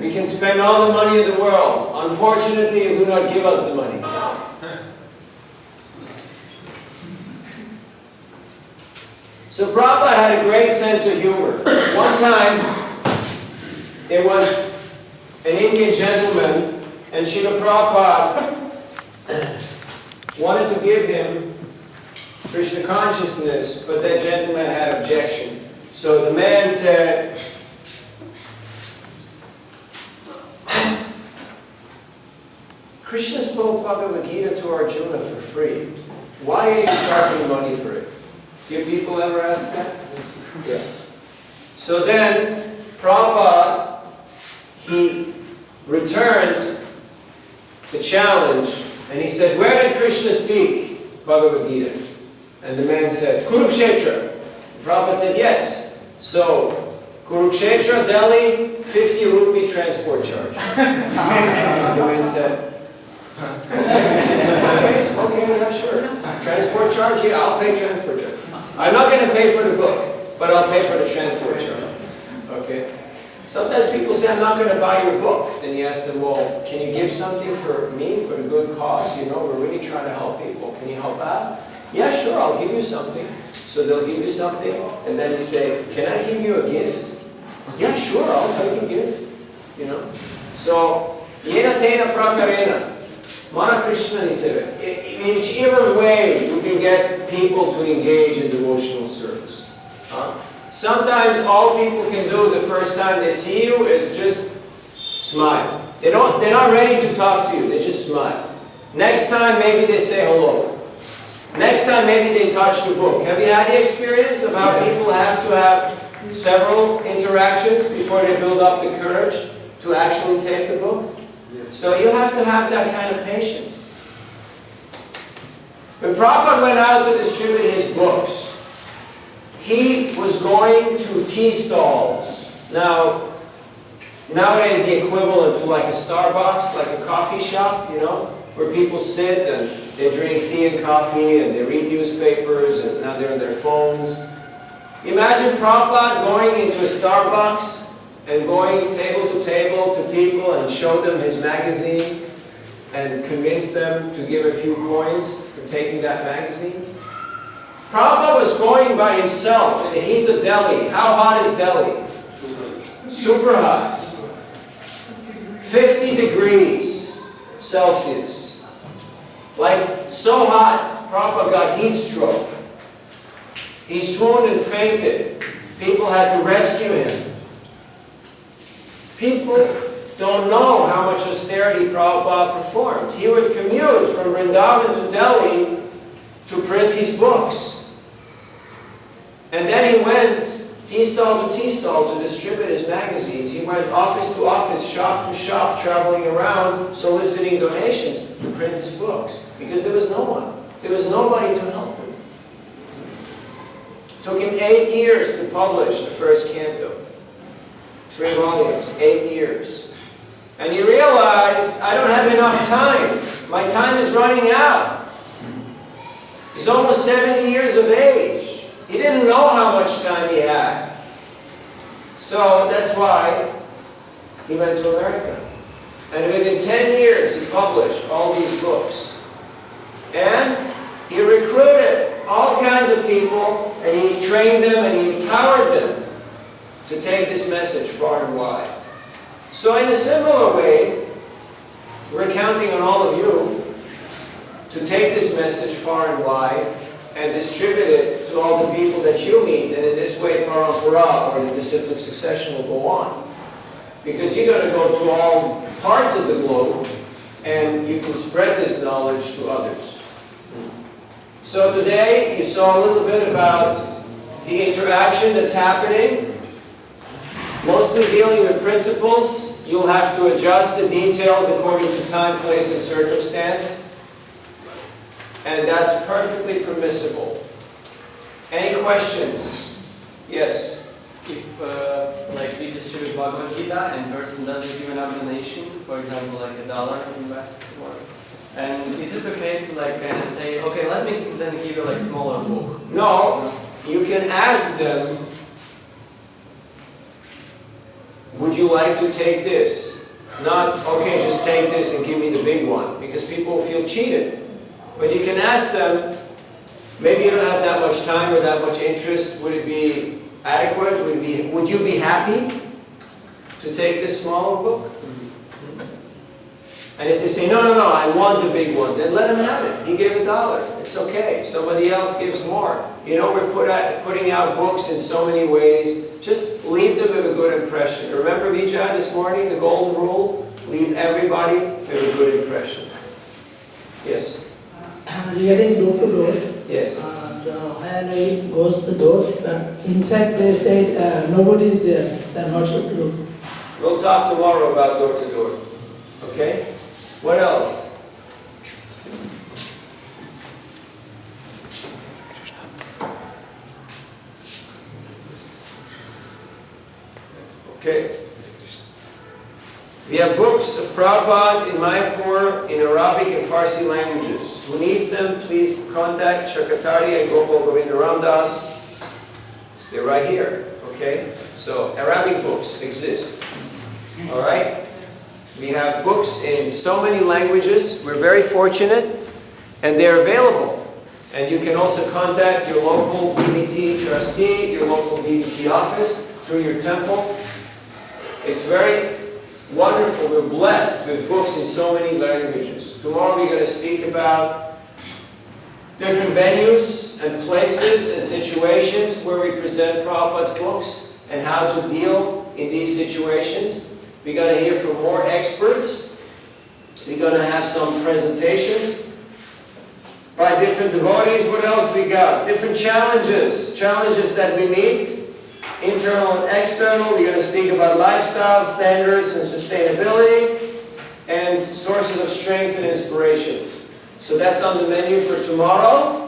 We can spend all the money of the world. Unfortunately, you do not give us the money. So Prabhupada had a great sense of humor. One time, there was an Indian gentleman, and Srila Prabhupada wanted to give him Krishna consciousness, but that gentleman had objection. So the man said, Krishna spoke Bhagavad Gita to Arjuna for free. Why are you charging money for it? Do people ever ask that? Yeah. So then, Prabhupada, he returned the challenge, and he said, where did Krishna speak Bhagavad Gita? And the man said, Kurukshetra. Prabhupada said, yes. So, Kurukshetra, Delhi, 50 rupee transport charge. The man said, okay, yeah, sure. Transport charge? Yeah, I'll pay transport charge. I'm not going to pay for the book, but I'll pay for the transport charge. Okay? Sometimes people say, I'm not going to buy your book. Then you ask them, well, can you give something for me, for the good cause? You know, we're really trying to help people. Can you help out? Yeah, sure, I'll give you something. So they'll give you something, and then you say, can I give you a gift? Yeah, sure, I'll take a gift. You know? So, yena tena prakarena. Mana Krishna Niseva. In whichever way you can get people to engage in devotional service. Sometimes all people can do the first time they see you is just smile. They're not ready to talk to you, they just smile. Next time maybe they say hello. Next time maybe they touch the book. Have you had the experience of how people have to have several interactions before they build up the courage to actually take the book? So you have to have that kind of patience. When Prabhupada went out to distribute his books, he was going to tea stalls. Now, nowadays the equivalent to like a Starbucks, like a coffee shop, you know, where people sit and they drink tea and coffee and they read newspapers and now they're on their phones. Imagine Prabhupada going into a Starbucks and going table to table to people and show them his magazine and convince them to give a few coins for taking that magazine. Prabhupada was going by himself in the heat of Delhi. How hot is Delhi? Super hot. 50 degrees Celsius. Like so hot, Prabhupada got heat stroke. He swooned and fainted. People had to rescue him. People don't know how much austerity Prabhupada performed. He would commute from Vrindavan to Delhi to print his books. And then he went tea stall to distribute his magazines. He went office to office, shop to shop, traveling around, soliciting donations to print his books. Because there was no one. There was nobody to help him. It took him 8 years to publish the first canto. 3 volumes, 8 years. And he realized, I don't have enough time. My time is running out. He's almost 70 years of age. He didn't know how much time he had. So that's why he went to America. And within 10 years he published all these books. And he recruited all kinds of people and he trained them and he empowered them to take this message far and wide. So in a similar way, we're counting on all of you to take this message far and wide and distribute it to all the people that you meet, and in this way parampara, or the disciplic succession, will go on. Because you're going to go to all parts of the globe and you can spread this knowledge to others. So today you saw a little bit about the interaction that's happening. Mostly dealing with principles. You'll have to adjust the details according to time, place, and circumstance. And that's perfectly permissible. Any questions? Yes?
If like we distribute Bhagavad Gita and person doesn't give an donation, for example like $1 invest or And is it okay to like kind of say, okay, let me then give you like smaller book?
No, you can ask them, would you like to take this? Not, okay, just take this and give me the big one, because people feel cheated. But you can ask them, maybe you don't have that much time or that much interest, would it be adequate? Would you be happy to take this smaller book? And if they say, no, I want the big one, then let him have it. He gave $1. It's okay. Somebody else gives more. You know, we're putting out books in so many ways. Just leave them with a good impression. Remember Vijay this morning, the golden rule? Leave everybody with a good impression. Yes?
Regarding door to door.
Yes.
So when we goes to door, but inside they said nobody is there, then what should we do?
We'll talk tomorrow about door to door. Okay? What else? Okay. We have books of Prabhupada in Mayapur in Arabic and Farsi languages. Who needs them, please contact Shakatari and Gopal Govinda Ramdas. They're right here. Okay? So, Arabic books exist. Alright? We have books in so many languages. We're very fortunate, and they're available. And you can also contact your local BBT trustee, your local BBT office, through your temple. It's very wonderful. We're blessed with books in so many languages. Tomorrow we're going to speak about different venues and places and situations where we present Prabhupada's books and how to deal in these situations. We're going to hear from more experts. We're going to have some presentations by different devotees. What else we got? Different challenges. Challenges that we meet, internal and external. We're going to speak about lifestyle standards and sustainability and sources of strength and inspiration. So that's on the menu for tomorrow.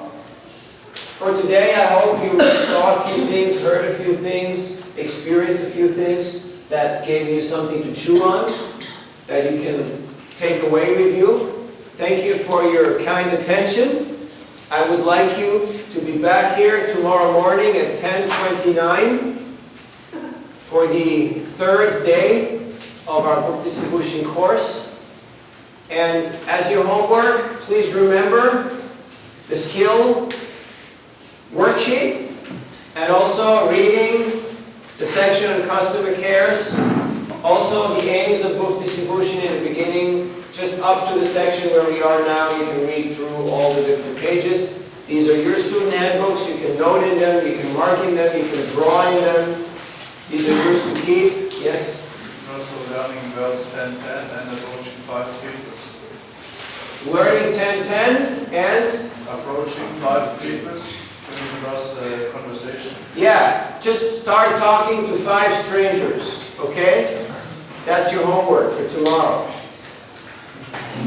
For today, I hope you saw a few things, heard a few things, experienced a few things that gave you something to chew on, that you can take away with you. Thank you for your kind attention. I would like you to be back here tomorrow morning at 10:29 for the third day of our book distribution course. And as your homework, please remember the skill worksheet and also reading the section on customer cares, also the aims of book distribution in the beginning, just up to the section where we are now. You can read through all the different pages. These are your student handbooks. You can note in them, you can mark in them, you can draw in them. These are yours to keep. Yes?
Also learning verse 10:10 and approaching 5 creepers.
Learning 10:10 and?
Approaching 5 creepers. Conversation.
Yeah, just start talking to 5 strangers, okay? That's your homework for tomorrow.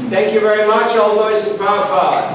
Thank you very much, all those in Prabhupada.